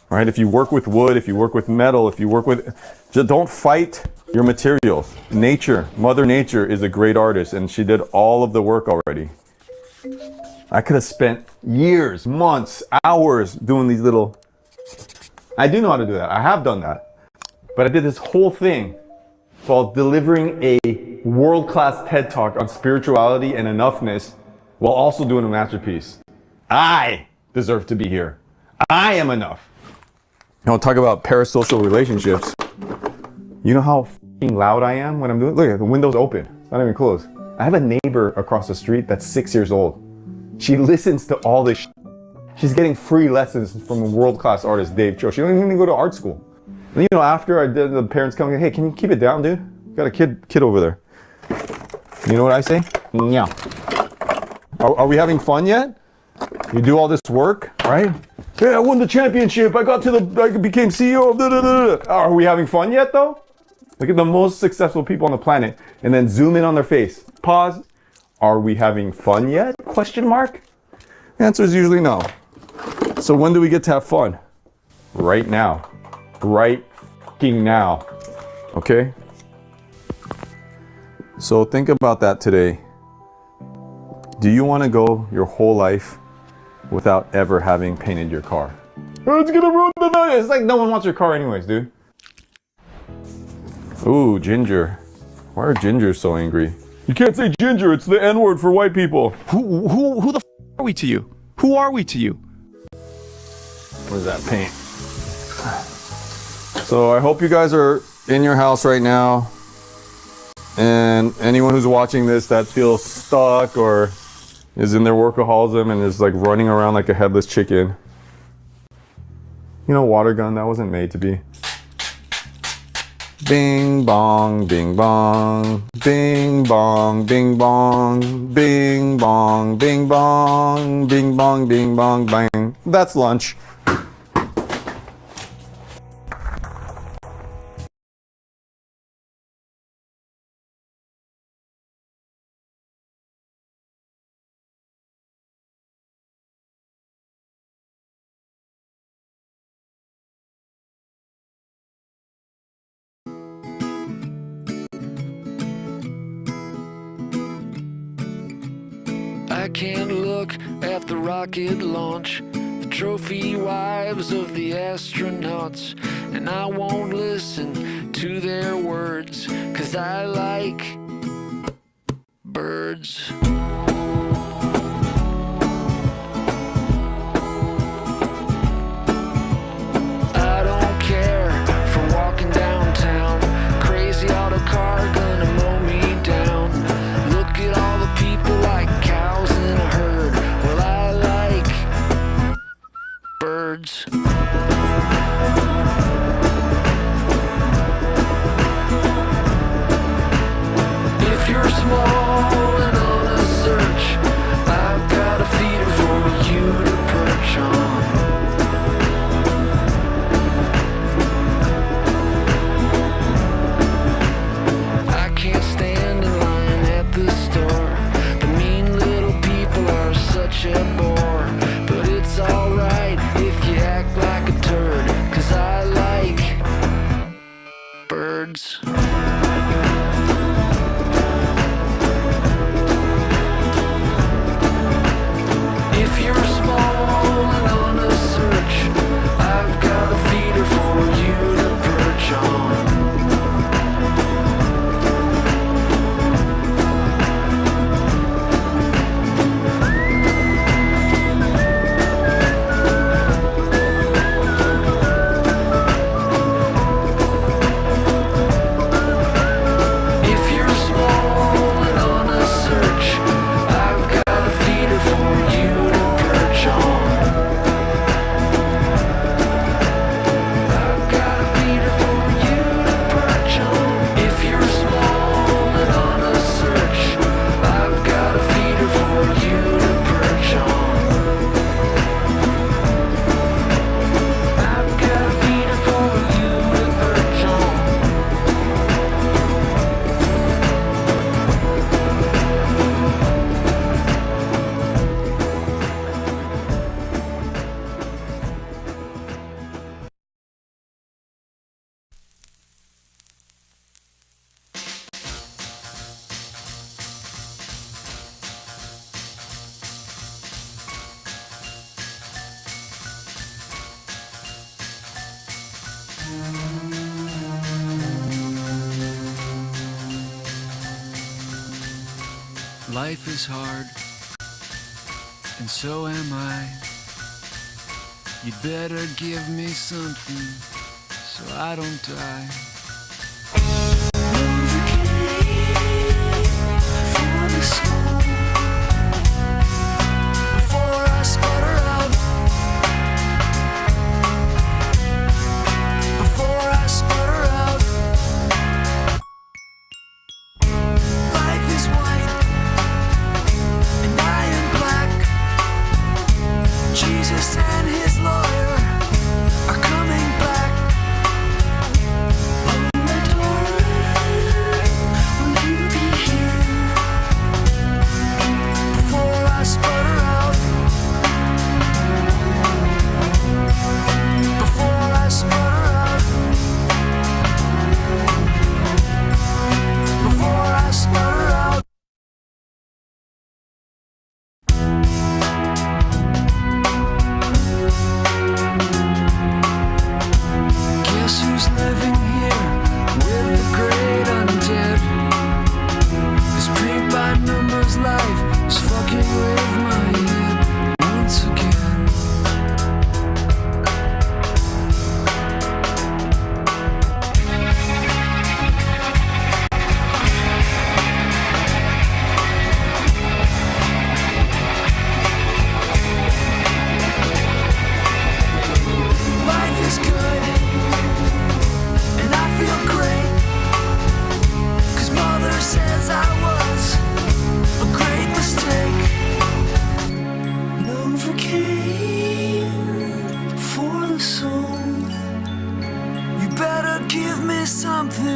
Right? If you work with wood, if you work with metal, if you work with, just don't fight your materials. Nature, Mother Nature is a great artist, and she did all of the work already. I could have spent years, months, hours doing these little, I do know how to do that. I have done that. But I did this whole thing while delivering a world-class TED Talk on spirituality and enoughness while also doing a masterpiece. I deserve to be here. I am enough. Now, talk about parasocial relationships. You know how f***ing loud I am when I'm doing, look, the window's open. It's not even closed. I have a neighbor across the street that's 6 years old. She listens to all this shit. She's getting free lessons from a world-class artist, Dave Cho. She doesn't even go to art school. You know, after I did, the parents come, hey, can you keep it down, dude? Got a kid over there. You know what I say? Yeah. Are we having fun yet? You do all this work, right? Hey, I won the championship. I became CEO of da-da-da-da. Are we having fun yet, though? Look at the most successful people on the planet, and then zoom in on their face. Pause. Are we having fun yet? Question mark. The answer is usually no. So when do we get to have fun? Right now. Right f***ing now. Okay? So think about that today. Do you want to go your whole life without ever having painted your car? Oh, it's gonna ruin the night. It's like no one wants your car anyways, dude. Ooh, Ginger. Why are Gingers so angry? You can't say ginger, it's the N-word for white people. Who the f are we to you? Who are we to you? What is that paint? So I hope you guys are in your house right now. And anyone who's watching this that feels stuck or is in their workaholism and is like running around like a headless chicken. You know, water gun, that wasn't made to be. Bing bong, bing bong, bing bong, bing bong, bing bong, bing bong, bing bong, bing bong, bang. That's lunch. I can't look at the rocket launch, the trophy wives of the astronauts, and I won't listen to their words, 'cause I like birds. I don't care for walking downtown, crazy auto car gonna mow me down. Look at all the people like cows in a herd. Well, I like birds. If you're small and on a search, I've got a feeder for you to perch on. I can't stand in line at the store. The mean little people are such a bore. But it's alright if you act like a turd, 'cause I like birds. If you're small and on a search, I've got a feeder for you to perch on. If you're small and on a search, I've got a feeder for you to perch on. I've got a feeder for you to perch on. If you're small and on a search, I've got a feeder for you to perch on. I've got a feeder for you to perch on. Life is hard, and so am I. You'd better give me something so I don't die. Before I sputter out, before I who's living here with the great undead. This paint by numbers life is fucking with my head once again. Life is good, and I feel great, 'cause mother says I was a great mistake. Novocaine for the soul. You better give me something